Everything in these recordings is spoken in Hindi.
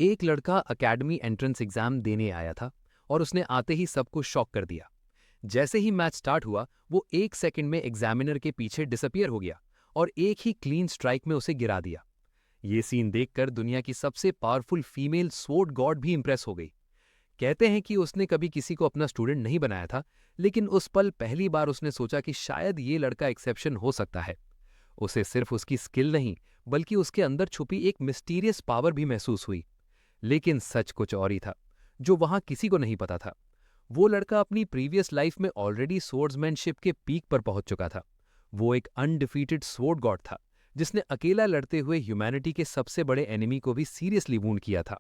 एक लड़का एकेडमी एंट्रेंस एग्जाम देने आया था और उसने आते ही सबको शॉक कर दिया। जैसे ही मैच स्टार्ट हुआ, वो 1 सेकंड में एग्जामिनर के पीछे डिसअपियर हो गया और एक ही क्लीन स्ट्राइक में उसे गिरा दिया। ये सीन देखकर दुनिया की सबसे पावरफुल फीमेल स्वॉर्ड गॉड भी इंप्रेस हो गई। कहते हैं कि उसने कभी किसी को अपना स्टूडेंट नहीं बनाया था, लेकिन उस पल पहली बार उसने सोचा कि शायद ये लड़का एक्सेप्शन हो सकता है। उसे सिर्फ उसकी स्किल नहीं, बल्कि उसके अंदर छुपी एक मिस्टीरियस पावर भी महसूस हुई। लेकिन सच कुछ और ही था, जो वहां किसी को नहीं पता था। वो लड़का अपनी प्रीवियस लाइफ में ऑलरेडी स्वॉर्ड्समैनशिप के पीक पर पहुंच चुका था। वो एक अनडिफीटेड स्वॉर्ड गॉड था, जिसने अकेला लड़ते हुए ह्यूमैनिटी के सबसे बड़े एनिमी को भी सीरियसली वूंड किया था।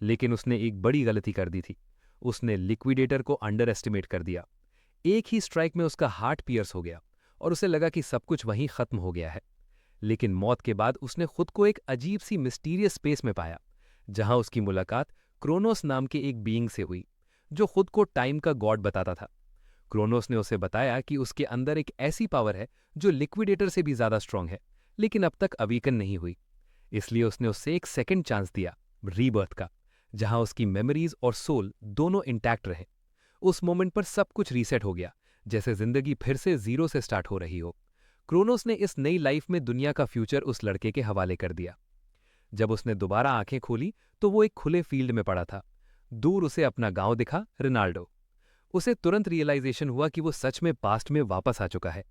लेकिन उसने एक बड़ी गलती कर दी थी। उसने लिक्विडेटर को अंडर एस्टिमेट कर दिया। एक ही स्ट्राइक में उसका हार्ट पियर्स हो गया और उसे लगा कि सब कुछ वहीं खत्म हो गया है। लेकिन मौत के बाद उसने खुद को एक अजीब सी मिस्टीरियस स्पेस में पाया, जहां उसकी मुलाकात क्रोनोस नाम के एक बीइंग से हुई, जो खुद को टाइम का गॉड बताता था। क्रोनोस ने उसे बताया कि उसके अंदर एक ऐसी पावर है जो लिक्विडेटर से भी ज्यादा स्ट्रांग है, लेकिन अब तक अवीकन नहीं हुई। इसलिए उसने उसे एक सेकंड चांस दिया, रीबर्थ का, जहां उसकी मेमोरीज और सोल दोनों इंटैक्ट रहे। उस मोमेंट पर सब कुछ रीसेट हो गया, जैसे जिंदगी फिर से जीरो से स्टार्ट हो रही हो। क्रोनोस ने इस नई लाइफ में दुनिया का फ्यूचर उस लड़के के हवाले कर दिया। जब उसने दोबारा आंखें खोली तो वो एक खुले फील्ड में पड़ा था। दूर उसे अपना गांव दिखा, रिनाल्डो। उसे तुरंत रियलाइजेशन हुआ कि वो सच में पास्ट में वापस आ चुका है।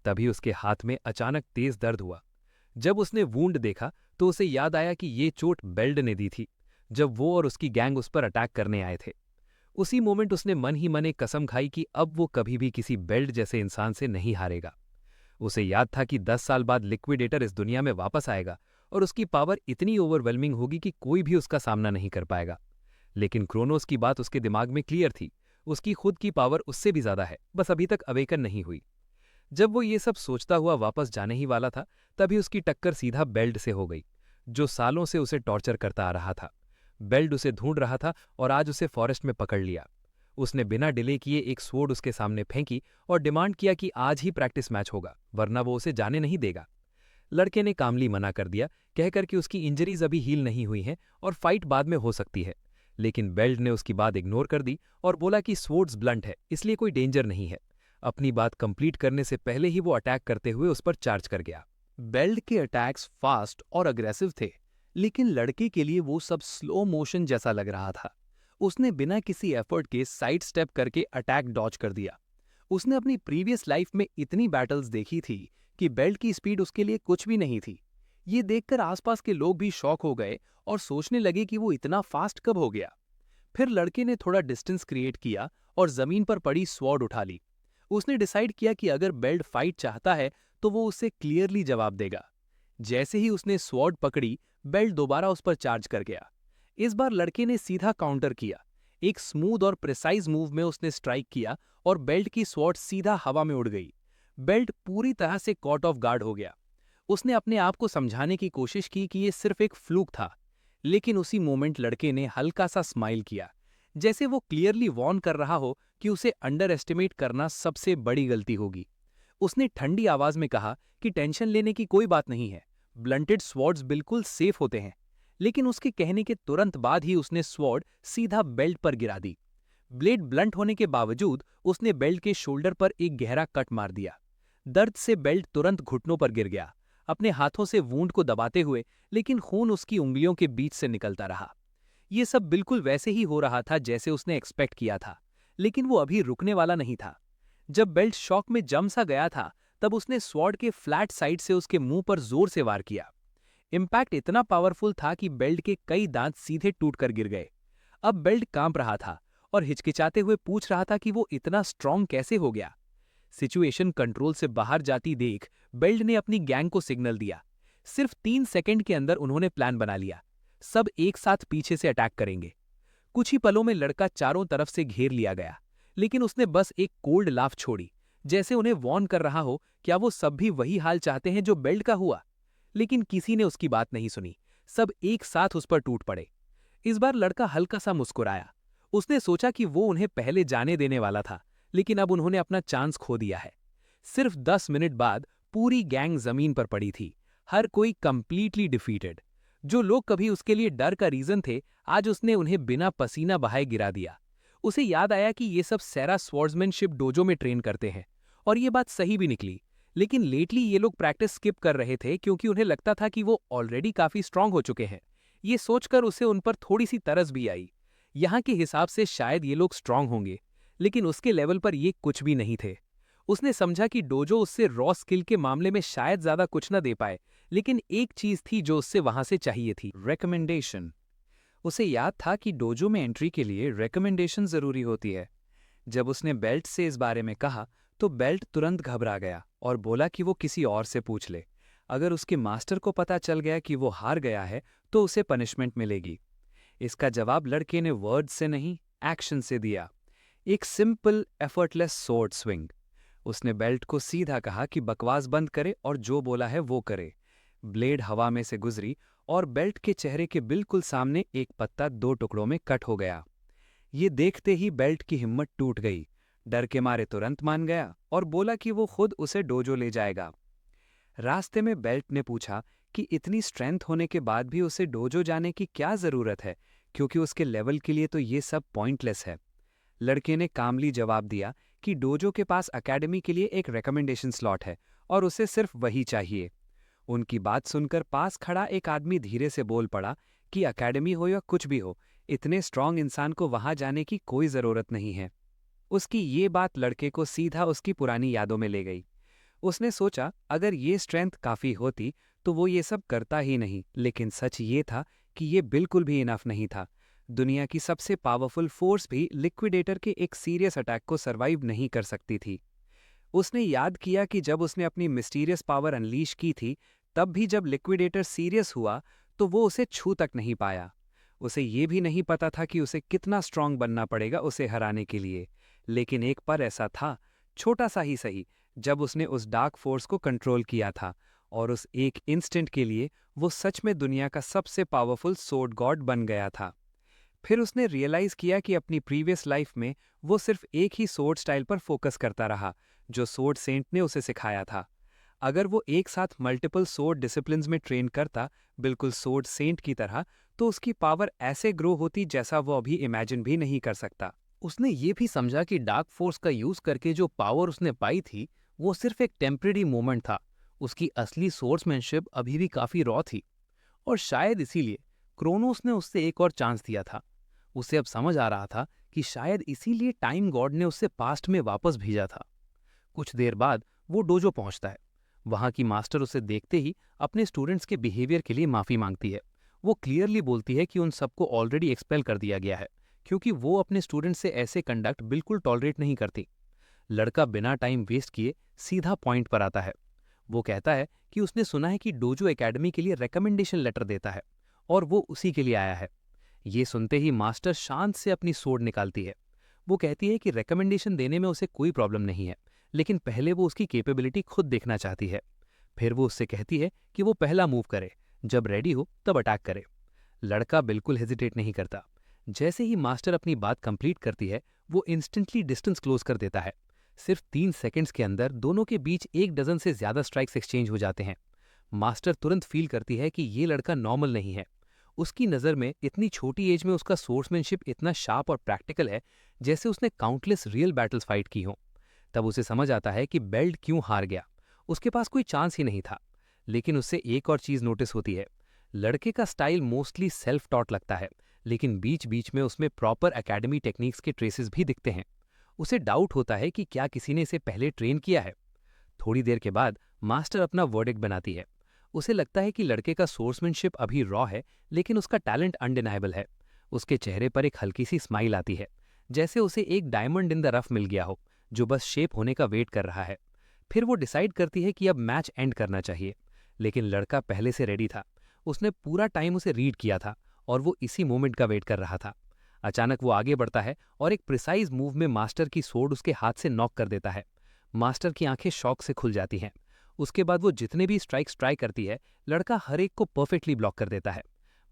तभी उसके हाथ में अचानक तेज दर्द हुआ। जब उसने वूंड देखा तो उसे याद आया कि ये चोट बेल्ड ने दी थी, जब वो और उसकी गैंग उस पर अटैक करने आए थे। उसी मोमेंट उसने मन ही मन एक कसम खाई कि अब वो कभी भी किसी बेल्ट जैसे इंसान से नहीं हारेगा। उसे याद था कि 10 साल बाद लिक्विडेटर इस दुनिया में वापस आएगा और उसकी पावर इतनी ओवरवेलमिंग होगी कि कोई भी उसका सामना नहीं कर पाएगा। लेकिन क्रोनोस की बात उसके दिमाग में क्लियर थी। उसकी खुद की पावर उससे भी ज्यादा है, बस अभी तक अवेकन नहीं हुई। जब वो ये सब सोचता हुआ वापस जाने ही वाला था, तभी उसकी टक्कर सीधा बेल्ट से हो गई, जो सालों से उसे टॉर्चर करता आ रहा था। बेल्ट उसे ढूंढ रहा था और आज उसे फॉरेस्ट में पकड़ लिया। उसने बिना डिले किए एक स्वॉर्ड उसके सामने फेंकी और डिमांड किया कि आज ही प्रैक्टिस मैच होगा, वरना वो उसे जाने नहीं देगा। लड़के ने कामली मना कर दिया, कहकर कि उसकी इंजरीज अभी हील नहीं हुई हैं और फाइट बाद में हो सकती है। लेकिन बेल्ट ने उसकी बात इग्नोर कर दी और बोला कि स्वॉर्ड्स ब्लंट है, इसलिए कोई डेंजर नहीं है। अपनी बात कंप्लीट करने से पहले ही वो अटैक करते हुए उस पर चार्ज कर गया। बेल्ट के अटैक्स फास्ट और अग्रेसिव थे, लेकिन लड़के के लिए वो सब स्लो मोशन जैसा लग रहा था। उसने बिना किसी एफर्ट के साइड स्टेप करके अटैक डॉज कर दिया। उसने अपनी प्रीवियस लाइफ में इतनी बैटल्स देखी थी कि बेल्ट की स्पीड उसके लिए कुछ भी नहीं थी। ये देखकर आसपास के लोग भी शॉक हो गए और सोचने लगे कि वो इतना फास्ट कब हो गया। फिर लड़के ने थोड़ा डिस्टेंस क्रिएट किया और जमीन पर पड़ी स्वॉर्ड उठा ली। उसने डिसाइड किया कि अगर बेल्ट फाइट चाहता है तो वो उससे क्लियरली जवाब देगा। जैसे ही उसने स्वॉर्ड पकड़ी, बेल्ट दोबारा उस पर चार्ज कर गया। इस बार लड़के ने सीधा काउंटर किया। एक स्मूथ और प्रिसाइज मूव में उसने स्ट्राइक किया और बेल्ट की स्वॉर्ड सीधा हवा में उड़ गई। बेल्ट पूरी तरह से कॉट ऑफ गार्ड हो गया। उसने अपने आप को समझाने की कोशिश की कि यह सिर्फ एक फ्लूक था, लेकिन उसी मोमेंट लड़के ने हल्का सा स्माइल किया, जैसे वो क्लियरली वॉर्न कर रहा हो कि उसे अंडर एस्टिमेट करना सबसे बड़ी गलती होगी। उसने ठंडी आवाज में कहा कि टेंशन लेने की कोई बात नहीं है, ब्लंटेड स्वॉर्ड्स बिल्कुल सेफ होते हैं। लेकिन उसके कहने के तुरंत बाद ही उसने स्वॉर्ड सीधा बेल्ट पर गिरा दी। ब्लेड ब्लंट होने के बावजूद उसने बेल्ट के शोल्डर पर एक गहरा कट मार दिया। दर्द से बेल्ट तुरंत घुटनों पर गिर गया, अपने हाथों से वूंड को दबाते हुए, लेकिन खून उसकी उंगलियों के बीच से निकलता रहा। ये सब बिल्कुल वैसे ही हो रहा था जैसे उसने एक्सपेक्ट किया था, लेकिन वो अभी रुकने वाला नहीं था। जब बेल्ट शॉक में जम सा गया था, तब उसने स्वॉर्ड के फ्लैट साइड से उसके मुंह पर जोर से वार किया। इम्पैक्ट इतना पावरफुल था कि बेल्ट के कई दांत सीधे टूटकर गिर गए। अब बेल्ट कांप रहा था और हिचकिचाते हुए पूछ रहा था कि वो इतना स्ट्रांग कैसे हो गया। सिचुएशन कंट्रोल से बाहर जाती देख बेल्ट ने अपनी गैंग को सिग्नल दिया। सिर्फ 3 सेकंड के अंदर उन्होंने प्लान बना लिया। सब एक साथ पीछे से अटैक करेंगे। कुछ ही पलों में लड़का चारों तरफ से घेर लिया गया, लेकिन उसने बस एक कोल्ड लाफ छोड़ी, जैसे उन्हें वॉर्न कर रहा हो, क्या वो सब भी वही हाल चाहते हैं जो बेल्ट का हुआ। लेकिन किसी ने उसकी बात नहीं सुनी। सब एक साथ उस पर टूट पड़े। इस बार लड़का हल्का सा मुस्कुराया। उसने सोचा कि वो उन्हें पहले जाने देने वाला था, लेकिन अब उन्होंने अपना चांस खो दिया है। सिर्फ 10 मिनट बाद पूरी गैंग जमीन पर पड़ी थी, हर कोई कंप्लीटली डिफीटेड। जो लोग कभी उसके लिए डर का रीजन थे, आज उसने उन्हें बिना पसीना बहाए गिरा दिया। उसे याद आया कि ये सब सैरा स्वॉर्ड्समैनशिप डोजो में ट्रेन करते हैं, और ये बात सही भी निकली। लेकिन लेटली ये लोग प्रैक्टिस स्किप कर रहे थे क्योंकि उन्हें लगता था कि वो ऑलरेडी काफी स्ट्रांग हो चुके हैं। ये सोचकर उसे उन पर थोड़ी सी तरस भी आई। यहाँ के हिसाब से शायद ये लोग स्ट्रांग होंगे, लेकिन उसके लेवल पर ये कुछ भी नहीं थे। उसने समझा कि डोजो उससे रॉ स्किल के मामले में शायद ज्यादा कुछ न दे पाए, लेकिन एक चीज थी जो उससे वहां से चाहिए थी, रिकमेंडेशन। उसे याद था कि डोजो में एंट्री के लिए रिकमेंडेशन जरूरी होती है। जब उसने बेल्ट से इस बारे में कहा तो बेल्ट तुरंत घबरा गया और बोला कि वो किसी और से पूछ ले। अगर उसके मास्टर को पता चल गया कि वो हार गया है तो उसे पनिशमेंट मिलेगी। इसका जवाब लड़के ने वर्ड से नहीं, एक्शन से दिया। एक सिंपल एफर्टलेस सोर्ड स्विंग। उसने बेल्ट को सीधा कहा कि बकवास बंद करे और जो बोला है वो करे। ब्लेड हवा में से गुजरी और बेल्ट के चेहरे के बिल्कुल सामने एक पत्ता दो टुकड़ों में कट हो गया। ये देखते ही बेल्ट की हिम्मत टूट गई। डर के मारे तुरंत मान गया और बोला कि वो खुद उसे डोजो ले जाएगा। रास्ते में बेल्ट ने पूछा कि इतनी स्ट्रेंथ होने के बाद भी उसे डोजो जाने की क्या जरूरत है, क्योंकि उसके लेवल के लिए तो ये सब पॉइंटलेस है। लड़के ने कामली जवाब दिया कि डोजो के पास एकेडमी के लिए एक रिकमेंडेशन स्लॉट है और उसे सिर्फ वही चाहिए। उनकी बात सुनकर पास खड़ा एक आदमी धीरे से बोल पड़ा कि एकेडमी हो या कुछ भी हो, इतने स्ट्रांग इंसान को वहां जाने की कोई जरूरत नहीं है। उसकी ये बात लड़के को सीधा उसकी पुरानी यादों में ले गई। उसने सोचा अगर ये स्ट्रेंथ काफी होती तो वो ये सब करता ही नहीं, लेकिन सच ये था कि ये बिल्कुल भी इनफ नहीं था। दुनिया की सबसे पावरफुल फोर्स भी लिक्विडेटर के एक सीरियस अटैक को सरवाइव नहीं कर सकती थी। उसने याद किया कि जब उसने अपनी मिस्टीरियस पावर अनलीश की थी, तब भी जब लिक्विडेटर सीरियस हुआ तो वो उसे छू तक नहीं पाया। उसे ये भी नहीं पता था कि उसे कितना स्ट्रांग बनना पड़ेगा उसे हराने के लिए। लेकिन एक पर ऐसा था, छोटा सा ही सही, जब उसने उस डार्क फोर्स को कंट्रोल किया था, और उस एक इंस्टेंट के लिए वो सच में दुनिया का सबसे पावरफुल सोर्ड गॉड बन गया था। फिर उसने रियलाइज किया कि अपनी प्रीवियस लाइफ में वो सिर्फ एक ही सोर्ड स्टाइल पर फोकस करता रहा, जो सोर्ड सेंट ने उसे सिखाया था। अगर वो एक साथ मल्टीपल सोर्ड डिसिप्लिन्स में ट्रेन करता, बिल्कुल सोर्ड सेंट की तरह, तो उसकी पावर ऐसे ग्रो होती जैसा वो अभी इमेजिन भी नहीं कर सकता। उसने ये भी समझा कि डार्क फोर्स का यूज करके जो पावर उसने पाई थी वो सिर्फ एक टेम्परेरी मोमेंट था। उसकी असली सोर्समैनशिप अभी भी काफी रॉ थी, और शायद इसीलिए क्रोनोस ने उससे एक और चांस दिया था। उसे अब समझ आ रहा था कि शायद इसीलिए टाइम गॉड ने उसे पास्ट में वापस भेजा था। कुछ देर बाद वो डोजो पहुंचता है। वहां की मास्टर उसे देखते ही अपने स्टूडेंट्स के बिहेवियर के लिए माफी मांगती है। वो क्लियरली बोलती है कि उन सबको ऑलरेडी एक्सपेल कर दिया गया है, क्योंकि वो अपने स्टूडेंट से ऐसे कंडक्ट बिल्कुल टॉलरेट नहीं करती। लड़का बिना टाइम वेस्ट किए सीधा पॉइंट पर आता है। वो कहता है कि उसने सुना है कि डोजो एकेडमी के लिए रिकमेंडेशन लेटर देता है, और वो उसी के लिए आया है। ये सुनते ही मास्टर शांत से अपनी सोर्ड निकालती है। वो कहती है कि रिकमेंडेशन देने में उसे कोई प्रॉब्लम नहीं है, लेकिन पहले वो उसकी कैपेबिलिटी खुद देखना चाहती है। फिर वो उससे कहती है कि वो पहला मूव करे, जब रेडी हो तब अटैक करे। लड़का बिल्कुल हेजिटेट नहीं करता। जैसे ही मास्टर अपनी बात कंप्लीट करती है, वो इंस्टेंटली डिस्टेंस क्लोज कर देता है। सिर्फ 3 सेकंड्स के अंदर दोनों के बीच 1 डजन से ज्यादा स्ट्राइक्स एक्सचेंज हो जाते हैं। मास्टर तुरंत फील करती है कि ये लड़का नॉर्मल नहीं है। उसकी नज़र में इतनी छोटी एज में उसका सोर्समैनशिप इतना शार्प और प्रैक्टिकल है, जैसे उसने काउंटलेस रियल बैटल्स फाइट की हों। तब उसे समझ आता है कि बेल्ट क्यों हार गया। उसके पास कोई चांस ही नहीं था। लेकिन उससे एक और चीज नोटिस होती है। लड़के का स्टाइल मोस्टली सेल्फ टॉट लगता है, लेकिन बीच बीच में उसमें प्रॉपर एकेडमी टेक्निक्स के ट्रेसेस भी दिखते हैं। उसे डाउट होता है कि क्या किसी ने इसे पहले ट्रेन किया है। थोड़ी देर के बाद मास्टर अपना वर्डिक्ट बनाती है। उसे लगता है कि लड़के का सोर्समैनशिप अभी रॉ है, लेकिन उसका टैलेंट अनडिनाइबल है। उसके चेहरे पर एक हल्की सी स्माइल आती है, जैसे उसे एक डायमंड इन द रफ मिल गया हो, जो बस शेप होने का वेट कर रहा है। फिर वो डिसाइड करती है कि अब मैच एंड करना चाहिए, लेकिन लड़का पहले से रेडी था। उसने पूरा टाइम उसे रीड किया था और वो इसी मोमेंट का वेट कर रहा था। अचानक वो आगे बढ़ता है और एक प्रिसाइज मूव में मास्टर की सोर्ड उसके हाथ से नॉक कर देता है। मास्टर की आंखें शॉक से खुल जाती हैं। उसके बाद वो जितने भी स्ट्राइक्स ट्राई करती है, लड़का हर एक को परफेक्टली ब्लॉक कर देता है।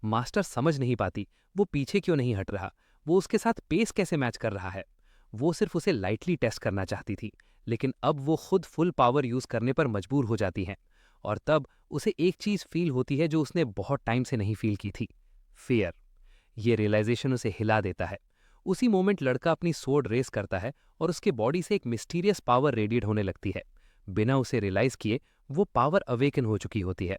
मास्टर समझ नहीं पाती वो पीछे क्यों नहीं हट रहा, वो उसके साथ पेस कैसे मैच कर रहा है। वो सिर्फ उसे लाइटली टेस्ट करना चाहती थी, लेकिन अब वो खुद फुल पावर यूज करने पर मजबूर हो जाती हैं। और तब उसे एक चीज फील होती है जो उसने बहुत टाइम से नहीं फील की थी, फेयर। ये रियलाइजेशन उसे हिला देता है। उसी मोमेंट लड़का अपनी स्वॉर्ड रेस करता है और उसके बॉडी से एक मिस्टीरियस पावर रेडिएट होने लगती है। बिना उसे रियलाइज किए वो पावर अवेकन हो चुकी होती है।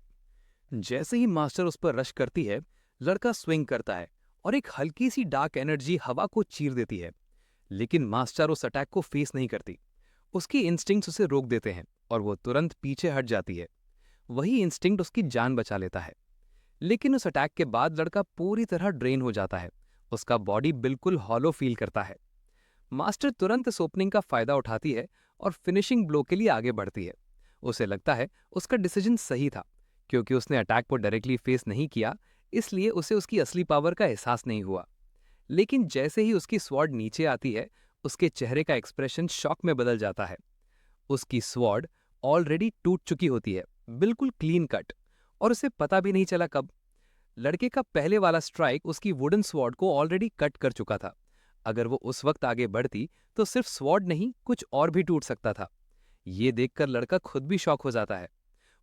जैसे ही मास्टर उस पर रश करती है, लड़का स्विंग करता है और एक हल्की सी डार्क एनर्जी हवा को चीर देती है। लेकिन मास्टर उस अटैक को फेस नहीं करती। उसकी इंस्टिंक्ट्स उसे रोक देते हैं और वो तुरंत पीछे हट जाती है। वही इंस्टिंक्ट उसकी जान बचा लेता है। लेकिन उस अटैक के बाद लड़का पूरी तरह ड्रेन हो जाता है। उसका बॉडी बिल्कुल हॉलो फील करता है। मास्टर तुरंत इस ओपनिंग का फायदा उठाती है और फिनिशिंग ब्लो के लिए आगे बढ़ती है। उसे लगता है उसका डिसीजन सही था, क्योंकि उसने अटैक को डायरेक्टली फेस नहीं किया, इसलिए उसे उसकी असली पावर का एहसास नहीं हुआ। लेकिन जैसे ही उसकी स्वॉर्ड नीचे आती है, उसके चेहरे का एक्सप्रेशन शॉक में बदल जाता है। उसकी स्वॉर्ड ऑलरेडी टूट चुकी होती है, बिल्कुल क्लीन कट, और उसे पता भी नहीं चला कब। लड़के का पहले वाला स्ट्राइक उसकी वुडन स्वॉर्ड को ऑलरेडी कट कर चुका था। अगर वो उस वक्त आगे बढ़ती तो सिर्फ स्वॉर्ड नहीं, कुछ और भी टूट सकता था। ये देखकर लड़का खुद भी शॉक हो जाता है।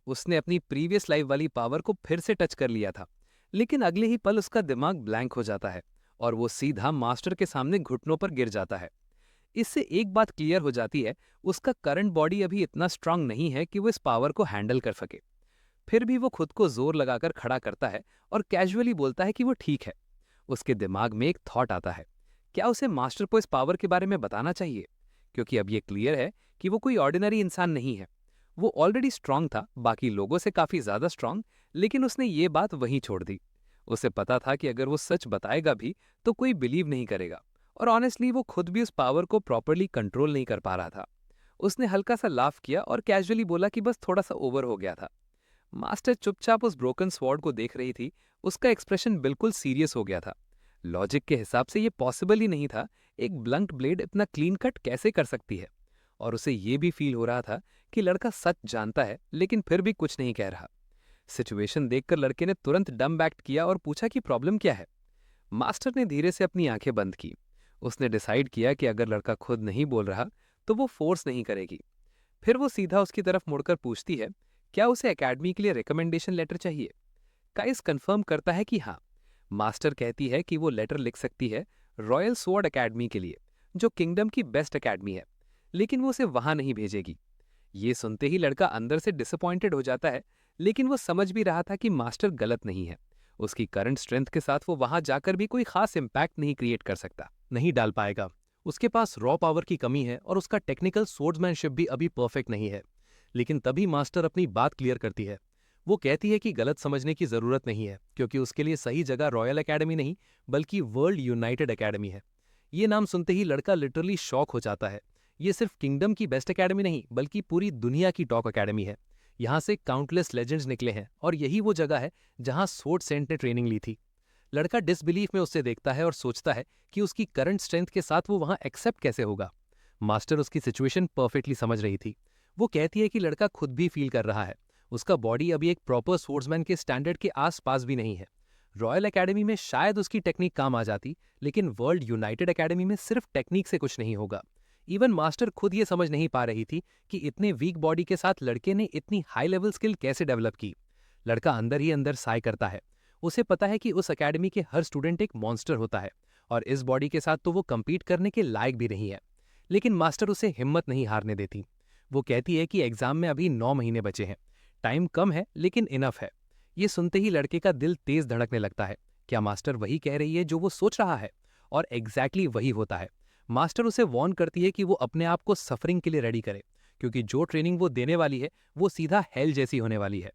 उसने अपनी प्रीवियस लाइफ वाली पावर को फिर से टच कर लिया था, लेकिन अगले ही पल उसका दिमाग ब्लैंक हो जाता है और वो सीधा मास्टर के सामने घुटनों पर गिर जाता है। इससे एक बात क्लियर हो जाती है, उसका करंट बॉडी अभी इतना स्ट्रांग नहीं है कि वो इस पावर को हैंडल कर सके। फिर भी वो खुद को जोर लगाकर खड़ा करता है और कैजुअली बोलता है कि वो ठीक है। उसके दिमाग में एक थॉट आता है, क्या उसे मास्टर को इस पावर के बारे में बताना चाहिए? क्योंकि अब ये क्लियर है कि वो कोई ऑर्डिनरी इंसान नहीं है। वो ऑलरेडी स्ट्रांग था, बाकी लोगों से काफी ज्यादा स्ट्रांग, लेकिन उसने ये बात वहीं छोड़ दी। उसे पता था कि अगर वो सच बताएगा भी तो कोई बिलीव नहीं करेगा, और ऑनेस्टली वो खुद भी उस पावर को प्रॉपरली कंट्रोल नहीं कर पा रहा था। उसने हल्का सा लाफ किया और कैजुअली बोला कि बस थोड़ा सा ओवर हो गया था। मास्टर चुपचाप उस ब्रोकन स्वॉर्ड को देख रही थी। उसका एक्सप्रेशन बिल्कुल सीरियस हो गया था। लॉजिक के हिसाब से ये पॉसिबल ही नहीं था, एक ब्लंट ब्लेड इतना क्लीन कट कैसे कर सकती है। और उसे ये भी फील हो रहा था कि लड़का सच जानता है, लेकिन फिर भी कुछ नहीं कह रहा। सिचुएशन देखकर लड़के ने तुरंत डम एक्ट किया और पूछा कि प्रॉब्लम क्या है। मास्टर ने धीरे से अपनी आंखें बंद की। उसने डिसाइड किया कि अगर लड़का खुद नहीं बोल रहा तो वो फोर्स नहीं करेगी। फिर वो सीधा उसकी तरफ मुड़कर पूछती है, क्या उसे एकेडमी के लिए रिकमेंडेशन लेटर चाहिए? काइस कंफर्म करता है कि हाँ। मास्टर कहती है कि वो लेटर लिख सकती है रॉयल स्वॉर्ड एकेडमी के लिए, जो किंगडम की बेस्ट एकेडमी है, लेकिन वो उसे वहां नहीं भेजेगी। ये सुनते ही लड़का अंदर से डिसअपॉइंटेड हो जाता है, लेकिन वो समझ भी रहा था कि मास्टर गलत नहीं है। उसकी करंट स्ट्रेंथ के साथ वो वहां जाकर भी कोई खास इम्पैक्ट नहीं क्रिएट कर सकता, नहीं डाल पाएगा। उसके पास रॉ पावर की कमी है और उसका टेक्निकल सोर्ड्समैनशिप भी अभी परफेक्ट नहीं है। लेकिन तभी मास्टर अपनी बात क्लियर करती है। वो कहती है कि गलत समझने की जरूरत नहीं है, क्योंकि उसके लिए सही जगह रॉयल एकेडमी नहीं बल्कि वर्ल्ड यूनाइटेड एकेडमी है। ये नाम सुनते ही लड़का लिटरली शॉक हो जाता है। ये सिर्फ किंगडम की बेस्ट एकेडमी नहीं बल्कि पूरी दुनिया की टॉप एकेडमी है। यहाँ से काउंटलेस लेजेंड्स निकले हैं और यही वो जगह है जहाँ स्वॉर्ड सेंट ने ट्रेनिंग ली थी। लड़का डिसबिलीफ में उससे देखता है और सोचता है कि उसकी करंट स्ट्रेंथ के साथ वो वहां एक्सेप्ट कैसे होगा। मास्टर उसकी सिचुएशन परफेक्टली समझ रही थी। वो कहती है कि लड़का खुद भी फील कर रहा है, उसका बॉडी अभी एक प्रॉपर स्पोर्ट्समैन के स्टैंडर्ड के आसपास भी नहीं है। रॉयल एकेडमी में शायद उसकी टेक्निक काम आ जाती, लेकिन वर्ल्ड यूनाइटेड एकेडमी में सिर्फ टेक्निक से कुछ नहीं होगा। इवन मास्टर खुद ये समझ नहीं पा रही थी कि इतने वीक बॉडी के साथ लड़के ने इतनी हाई लेवल स्किल कैसे डेवलप की। लड़का अंदर ही अंदर साय करता है। उसे पता है कि उस एकेडमी के हर स्टूडेंट एक मॉन्स्टर होता है और इस बॉडी के साथ तो वो कम्पीट करने के लायक भी नहीं है। लेकिन मास्टर उसे हिम्मत नहीं हारने देती। वो कहती है कि एग्जाम में अभी 9 महीने बचे हैं, टाइम कम है लेकिन इनफ है। ये सुनते ही लड़के का दिल तेज धड़कने लगता है। क्या मास्टर वही कह रही है जो वो सोच रहा है? और एग्जैक्टली वही होता है। मास्टर उसे वार्न करती है कि वो अपने आप को सफरिंग के लिए रेडी करे, क्योंकि जो ट्रेनिंग वो देने वाली है वो सीधा हेल जैसी होने वाली है।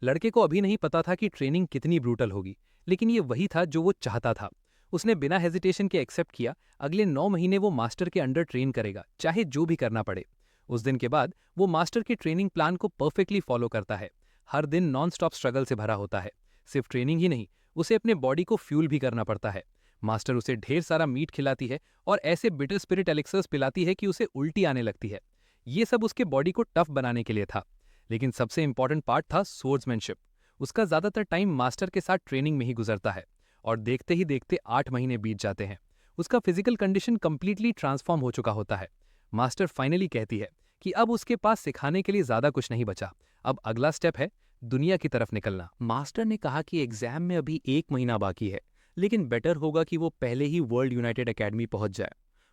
लड़के को अभी नहीं पता था कि ट्रेनिंग कितनी ब्रूटल होगी, लेकिन ये वही था जो वो चाहता था। उसने बिना हेजिटेशन के एक्सेप्ट किया। अगले 9 महीने वो मास्टर के अंडर ट्रेन करेगा, चाहे जो भी करना पड़े। उस दिन के बाद वो मास्टर के ट्रेनिंग प्लान को परफेक्टली फॉलो करता है। हर दिन नॉन स्टॉप स्ट्रगल से भरा होता है। सिर्फ ट्रेनिंग ही नहीं, उसे अपने बॉडी को फ्यूल भी करना पड़ता है। मास्टर उसे ढेर सारा मीट खिलाती है और ऐसे बिटर स्पिरिट एलिक्सर्स पिलाती है कि उसे उल्टी आने लगती है। ये सब उसके बॉडी को टफ बनाने के लिए था। लेकिन सबसे इंपॉर्टेंट पार्ट था सोर्ड्समैनशिप। उसका ज्यादातर टाइम मास्टर के साथ ट्रेनिंग में ही गुजरता है और देखते ही देखते 8 महीने बीत जाते हैं। उसका फिजिकल कंडीशन कंप्लीटली ट्रांसफॉर्म हो चुका होता है। मास्टर फाइनली कहती है कि अब उसके पास सिखाने के लिए ज़्यादा कुछ नहीं बचा। अब अगला स्टेप है दुनिया की तरफ निकलना। मास्टर ने कहा कि एग्जाम में अभी 1 महीना बाकी है, लेकिन बेटर होगा कि वो पहले ही वर्ल्ड यूनाइटेड एकेडमी पहुंच जाए।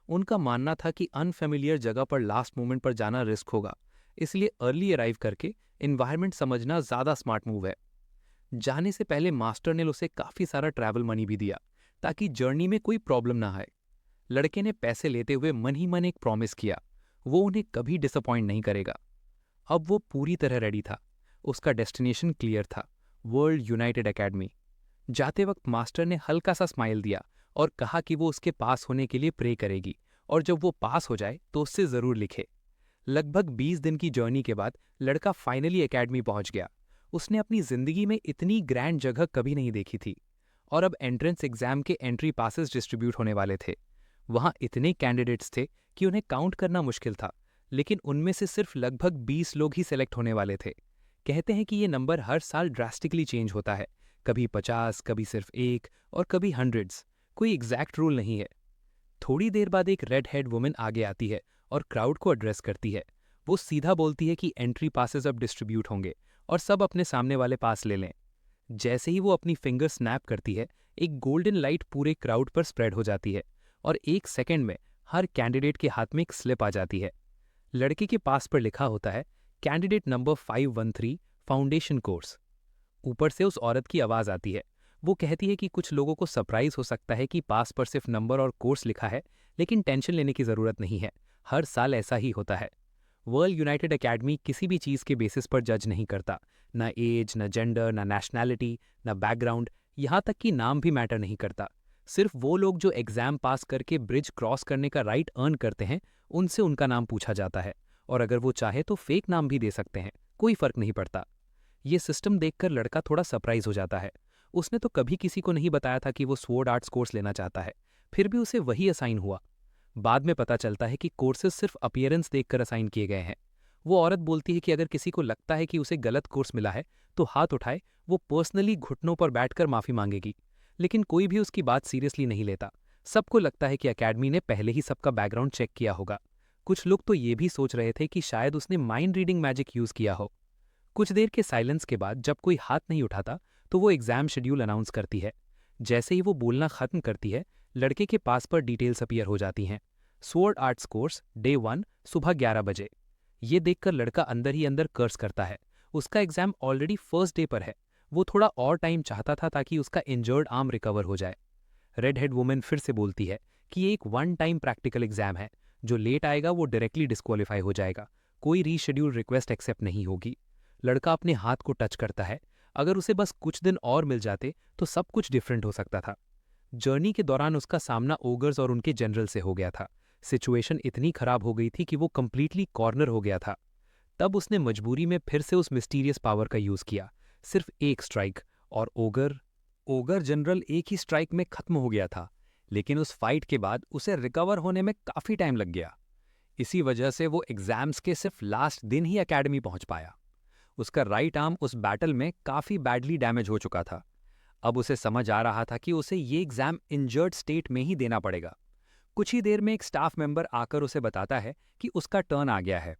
उनका मानना था कि अनफेमिलियर जगह पर लास्ट मोमेंट पर जाना रिस्क होगा, इसलिए अर्ली अराइव करके इन्वायरमेंट समझना ज़्यादा स्मार्ट मूव है। जाने से पहले मास्टर ने उसे काफ़ी सारा ट्रैवल मनी भी दिया, ताकि जर्नी में कोई प्रॉब्लम ना आए। लड़के ने पैसे लेते हुए मन ही मन एक प्रॉमिस किया, वो उन्हें कभी डिसअपॉइंट नहीं करेगा। अब वो पूरी तरह रेडी था। उसका डेस्टिनेशन क्लियर था, वर्ल्ड यूनाइटेड एकेडमी। जाते वक्त मास्टर ने हल्का सा स्माइल दिया और कहा कि वो उसके पास होने के लिए प्रे करेगी, और जब वो पास हो जाए तो उससे ज़रूर लिखे। लगभग 20 दिन की जर्नी के बाद लड़का फाइनली एकेडमी पहुंच गया। उसने अपनी जिंदगी में इतनी ग्रैंड जगह कभी नहीं देखी थी। और अब एंट्रेंस एग्जाम के एंट्री पासेस डिस्ट्रीब्यूट होने वाले थे। वहां इतने कैंडिडेट्स थे कि उन्हें काउंट करना मुश्किल था, लेकिन उनमें से सिर्फ लगभग 20 लोग ही सेलेक्ट होने वाले थे। कहते हैं कि ये नंबर हर साल ड्रास्टिकली चेंज होता है, कभी 50, कभी सिर्फ 1 और कभी हंड्रेड्स। कोई एग्जैक्ट रूल नहीं है। थोड़ी देर बाद एक रेड हेड वुमेन आगे आती है और क्राउड को एड्रेस करती है। वो सीधा बोलती है कि एंट्री पासेस अब डिस्ट्रीब्यूट होंगे और सब अपने सामने वाले पास ले लें। जैसे ही वो अपनी फिंगर स्नैप करती है, एक गोल्डन लाइट पूरे क्राउड पर स्प्रेड हो जाती है और 1 सेकेंड में हर कैंडिडेट के हाथ में एक स्लिप आ जाती है। लड़के के पास पर लिखा होता है कैंडिडेट नंबर 513 फाउंडेशन कोर्स। ऊपर से उस औरत की आवाज़ आती है। वो कहती है कि कुछ लोगों को सरप्राइज हो सकता है कि पास पर सिर्फ नंबर और कोर्स लिखा है, लेकिन टेंशन लेने की ज़रूरत नहीं है। हर साल ऐसा ही होता है। वर्ल्ड यूनाइटेड एकेडमी किसी भी चीज़ के बेसिस पर जज नहीं करता। ना एज, ना जेंडर, ना नेशनैलिटी, ना बैकग्राउंड, यहाँ तक कि नाम भी मैटर नहीं करता। सिर्फ वो लोग जो एग्ज़ाम पास करके ब्रिज क्रॉस करने का राइट अर्न करते हैं, उनसे उनका नाम पूछा जाता है। और अगर वो चाहे तो फेक नाम भी दे सकते हैं, कोई फ़र्क नहीं पड़ता। ये सिस्टम देखकर लड़का थोड़ा सरप्राइज हो जाता है। उसने तो कभी किसी को नहीं बताया था कि वो स्वॉर्ड आर्ट्स कोर्स लेना चाहता है, फिर भी उसे वही असाइन हुआ। बाद में पता चलता है कि कोर्सेज सिर्फ अपीयरेंस देखकर असाइन किए गए हैं। वो औरत बोलती है कि अगर किसी को लगता है कि उसे गलत कोर्स मिला है तो हाथ उठाए, वो पर्सनली घुटनों पर बैठकर माफ़ी मांगेगी। लेकिन कोई भी उसकी बात सीरियसली नहीं लेता। सबको लगता है कि एकेडमी ने पहले ही सबका बैकग्राउंड चेक किया होगा। कुछ लोग तो ये भी सोच रहे थे कि शायद उसने माइंड रीडिंग मैजिक यूज़ किया हो। कुछ देर के साइलेंस के बाद जब कोई हाथ नहीं उठाता तो वो एग्जाम शेड्यूल अनाउंस करती है। जैसे ही वो बोलना खत्म करती है, लड़के के पास पर डिटेल्स अपीयर हो जाती हैं। स्वॉर्ड आर्ट्स कोर्स डे 1 सुबह 11 बजे। ये देखकर लड़का अंदर ही अंदर कर्स करता है। उसका एग्जाम ऑलरेडी फर्स्ट डे पर है। वो थोड़ा और टाइम चाहता था ताकि उसका इंजर्ड आर्म रिकवर हो जाए। रेड हेड वुमेन फिर से बोलती है कि ये एक वन टाइम प्रैक्टिकल एग्जाम है। जो लेट आएगा वो डायरेक्टली डिस्क्वालीफाई हो जाएगा। कोई रीशेड्यूल रिक्वेस्ट एक्सेप्ट नहीं होगी। लड़का अपने हाथ को टच करता है। अगर उसे बस कुछ दिन और मिल जाते तो सब कुछ डिफरेंट हो सकता था। जर्नी के दौरान उसका सामना ओगर्स और उनके जनरल से हो गया था। सिचुएशन इतनी खराब हो गई थी कि वो कंप्लीटली कॉर्नर हो गया था। तब उसने मजबूरी में फिर से उस मिस्टीरियस पावर का यूज किया। सिर्फ एक स्ट्राइक, और ओगर जनरल एक ही स्ट्राइक में खत्म हो गया था। लेकिन उस फाइट के बाद उसे रिकवर होने में काफी टाइम लग गया। इसी वजह से वो एग्जाम्स के सिर्फ लास्ट दिन ही एकेडमी पहुंच पाया। उसका राइट आर्म उस बैटल में काफी बैडली डैमेज हो चुका था। अब उसे समझ आ रहा था कि उसे ये एग्जाम इंजर्ड स्टेट में ही देना पड़ेगा। कुछ ही देर में एक स्टाफ मेंबर आकर उसे बताता है कि उसका टर्न आ गया है।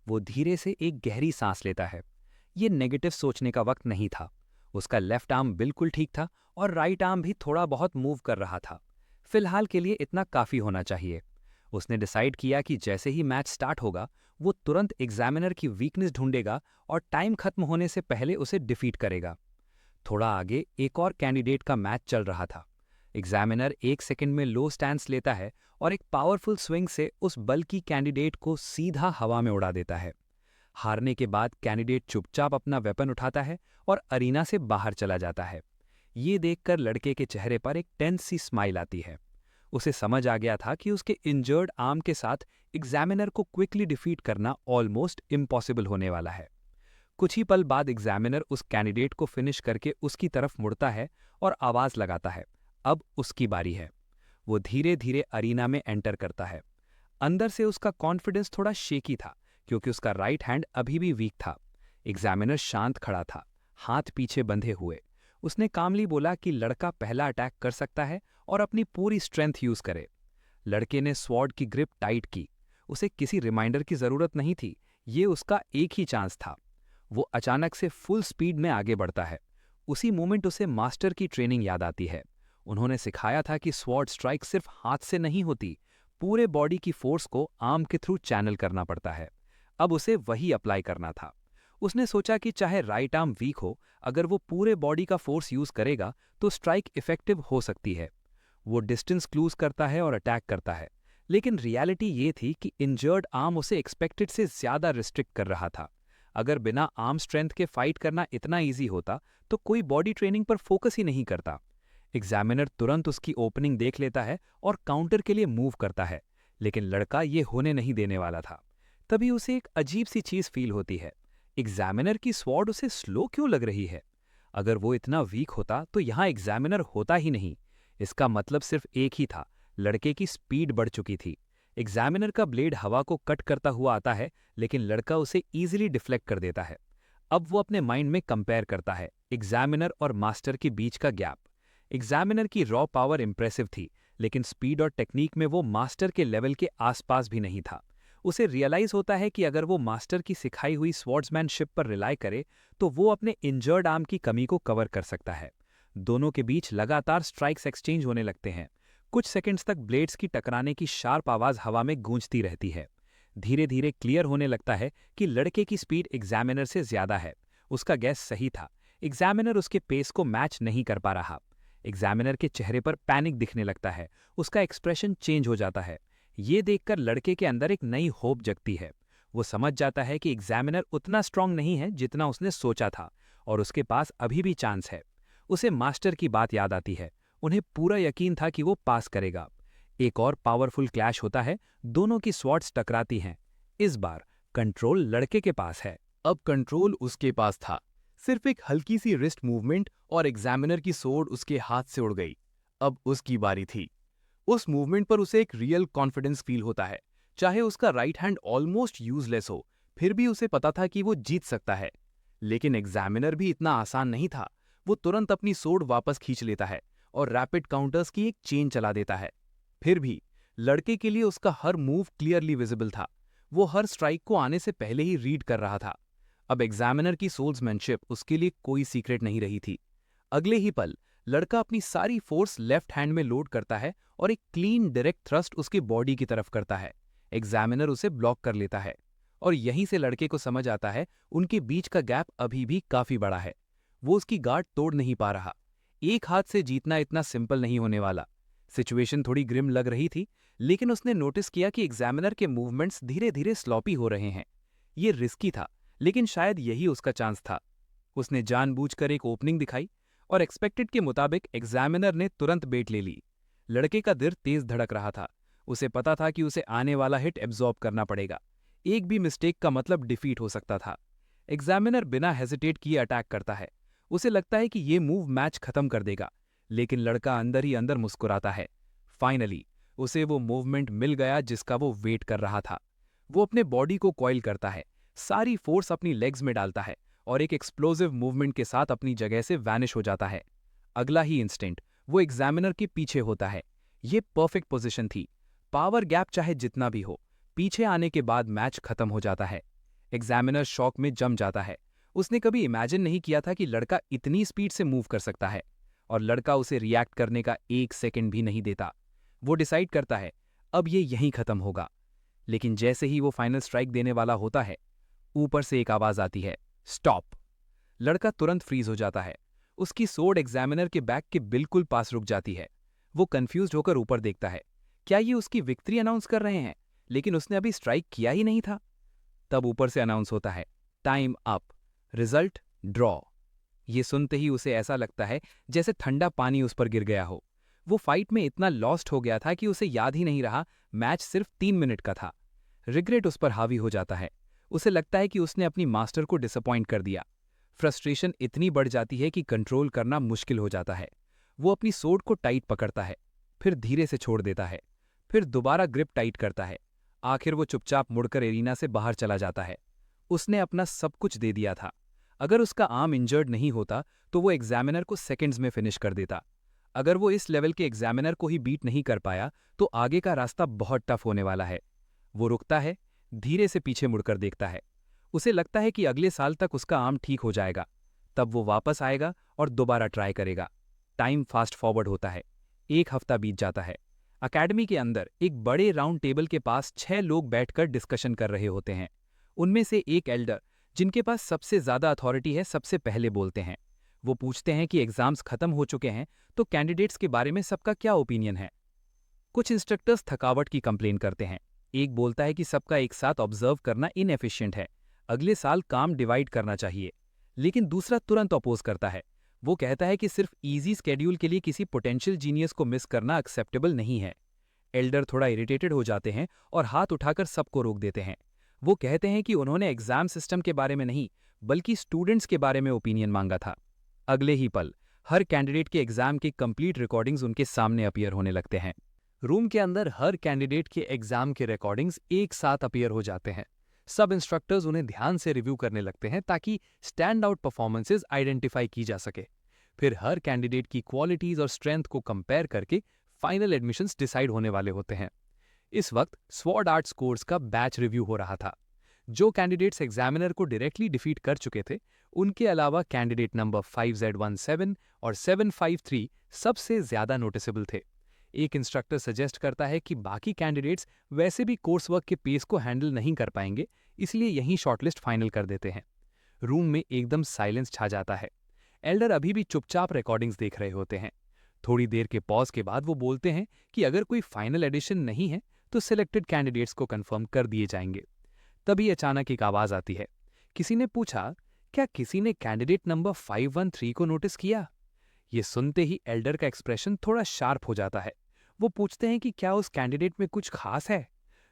वो धीरे से एक गहरी सांस लेता है। ये नेगेटिव सोचने का वक्त नहीं था। उसका लेफ्ट आर्म बिल्कुल ठीक था और राइट आर्म भी थोड़ा बहुत मूव कर रहा था। फिलहाल के लिए इतना काफी होना चाहिए। उसने डिसाइड किया कि जैसे ही मैच स्टार्ट होगा, वो तुरंत एग्जामिनर की वीकनेस ढूंढेगा और टाइम खत्म होने से पहले उसे डिफीट करेगा। थोड़ा आगे एक और कैंडिडेट का मैच चल रहा था। एग्जामिनर 1 सेकंड में लो स्टैंस लेता है और एक पावरफुल स्विंग से उस बल्कि कैंडिडेट को सीधा हवा में उड़ा देता है। हारने के बाद कैंडिडेट चुपचाप अपना वेपन उठाता है और अरीना से बाहर चला जाता है। ये देखकर लड़के के चेहरे पर एक टेंस सी स्माइल आती है। उसे समझ आ गया था कि उसके इंजर्ड आर्म के साथ एग्जामिनर को क्विकली डिफीट करना ऑलमोस्ट इम्पॉसिबल होने वाला है। कुछ ही पल बाद एग्जामिनर उस कैंडिडेट को फिनिश करके उसकी तरफ मुड़ता है और आवाज लगाता है, अब उसकी बारी है। वो धीरे धीरे अरीना में एंटर करता है। अंदर से उसका कॉन्फिडेंस थोड़ा शेकी था, क्योंकि उसका राइट हैंड अभी भी वीक था। एग्जामिनर शांत खड़ा था, हाथ पीछे बंधे हुए। उसने कामली बोला कि लड़का पहला अटैक कर सकता है और अपनी पूरी स्ट्रेंथ यूज करे। लड़के ने स्वॉर्ड की ग्रिप टाइट की। उसे किसी रिमाइंडर की जरूरत नहीं थी, ये उसका एक ही चांस था। वो अचानक से फुल स्पीड में आगे बढ़ता है। उसी मोमेंट उसे मास्टर की ट्रेनिंग याद आती है। उन्होंने सिखाया था कि स्वॉर्ड स्ट्राइक सिर्फ हाथ से नहीं होती, पूरे बॉडी की फोर्स को आर्म के थ्रू चैनल करना पड़ता है। अब उसे वही अप्लाई करना था। उसने सोचा कि चाहे राइट आर्म वीक हो, अगर वो पूरे बॉडी का फोर्स यूज करेगा तो स्ट्राइक इफेक्टिव हो सकती है। वो डिस्टेंस क्लूज करता है और अटैक करता है, लेकिन रियलिटी ये थी कि इंजर्ड आर्म उसे एक्सपेक्टेड से ज्यादा रिस्ट्रिक्ट कर रहा था। अगर बिना आर्म स्ट्रेंथ के फाइट करना इतना इजी होता तो कोई बॉडी ट्रेनिंग पर फोकस ही नहीं करता। एग्जामिनर तुरंत उसकी ओपनिंग देख लेता है और काउंटर के लिए मूव करता है, लेकिन लड़का ये होने नहीं देने वाला था। तभी उसे एक अजीब सी चीज फील होती है। एग्जामिनर की स्वॉर्ड उसे स्लो क्यों लग रही है? अगर वो इतना वीक होता तो यहां एग्जामिनर होता ही नहीं। इसका मतलब सिर्फ एक ही था, लड़के की स्पीड बढ़ चुकी थी। एग्जामिनर का ब्लेड हवा को कट करता हुआ आता है, लेकिन लड़का उसे इजीली डिफ्लेक्ट कर देता है। अब वो अपने माइंड में कंपेयर करता है एग्जामिनर और मास्टर के बीच का गैप। एग्जामिनर की रॉ पावर इंप्रेसिव थी, लेकिन स्पीड और टेक्निक में वो मास्टर के लेवल के आसपास भी नहीं था। उसे रियलाइज होता है कि अगर वो मास्टर की सिखाई हुई स्वॉर्ड्समैनशिप पर रिलाई करे तो वो अपने इंजर्ड आर्म की कमी को कवर कर सकता है। दोनों के बीच लगातार स्ट्राइक्स एक्सचेंज होने लगते हैं। कुछ सेकंड्स तक ब्लेड्स की टकराने की शार्प आवाज हवा में गूंजती रहती है। धीरे धीरे क्लियर होने लगता है कि लड़के की स्पीड एग्जामिनर से ज्यादा है। उसका गैस सही था, एग्जामिनर उसके पेस को मैच नहीं कर पा रहा। एग्जामिनर के चेहरे पर पैनिक दिखने लगता है, उसका एक्सप्रेशन चेंज हो जाता है। ये देखकर लड़के के अंदर एक नई होप जगती है। वो समझ जाता है कि एग्जामिनर उतना स्ट्रांग नहीं है जितना उसने सोचा था, और उसके पास अभी भी चांस है। उसे मास्टर की बात याद आती है, उन्हें पूरा यकीन था कि वो पास करेगा। एक और पावरफुल क्लैश होता है, दोनों की स्वॉर्ड्स टकराती हैं। इस बार कंट्रोल लड़के के पास है। अब कंट्रोल उसके पास था। सिर्फ एक हल्की सी रिस्ट मूवमेंट और एग्जामिनर की सोर्ड उसके हाथ से उड़ गई। अब उसकी बारी थी। उस मूवमेंट पर उसे एक रियल कॉन्फिडेंस फील होता है। चाहे उसका राइट हैंड ऑलमोस्ट यूजलेस हो, फिर भी उसे पता था कि वो जीत सकता है। लेकिन एग्जामिनर भी इतना आसान नहीं था। वो तुरंत अपनी सोर्ड वापस खींच लेता है और रैपिड काउंटर्स की एक चेन चला देता है। फिर भी लड़के के लिए उसका हर मूव क्लियरली विजिबल था। वो हर स्ट्राइक को आने से पहले ही रीड कर रहा था। अब एग्जामिनर की सोल्समैनशिप उसके लिए कोई सीक्रेट नहीं रही थी। अगले ही पल लड़का अपनी सारी फोर्स लेफ्ट हैंड में लोड करता है और एक क्लीन डायरेक्ट थ्रस्ट उसके बॉडी की तरफ करता है। एग्जामिनर उसे ब्लॉक कर लेता है, और यहीं से लड़के को समझ आता है उनके बीच का गैप अभी भी काफी बड़ा है। वो उसकी गार्ड तोड़ नहीं पा रहा। एक हाथ से जीतना इतना सिंपल नहीं होने वाला। सिचुएशन थोड़ी ग्रिम लग रही थी, लेकिन उसने नोटिस किया कि एग्जामिनर के मूवमेंट्स धीरे धीरे स्लॉपी हो रहे हैं। ये रिस्की था, लेकिन शायद यही उसका चांस था। उसने जानबूझकर एक ओपनिंग दिखाई, और एक्सपेक्टेड के मुताबिक एग्जामिनर ने तुरंत बेट ले ली। लड़के का दिल तेज धड़क रहा था। उसे पता था कि उसे आने वाला हिट एब्जॉर्ब करना पड़ेगा। एक भी मिस्टेक का मतलब डिफीट हो सकता था। एग्जामिनर बिना हेजिटेट किए अटैक करता है। उसे लगता है कि ये मूव मैच खत्म कर देगा, लेकिन लड़का अंदर ही अंदर मुस्कुराता है। फाइनली उसे वो मूवमेंट मिल गया जिसका वो वेट कर रहा था। वो अपने बॉडी को कॉइल करता है, सारी फोर्स अपनी लेग्स में डालता है, और एक एक्सप्लोसिव मूवमेंट के साथ अपनी जगह से वैनिश हो जाता है। अगला ही इंस्टेंट वो एग्जामिनर के पीछे होता है। ये परफेक्ट पोजीशन थी। पावर गैप चाहे जितना भी हो, पीछे आने के बाद मैच खत्म हो जाता है। एग्जामिनर शॉक में जम जाता है। उसने कभी इमेजिन नहीं किया था कि लड़का इतनी स्पीड से मूव कर सकता है, और लड़का उसे रिएक्ट करने का एक सेकंड भी नहीं देता। वो डिसाइड करता है अब ये यहीं खत्म होगा। लेकिन जैसे ही वो फाइनल स्ट्राइक देने वाला होता है, ऊपर से एक आवाज आती है, स्टॉप। लड़का तुरंत फ्रीज हो जाता है। उसकी सोर्ड एग्जामिनर के बैक के बिल्कुल पास रुक जाती है। वो कंफ्यूज होकर ऊपर देखता है, क्या ये उसकी विक्ट्री अनाउंस कर रहे हैं? लेकिन उसने अभी स्ट्राइक किया ही नहीं था। तब ऊपर से अनाउंस होता है, टाइम अप, रिजल्ट ड्रॉ। ये सुनते ही उसे ऐसा लगता है जैसे ठंडा पानी उस पर गिर गया हो। वो फाइट में इतना लॉस्ट हो गया था कि उसे याद ही नहीं रहा मैच सिर्फ 3 मिनट का था। रिग्रेट उस पर हावी हो जाता है। उसे लगता है कि उसने अपनी मास्टर को डिसअपॉइंट कर दिया। फ्रस्ट्रेशन इतनी बढ़ जाती है कि कंट्रोल करना मुश्किल हो जाता है। वो अपनी सोर्ड को टाइट पकड़ता है, फिर धीरे से छोड़ देता है, फिर दोबारा ग्रिप टाइट करता है। आखिर वो चुपचाप मुड़कर एरिना से बाहर चला जाता है। उसने अपना सब कुछ दे दिया था। अगर उसका आर्म इंजर्ड नहीं होता तो वो एग्जामिनर को सेकंड्स में फिनिश कर देता। अगर वो इस लेवल के एग्जामिनर को ही बीट नहीं कर पाया तो आगे का रास्ता बहुत टफ होने वाला है। वो रुकता है, धीरे से पीछे मुड़कर देखता है। उसे लगता है कि अगले साल तक उसका आर्म ठीक हो जाएगा। तब वो वापस आएगा और दोबारा ट्राई करेगा। टाइम फास्ट फॉरवर्ड होता है। 1 हफ्ता बीत जाता है। अकेडमी के अंदर एक बड़े राउंड टेबल के पास 6 लोग बैठकर डिस्कशन कर रहे होते हैं। उनमें से एक एल्डर, जिनके पास सबसे ज्यादा अथॉरिटी है, सबसे पहले बोलते हैं। वो पूछते हैं कि एग्जाम्स खत्म हो चुके हैं तो कैंडिडेट्स के बारे में सबका क्या ओपिनियन है। कुछ इंस्ट्रक्टर्स थकावट की कंप्लेन करते हैं। एक बोलता है कि सबका एक साथ ऑब्जर्व करना इनएफिशिएंट है, अगले साल काम डिवाइड करना चाहिए। लेकिन दूसरा तुरंत अपोज करता है। वो कहता है कि सिर्फ इजी स्केड्यूल के लिए किसी पोटेंशियल जीनियस को मिस करना एक्सेप्टेबल नहीं है। एल्डर थोड़ा इरिटेटेड हो जाते हैं और हाथ उठाकर सबको रोक देते हैं। वो कहते हैं कि उन्होंने एग्जाम सिस्टम के बारे में नहीं, बल्कि स्टूडेंट्स के बारे में ओपिनियन मांगा था। अगले ही पल हर कैंडिडेट के एग्जाम की कंप्लीट रिकॉर्डिंग्स उनके सामने अपीयर होने लगते हैं। रूम के अंदर हर कैंडिडेट के एग्जाम के रिकॉर्डिंग्स एक साथ अपीयर हो जाते हैं। सब इंस्ट्रक्टर्स उन्हें ध्यान से रिव्यू करने लगते हैं ताकि स्टैंड आउट परफॉर्मेंसेज आइडेंटिफाई की जा सके। फिर हर कैंडिडेट की क्वालिटीज और स्ट्रेंथ को कंपेयर करके फाइनल एडमिशंस डिसाइड होने वाले होते हैं। इस वक्त स्वॉर्ड आर्ट्स कोर्स का बैच रिव्यू हो रहा था। जो कैंडिडेट्स एग्जामिनर को डायरेक्टली डिफीट कर चुके थे, उनके अलावा कैंडिडेट नंबर 5Z17 और 753 सबसे ज्यादा नोटिसेबल थे। एक इंस्ट्रक्टर सजेस्ट करता है कि बाकी कैंडिडेट्स वैसे भी कोर्स वर्क के पेस को हैंडल नहीं कर पाएंगे, इसलिए यहीं शॉर्टलिस्ट फाइनल कर देते हैं। रूम में एकदम साइलेंस छा जाता है। एल्डर अभी भी चुपचाप रिकॉर्डिंग्स देख रहे होते हैं। थोड़ी देर के पॉज के बाद वो बोलते हैं कि अगर कोई फाइनल एडिशन नहीं है तो सिलेक्टेड कैंडिडेट्स को कंफर्म कर दिए जाएंगे। तभी अचानक एक आवाज आती है। किसी ने पूछा, क्या किसी ने कैंडिडेट नंबर 513 को नोटिस किया? ये सुनते ही एल्डर का एक्सप्रेशन थोड़ा शार्प हो जाता है। वो पूछते हैं कि क्या उस कैंडिडेट में कुछ खास है?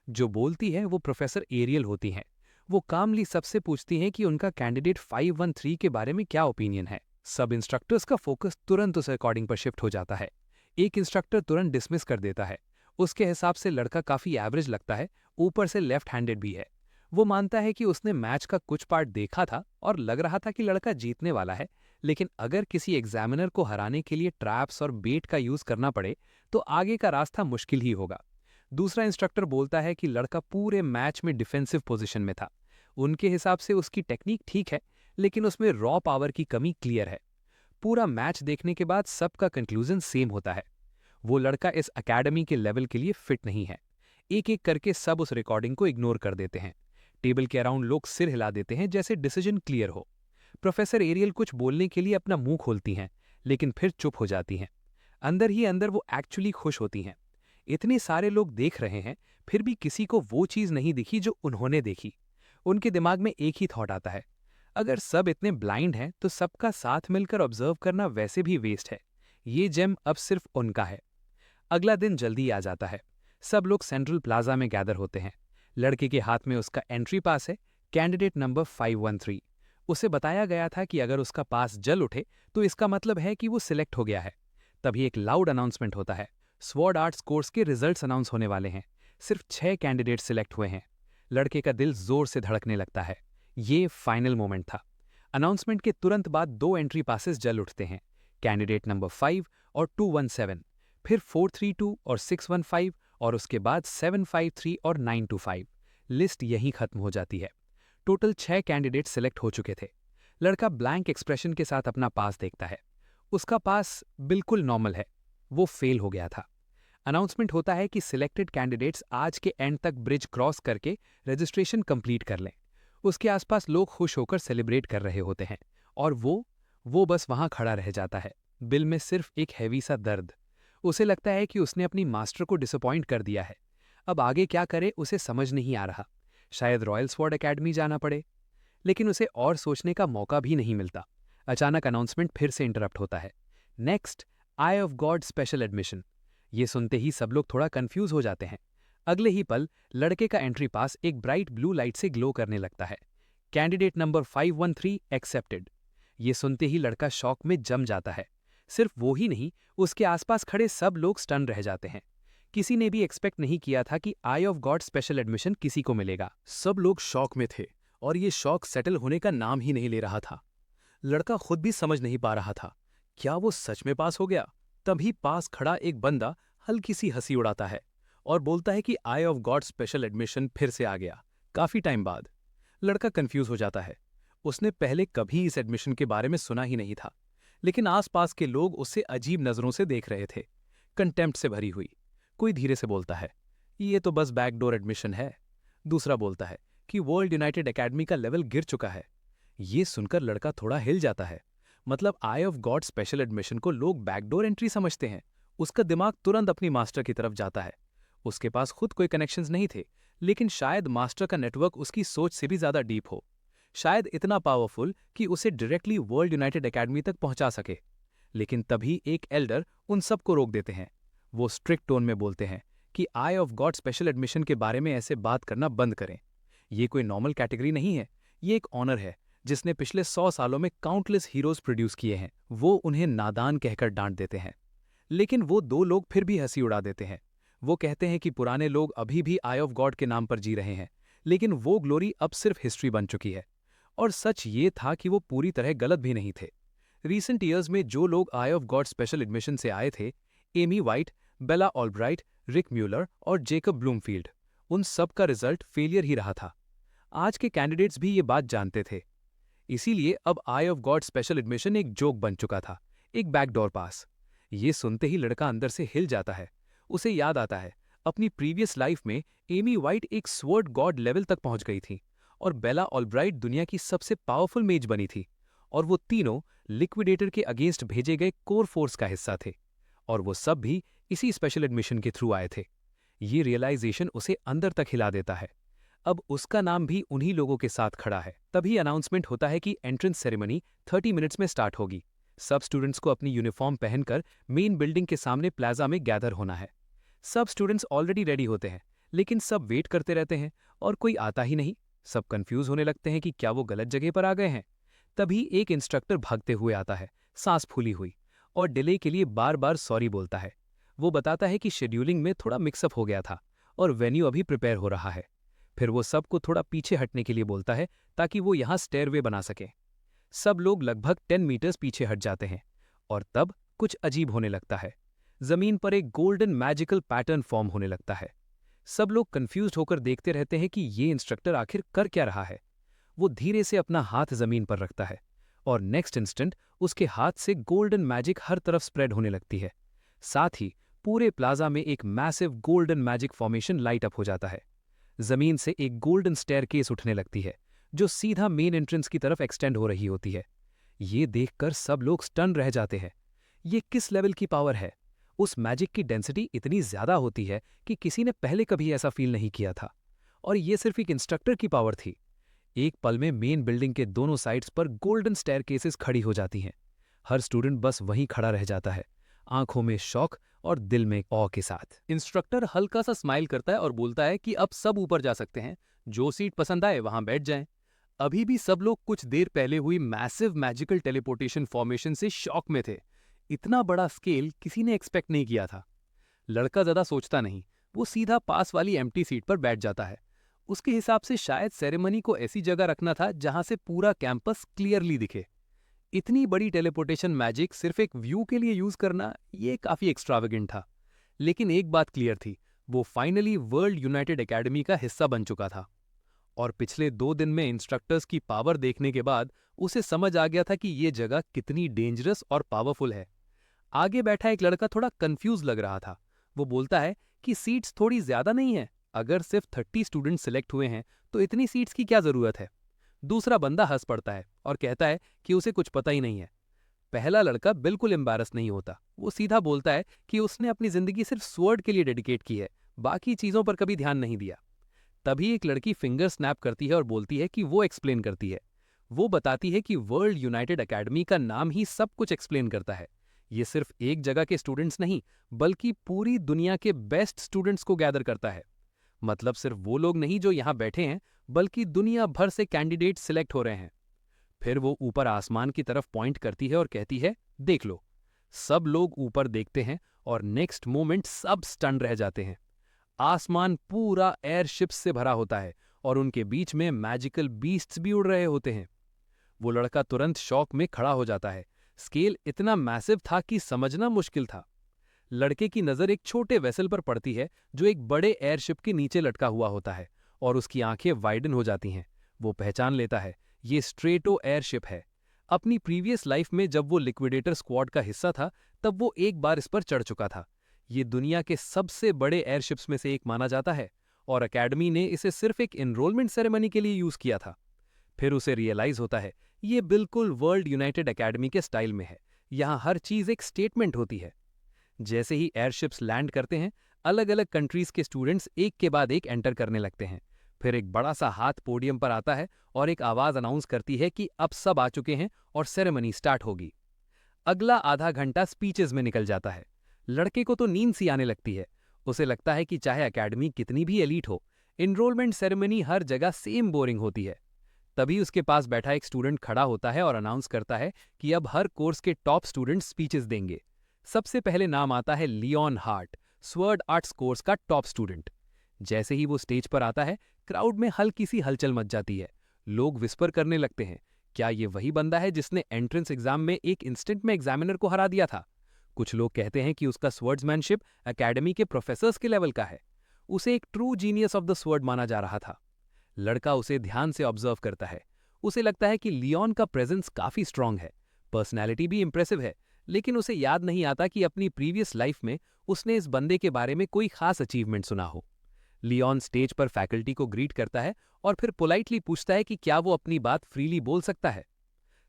जो बोलती है वो प्रोफेसर एरियल होती हैं। वो कामली सबसे पूछती हैं कि उनका कैंडिडेट 513 के बारे में क्या ओपिनियन है। सब इंस्ट्रक्टर्स का फोकस तुरंत उस रिकॉर्डिंग पर शिफ्ट हो जाता है। एक इंस्ट्रक्टर तुरंत डिसमिस कर देता है। उसके हिसाब से लड़का काफी एवरेज लगता है, ऊपर से लेफ्ट हैंडेड भी है। वो मानता है कि उसने मैच का कुछ पार्ट देखा था और लग रहा था कि लड़का जीतने वाला है, लेकिन अगर किसी एग्जामिनर को हराने के लिए ट्रैप्स और बेट का यूज करना पड़े तो आगे का रास्ता मुश्किल ही होगा। दूसरा इंस्ट्रक्टर बोलता है कि लड़का पूरे मैच में डिफेंसिव पोजीशन में था। उनके हिसाब से उसकी टेक्निक ठीक है, लेकिन उसमें रॉ पावर की कमी क्लियर है। पूरा मैच देखने के बाद सबका कंक्लूजन सेम होता है। वो लड़का इस अकेडमी के लेवल के लिए फिट नहीं है। एक एक करके सब उस रिकॉर्डिंग को इग्नोर कर देते हैं। टेबल के अराउंड लोग सिर हिला देते हैं जैसे डिसीजन क्लियर हो। प्रोफेसर एरियल कुछ बोलने के लिए अपना मुंह खोलती हैं, लेकिन फिर चुप हो जाती हैं। अंदर ही अंदर वो एक्चुअली खुश होती हैं। इतने सारे लोग देख रहे हैं, फिर भी किसी को वो चीज नहीं दिखी जो उन्होंने देखी। उनके दिमाग में एक ही थॉट आता है, अगर सब इतने ब्लाइंड हैं तो सबका साथ मिलकर ऑब्जर्व करना वैसे भी वेस्ट है। ये जेम अब सिर्फ उनका है। अगला दिन जल्दी आ जाता है। सब लोग सेंट्रल प्लाजा में गैदर होते हैं। लड़के के हाथ में उसका एंट्री पास है, कैंडिडेट नंबर 513। उसे बताया गया था कि अगर उसका पास जल उठे तो इसका मतलब है कि वो सिलेक्ट हो गया है। तभी एक लाउड अनाउंसमेंट होता है, स्वॉर्ड आर्ट्स कोर्स के रिजल्ट्स अनाउंस होने वाले हैं। सिर्फ 6 कैंडिडेट सिलेक्ट हुए हैं। लड़के का दिल जोर से धड़कने लगता है। ये फाइनल मोमेंट था। अनाउंसमेंट के तुरंत बाद 2 एंट्री पासेस जल उठते हैं, कैंडिडेट नंबर 5 और 217, फिर 432 और 615, और उसके बाद 753 और 925। लिस्ट यहीं खत्म हो जाती है। टोटल 6 कैंडिडेट सिलेक्ट हो चुके थे। लड़का ब्लैंक एक्सप्रेशन के साथ अपना पास देखता है। उसका पास बिल्कुल नॉर्मल है। वो फेल हो गया था। अनाउंसमेंट होता है कि सिलेक्टेड कैंडिडेट्स आज के एंड तक ब्रिज क्रॉस करके रजिस्ट्रेशन कंप्लीट कर लें। उसके आसपास लोग खुश होकर सेलिब्रेट कर रहे होते हैं, और वो बस वहां खड़ा रह जाता है, दिल में सिर्फ एक हैवी सा दर्द। उसे लगता है कि उसने अपनी मास्टर को डिसअपॉइंट कर दिया है। अब आगे क्या करे उसे समझ नहीं आ रहा। शायद रॉयल स्वॉर्ड एकेडमी जाना पड़े, लेकिन उसे और सोचने का मौका भी नहीं मिलता। अचानक अनाउंसमेंट फिर से इंटरप्ट होता है, next I of God special admission. ये सुनते ही सब लोग थोड़ा कंफ्यूज हो जाते हैं। अगले ही पल लड़के का एंट्री पास एक ब्राइट ब्लू लाइट से ग्लो करने लगता है, कैंडिडेट नंबर 513 एक्सेप्टेड। ये सुनते ही लड़का शॉक में जम जाता है। सिर्फ वो ही नहीं, उसके आसपास खड़े सब लोग स्टन रह जाते हैं। किसी ने भी एक्सपेक्ट नहीं किया था कि आई ऑफ गॉड स्पेशल एडमिशन किसी को मिलेगा। सब लोग शॉक में थे और ये शॉक सेटल होने का नाम ही नहीं ले रहा था। लड़का खुद भी समझ नहीं पा रहा था, क्या वो सच में पास हो गया? तभी पास खड़ा एक बंदा हल्की सी हंसी उड़ाता है और बोलता है कि आई ऑफ गॉड स्पेशल एडमिशन फिर से आ गया, काफी टाइम बाद। लड़का कंफ्यूज हो जाता है। उसने पहले कभी इस एडमिशन के बारे में सुना ही नहीं था, लेकिन आसपास के लोग उससे अजीब नजरों से देख रहे थे, कंटेम्प्ट से भरी हुई। कोई धीरे से बोलता है, ये तो बस बैकडोर एडमिशन है। दूसरा बोलता है कि वर्ल्ड यूनाइटेड एकेडमी का लेवल गिर चुका है। ये सुनकर लड़का थोड़ा हिल जाता है। मतलब आई ऑफ गॉड स्पेशल एडमिशन को लोग बैकडोर एंट्री समझते हैं। उसका दिमाग तुरंत अपनी मास्टर की तरफ जाता है। उसके पास खुद कोई कनेक्शंस नहीं थे, लेकिन शायद मास्टर का नेटवर्क उसकी सोच से भी ज्यादा डीप हो, शायद इतना पावरफुल कि उसे डायरेक्टली वर्ल्ड यूनाइटेड एकेडमी तक पहुंचा सके। लेकिन तभी एक एल्डर उन सबको रोक देते हैं। वो स्ट्रिक्ट टोन में बोलते हैं कि आई ऑफ गॉड स्पेशल एडमिशन के बारे में ऐसे बात करना बंद करें। ये कोई नॉर्मल कैटेगरी नहीं है, ये एक ऑनर है जिसने पिछले 100 सालों में काउंटलेस हीरोज प्रोड्यूस किए हैं। वो उन्हें नादान कहकर डांट देते हैं। लेकिन वो दो लोग फिर भी हंसी उड़ा देते हैं। वो कहते हैं कि पुराने लोग अभी भी आई ऑफ गॉड के नाम पर जी रहे हैं, लेकिन वो ग्लोरी अब सिर्फ हिस्ट्री बन चुकी है। और सच ये था कि वो पूरी तरह गलत भी नहीं थे। रीसेंट ईयर्स में जो लोग आई ऑफ गॉड स्पेशल एडमिशन से आए थे, एमी वाइट, बेला ऑलब्राइट, रिक म्यूलर और जेकब ब्लूमफील्ड, उन सब का रिजल्ट फेलियर ही रहा था। आज के कैंडिडेट्स भी ये बात जानते थे। इसीलिए अब आई ऑफ गॉड स्पेशल एडमिशन एक जोक बन चुका था, एक बैकडोर पास। ये सुनते ही लड़का अंदर से हिल जाता है। उसे याद आता है अपनी प्रीवियस लाइफ में एमी वाइट एक स्वॉर्ड गॉड लेवल तक पहुंच गई थी और बेला ऑलब्राइट दुनिया की सबसे पावरफुल मेज बनी थी, और वो तीनों लिक्विडेटर के अगेंस्ट भेजे गए कोर फोर्स का हिस्सा थे, और वो सब भी इसी स्पेशल एडमिशन के थ्रू आए थे। ये रियलाइजेशन उसे अंदर तक हिला देता है। अब उसका नाम भी उन्हीं लोगों के साथ खड़ा है। तभी अनाउंसमेंट होता है कि एंट्रेंस सेरेमनी 30 मिनट्स में स्टार्ट होगी। सब स्टूडेंट्स को अपनी यूनिफॉर्म पहनकर मेन बिल्डिंग के सामने प्लाजा में गैदर होना है। सब स्टूडेंट्स ऑलरेडी रेडी होते हैं, लेकिन सब वेट करते रहते हैं और कोई आता ही नहीं। सब कंफ्यूज होने लगते हैं कि क्या वो गलत जगह पर आ गए हैं। तभी एक इंस्ट्रक्टर भागते हुए आता है, सांस फूली हुई, और डिले के लिए बार बार सॉरी बोलता है। वो बताता है कि शेड्यूलिंग में थोड़ा मिक्सअप हो गया था और वेन्यू अभी प्रिपेयर हो रहा है। फिर वो सबको थोड़ा पीछे हटने के लिए बोलता है ताकि वो यहाँ स्टेयरवे बना सके। सब लोग लगभग 10 मीटर्स पीछे हट जाते हैं, और तब कुछ अजीब होने लगता है। जमीन पर एक गोल्डन मैजिकल पैटर्न फॉर्म होने लगता है। सब लोग कंफ्यूज्ड होकर देखते रहते हैं कि ये इंस्ट्रक्टर आखिर कर क्या रहा है। वो धीरे से अपना हाथ जमीन पर रखता है, और नेक्स्ट इंस्टेंट उसके हाथ से गोल्डन मैजिक हर तरफ स्प्रेड होने लगती है। साथ ही पूरे प्लाजा में एक massive golden magic formation light up हो जाता है। जमीन से एक गोल्डन स्टेयरकेस उठने लगती है, जो सीधा मेन एंट्रेंस की तरफ एक्सटेंड हो रही होती है। ये देखकर सब लोग स्टन रह जाते हैं। ये किस लेवल की पावर है? उस मैजिक की डेंसिटी इतनी ज्यादा होती है कि किसी ने पहले कभी ऐसा फील नहीं किया था। और ये सिर्फ एक इंस्ट्रक्टर की पावर थी। एक पल में मेन बिल्डिंग के दोनों साइड्स पर गोल्डन स्टेयरकेसेस खड़ी हो जाती हैं। हर स्टूडेंट बस वहीं खड़ा रह जाता है, आंखों में शौक और दिल में ऑ के साथ। इंस्ट्रक्टर हल्का सा स्माइल करता है और बोलता है कि अब सब ऊपर जा सकते हैं, जो सीट पसंद आए वहां बैठ जाएं। अभी भी सब लोग कुछ देर पहले हुई मैसिव मैजिकल टेलीपोर्टेशन फॉर्मेशन से शॉक में थे। इतना बड़ा स्केल किसी ने एक्सपेक्ट नहीं किया था। लड़का ज्यादा सोचता नहीं, वो सीधा पास वाली एम्प्टी सीट पर बैठ जाता है। उसके हिसाब से शायद सेरेमनी को ऐसी जगह रखना था जहां से पूरा कैंपस क्लियरली दिखे। इतनी बड़ी टेलीपोर्टेशन मैजिक सिर्फ एक व्यू के लिए यूज करना, ये काफी एक्स्ट्रावेगेंट था। लेकिन एक बात क्लियर थी, वो फाइनली वर्ल्ड यूनाइटेड एकेडमी का हिस्सा बन चुका था। और पिछले 2 दिन में इंस्ट्रक्टर्स की पावर देखने के बाद उसे समझ आ गया था कि ये जगह कितनी डेंजरस और पावरफुल है। आगे बैठा एक लड़का थोड़ा कंफ्यूज लग रहा था। वो बोलता है कि सीट्स थोड़ी ज्यादा नहीं है, अगर सिर्फ 30 स्टूडेंट सिलेक्ट हुए हैं तो इतनी सीट्स की क्या जरूरत है। दूसरा बंदा हंस पड़ता है और कहता है कि उसे कुछ पता ही नहीं है। पहला लड़का बिल्कुल एम्बैरस नहीं होता। वो सीधा बोलता है कि उसने अपनी जिंदगी सिर्फ स्वॉर्ड के लिए डेडिकेट की है, बाकी चीजों पर कभी ध्यान नहीं दिया। तभी एक लड़की फिंगर स्नैप करती है और बोलती है कि वो एक्सप्लेन करती है। वो बताती है कि वर्ल्ड यूनाइटेड एकेडमी का नाम ही सब कुछ एक्सप्लेन करता है। ये सिर्फ एक जगह के स्टूडेंट्स नहीं, बल्कि पूरी दुनिया के बेस्ट स्टूडेंट्स को गैदर करता है। मतलब सिर्फ वो लोग नहीं जो यहाँ बैठे हैं, बल्कि दुनिया भर से कैंडिडेट सिलेक्ट हो रहे हैं। फिर वो ऊपर आसमान की तरफ पॉइंट करती है और कहती है, देख लो। सब लोग ऊपर देखते हैं और नेक्स्ट मोमेंट सब स्टन रह जाते हैं। आसमान पूरा एयरशिप्स से भरा होता है और उनके बीच में मैजिकल बीस्ट्स भी उड़ रहे होते हैं। वो लड़का तुरंत शॉक में खड़ा हो जाता है। स्केल इतना मैसिव था कि समझना मुश्किल था। लड़के की नज़र एक छोटे वेसल पर पड़ती है जो एक बड़े एयरशिप के नीचे लटका हुआ होता है, और उसकी आंखें वाइडन हो जाती हैं। वो पहचान लेता है, ये स्ट्रेटो एयरशिप है। अपनी प्रीवियस लाइफ में जब वो लिक्विडेटर स्क्वाड का हिस्सा था, तब वो एक बार इस पर चढ़ चुका था। ये दुनिया के सबसे बड़े एयरशिप्स में से एक माना जाता है, और अकेडमी ने इसे सिर्फ एक एनरोलमेंट सेरेमनी के लिए यूज किया था। फिर उसे रियलाइज होता है, ये बिल्कुल वर्ल्ड यूनाइटेड अकेडमी के स्टाइल में है। यहाँ हर चीज एक स्टेटमेंट होती है। जैसे ही एयरशिप्स लैंड करते हैं, अलग अलग कंट्रीज के स्टूडेंट्स एक के बाद एक एंटर करने लगते हैं। फिर एक बड़ा सा हाथ पोडियम पर आता है और एक आवाज अनाउंस करती है कि अब सब आ चुके हैं और सेरेमनी स्टार्ट होगी। अगला आधा घंटा स्पीचेस में निकल जाता है। लड़के को तो नींद सी आने लगती है। उसे लगता है कि चाहे एकेडमी कितनी भी एलीट हो, एनरोलमेंट सेरेमनी हर जगह सेम बोरिंग होती है। तभी उसके पास बैठा एक स्टूडेंट खड़ा होता है और अनाउंस करता है कि अब हर कोर्स के टॉप स्टूडेंट स्पीचेस देंगे। सबसे पहले नाम आता है Leon Hart, sword arts course का टॉप स्टूडेंट। जैसे ही वो स्टेज पर आता है, क्राउड में हल्की सी हलचल मच जाती है। लोग विस्पर करने लगते हैं, क्या ये वही बंदा है जिसने एंट्रेंस एग्जाम में एक इंस्टेंट में एग्जामिनर को हरा दिया था? कुछ लोग कहते हैं कि उसका स्वर्ड्समैनशिप एकेडमी के प्रोफेसर्स के लेवल का है। उसे एक true genius of the sword माना जा रहा था। लड़का उसे ध्यान से ऑब्जर्व करता है। उसे लगता है कि लियोन का प्रेजेंस काफी स्ट्रांग है, पर्सनैलिटी भी इंप्रेसिव है, लेकिन उसे याद नहीं आता कि अपनी प्रीवियस लाइफ में उसने इस बंदे के बारे में कोई खास अचीवमेंट सुना हो। लियोन स्टेज पर फैकल्टी को ग्रीट करता है और फिर पोलाइटली पूछता है कि क्या वो अपनी बात फ्रीली बोल सकता है।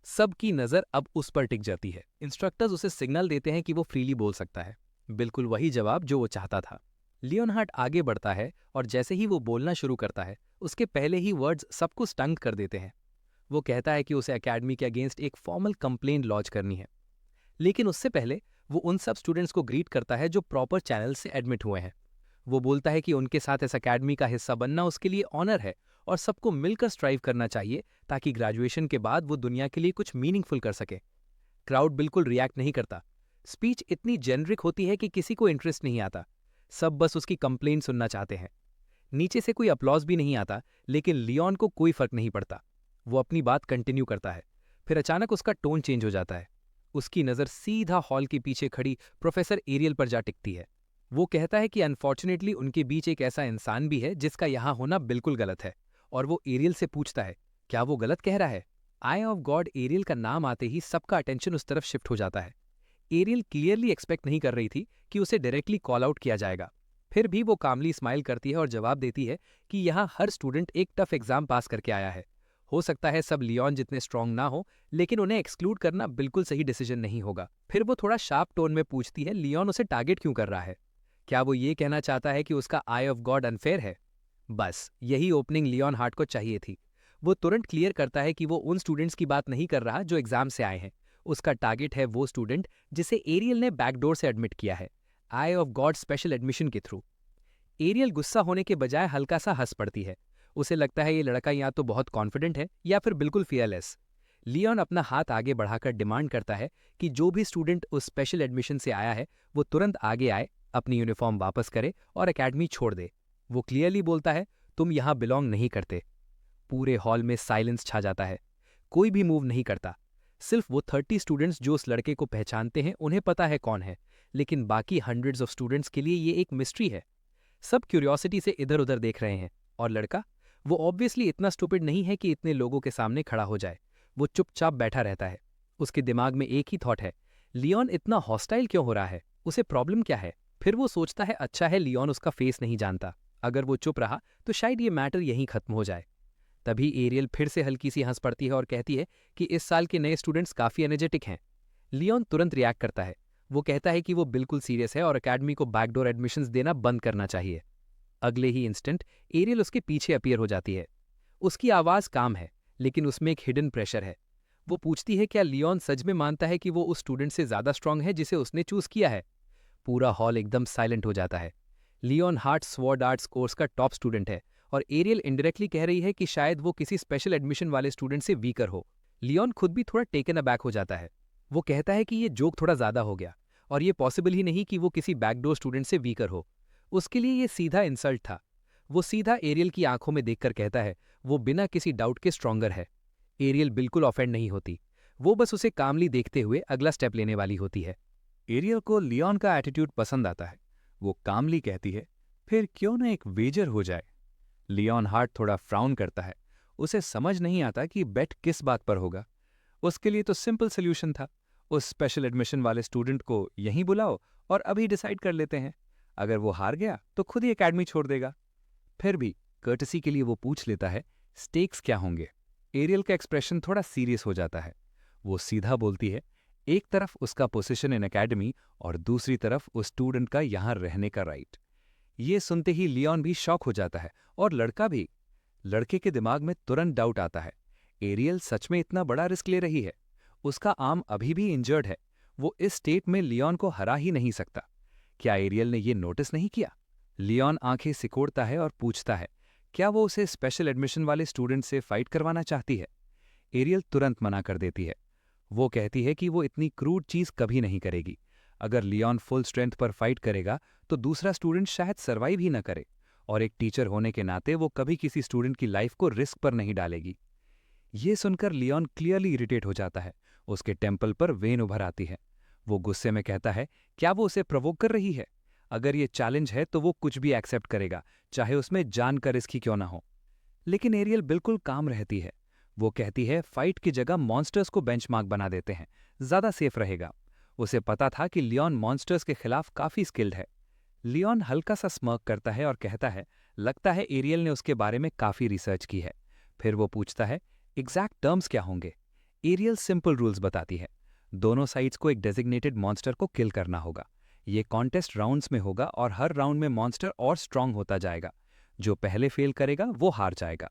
सबकी नजर अब उस पर टिक जाती है। इंस्ट्रक्टर्स उसे सिग्नल देते हैं कि वो फ्रीली बोल सकता है। बिल्कुल वही जवाब जो वो चाहता था। लियोनहार्ट आगे बढ़ता है और जैसे ही वो बोलना शुरू करता है, उसके पहले ही वर्ड्स सबको स्टंग कर देते हैं। वो कहता है कि उसे एकेडमी के अगेंस्ट एक फॉर्मल कंप्लेंट लॉन्च करनी है, लेकिन उससे पहले वो उन सब स्टूडेंट्स को ग्रीट करता है जो प्रॉपर चैनल से एडमिट हुए हैं। वो बोलता है कि उनके साथ इस एकेडमी का हिस्सा बनना उसके लिए ऑनर है और सबको मिलकर स्ट्राइव करना चाहिए ताकि ग्रेजुएशन के बाद वो दुनिया के लिए कुछ मीनिंगफुल कर सके। क्राउड बिल्कुल रिएक्ट नहीं करता। स्पीच इतनी जेनरिक होती है कि किसी को इंटरेस्ट नहीं आता। सब बस उसकी कंप्लेंट सुनना चाहते हैं। नीचे से कोई अप्लॉज भी नहीं आता, लेकिन लियोन को कोई फर्क नहीं पड़ता। वो अपनी बात कंटिन्यू करता है। फिर अचानक उसका टोन चेंज हो जाता है। उसकी नज़र सीधा हॉल के पीछे खड़ी प्रोफेसर एरियल पर जा टिकती है। वो कहता है कि अनफॉर्चुनेटली उनके बीच एक ऐसा इंसान भी है जिसका यहाँ होना बिल्कुल गलत है, और वो एरियल से पूछता है, क्या वो गलत कह रहा है? आई ऑफ गॉड एरियल का नाम आते ही सबका अटेंशन उस तरफ शिफ्ट हो जाता है। एरियल क्लियरली एक्सपेक्ट नहीं कर रही थी कि उसे डायरेक्टली कॉल आउट किया जाएगा। फिर भी वो कामली स्माइल करती है और जवाब देती है कि यहाँ हर स्टूडेंट एक टफ एग्जाम पास करके आया है। हो सकता है सब लियोन जितने स्ट्रांग ना हो, लेकिन उन्हें एक्सक्लूड करना बिल्कुल सही डिसीजन नहीं होगा। फिर वो थोड़ा शार्प टोन में पूछती है, लियोन उसे टारगेट क्यों कर रहा है? क्या वो ये कहना चाहता है कि उसका आई ऑफ गॉड अनफेयर है? बस यही ओपनिंग लियोन हार्ट को चाहिए थी। वो तुरंत क्लियर करता है कि वो उन स्टूडेंट्स की बात नहीं कर रहा जो एग्जाम से आए हैं। उसका टारगेट है वो स्टूडेंट जिसे एरियल ने बैकडोर से एडमिट किया है, आई ऑफ गॉड स्पेशल एडमिशन के थ्रू। एरियल गुस्सा होने के बजाय हल्का सा हंस पड़ती है। उसे लगता है ये लड़का या तो बहुत कॉन्फिडेंट है या फिर बिल्कुल फियरलेस। लियोन अपना हाथ आगे बढ़ाकर डिमांड करता है कि जो भी स्टूडेंट उस स्पेशल एडमिशन से आया है वो तुरंत आगे आए, अपनी यूनिफॉर्म वापस करे और एकेडमी छोड़ दे। वो क्लियरली बोलता है, तुम यहाँ बिलोंग नहीं करते। पूरे हॉल में साइलेंस छा जाता है। कोई भी मूव नहीं करता। सिर्फ वो 30 स्टूडेंट्स जो उस लड़के को पहचानते हैं उन्हें पता है कौन है, लेकिन बाकी हंड्रेड्स ऑफ स्टूडेंट्स के लिए ये एक मिस्ट्री है। सब क्यूरियोसिटी से इधर उधर देख रहे हैं, और लड़का, वो ऑब्वियसली इतना स्टूपिड नहीं है कि इतने लोगों के सामने खड़ा हो जाए। वो चुपचाप बैठा रहता है। उसके दिमाग में एक ही थॉट है, लियोन इतना हॉस्टाइल क्यों हो रहा है? उसे प्रॉब्लम क्या है? फिर वो सोचता है, अच्छा है लियोन उसका फेस नहीं जानता। अगर वो चुप रहा तो शायद ये मैटर यहीं खत्म हो जाए। तभी एरियल फिर से हल्की सी हंस पड़ती है और कहती है कि इस साल के नए स्टूडेंट्स काफी एनर्जेटिक हैं। लियोन तुरंत रिएक्ट करता है। वो कहता है कि वो बिल्कुल सीरियस है और एकेडमी को बैकडोर एडमिशंस देना बंद करना चाहिए। अगले ही इंस्टेंट एरियल उसके पीछे अपीयर हो जाती है। उसकी आवाज काम है, लेकिन उसमें एक हिडन प्रेशर है। वो पूछती है, क्या लियोन सच में मानता है कि वो उस स्टूडेंट से ज्यादा स्ट्रांग है जिसे उसने चूज किया है? पूरा हॉल एकदम साइलेंट हो जाता है। Leon Hart sword arts course का टॉप स्टूडेंट है, और एरियल इनडायरेक्टली कह रही है कि शायद वो किसी स्पेशल एडमिशन वाले स्टूडेंट से वीकर हो। लियोन खुद भी थोड़ा टेकन अबैक हो जाता है। वो कहता है कि ये जोक थोड़ा ज्यादा हो गया, और ये पॉसिबल ही नहीं कि वो किसी बैकडोर स्टूडेंट से वीकर हो। उसके लिए ये सीधा इंसल्ट था। वो सीधा एरियल की आंखों में देखकर कहता है, वो बिना किसी डाउट के स्ट्रॉन्गर है। एरियल बिल्कुल ऑफेंड नहीं होती। वो बस उसे कामली देखते हुए अगला स्टेप लेने वाली होती है। एरियल को लियोन का एटीट्यूड पसंद आता है। वो कामली कहती है, फिर क्यों ना एक वेजर हो जाए। लियोन हार्ट थोड़ा फ्राउन करता है। उसे समझ नहीं आता कि बेट किस बात पर होगा। उसके लिए तो सिंपल सोल्यूशन था, उस स्पेशल एडमिशन वाले स्टूडेंट को यहीं बुलाओ और अभी डिसाइड कर लेते हैं। अगर वो हार गया तो खुद ही एकेडमी छोड़ देगा। फिर भी कर्टसी के लिए वो पूछ लेता है, स्टेक्स क्या होंगे। एरियल का एक्सप्रेशन थोड़ा सीरियस हो जाता है। वो सीधा बोलती है, एक तरफ उसका पोजीशन इन एकेडमी और दूसरी तरफ उस स्टूडेंट का यहां रहने का राइट। ये सुनते ही लियोन भी शॉक हो जाता है और लड़का भी। लड़के के दिमाग में तुरंत डाउट आता है, एरियल सच में इतना बड़ा रिस्क ले रही है? उसका आर्म अभी भी इंजर्ड है। वो इस स्टेट में लियोन को हरा ही नहीं सकता। क्या एरियल ने ये नोटिस नहीं किया? लियोन आंखें सिकोड़ता है और पूछता है, क्या वो उसे स्पेशल एडमिशन वाले स्टूडेंट से फाइट करवाना चाहती है? एरियल तुरंत मना कर देती है। वो कहती है कि वो इतनी क्रूड चीज कभी नहीं करेगी। अगर लियोन फुल स्ट्रेंथ पर फाइट करेगा तो दूसरा स्टूडेंट शायद सर्वाइव ही न करे, और एक टीचर होने के नाते वो कभी किसी स्टूडेंट की लाइफ को रिस्क पर नहीं डालेगी। ये सुनकर लियोन क्लियरली इरिटेट हो जाता है। उसके टेम्पल पर वेन उभर आती है। वो गुस्से में कहता है, क्या वो उसे प्रवोक कर रही है? अगर ये चैलेंज है तो वो कुछ भी एक्सेप्ट करेगा, चाहे उसमें जान का रिस्क ही क्यों ना हो। लेकिन एरियल बिल्कुल काम रहती है। वो कहती है, फाइट की जगह मॉन्स्टर्स को बेंचमार्क बना देते हैं, ज्यादा सेफ रहेगा। उसे पता था कि लियोन मॉन्स्टर्स के खिलाफ काफी स्किल्ड है। लियोन हल्का सा स्मर्क करता है और कहता है, लगता है एरियल ने उसके बारे में काफी रिसर्च की है। फिर वो पूछता है, एग्जैक्ट टर्म्स क्या होंगे? एरियल सिंपल रूल्स बताती है। दोनों साइड्स को एक डेजिग्नेटेड मॉन्स्टर को किल करना होगा। ये कॉन्टेस्ट राउंड्स में होगा और हर राउंड में मॉन्स्टर और स्ट्रांग होता जाएगा। जो पहले फेल करेगा वो हार जाएगा।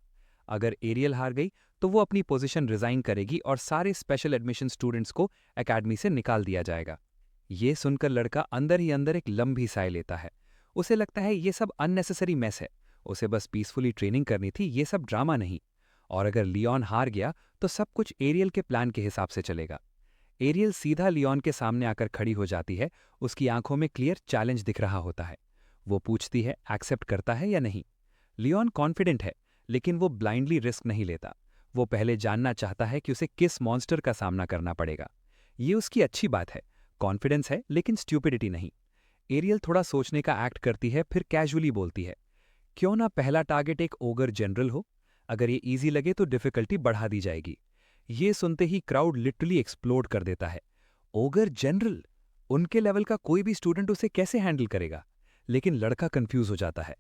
अगर एरियल हार गई तो वो अपनी पोजीशन रिजाइन करेगी और सारे स्पेशल एडमिशन स्टूडेंट्स को एकेडमी से निकाल दिया जाएगा। ये सुनकर लड़का अंदर ही अंदर एक लंबी साय लेता है। उसे लगता है ये सब अननेसेसरी मैस है। उसे बस पीसफुली ट्रेनिंग करनी थी, ये सब ड्रामा नहीं। और अगर लियोन हार गया तो सब कुछ एरियल के प्लान के हिसाब से चलेगा। एरियल सीधा लियोन के सामने आकर खड़ी हो जाती है। उसकी आंखों में क्लियर चैलेंज दिख रहा होता है। वो पूछती है, एक्सेप्ट करता है या नहीं? लियोन कॉन्फिडेंट है, लेकिन वो ब्लाइंडली रिस्क नहीं लेता। वो पहले जानना चाहता है कि उसे किस मॉन्स्टर का सामना करना पड़ेगा। ये उसकी अच्छी बात है, कॉन्फिडेंस है, लेकिन स्ट्यूपिडिटी नहीं। एरियल थोड़ा सोचने का एक्ट करती है, फिर कैजुअली बोलती है, क्यों ना पहला टारगेट एक ओगर जनरल हो? अगर ये इजी लगे तो डिफिकल्टी बढ़ा दी जाएगी। ये सुनते ही क्राउड लिटरली एक्सप्लोड कर देता है। Ogre general? उनके लेवल का कोई भी स्टूडेंट उसे कैसे हैंडल करेगा? लेकिन लड़का कंफ्यूज हो जाता है।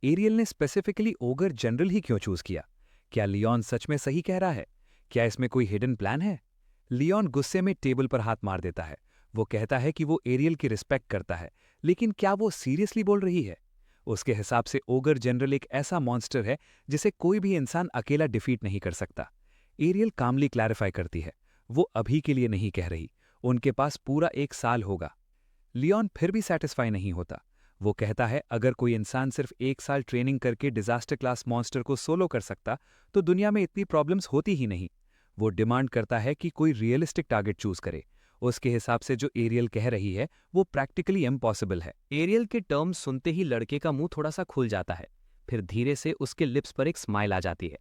एरियल ने स्पेसिफिकली ओगर जनरल ही क्यों चूज किया? क्या लियोन सच में सही कह रहा है? क्या इसमें कोई हिडन प्लान है? लियोन गुस्से में टेबल पर हाथ मार देता है। वो कहता है कि वो एरियल की रिस्पेक्ट करता है, लेकिन क्या वो सीरियसली बोल रही है? उसके हिसाब से ओगर जनरल एक ऐसा मॉन्स्टर है जिसे कोई भी इंसान अकेला डिफीट नहीं कर सकता। एरियल कामली क्लैरिफाई करती है, वो अभी के लिए नहीं कह रही, उनके पास पूरा 1 साल होगा। लियोन फिर भी सेटिस्फाई नहीं होता। वो कहता है, अगर कोई इंसान सिर्फ 1 साल ट्रेनिंग करके डिजास्टर क्लास मॉन्स्टर को सोलो कर सकता तो दुनिया में इतनी प्रॉब्लम्स होती ही नहीं। वो डिमांड करता है कि कोई रियलिस्टिक टारगेट चूज करे। उसके हिसाब से जो एरियल कह रही है वो प्रैक्टिकली इम्पॉसिबल है। एरियल के टर्म्स सुनते ही लड़के का मुंह थोड़ा सा खुल जाता है। फिर धीरे से उसके लिप्स पर एक स्माइल आ जाती है।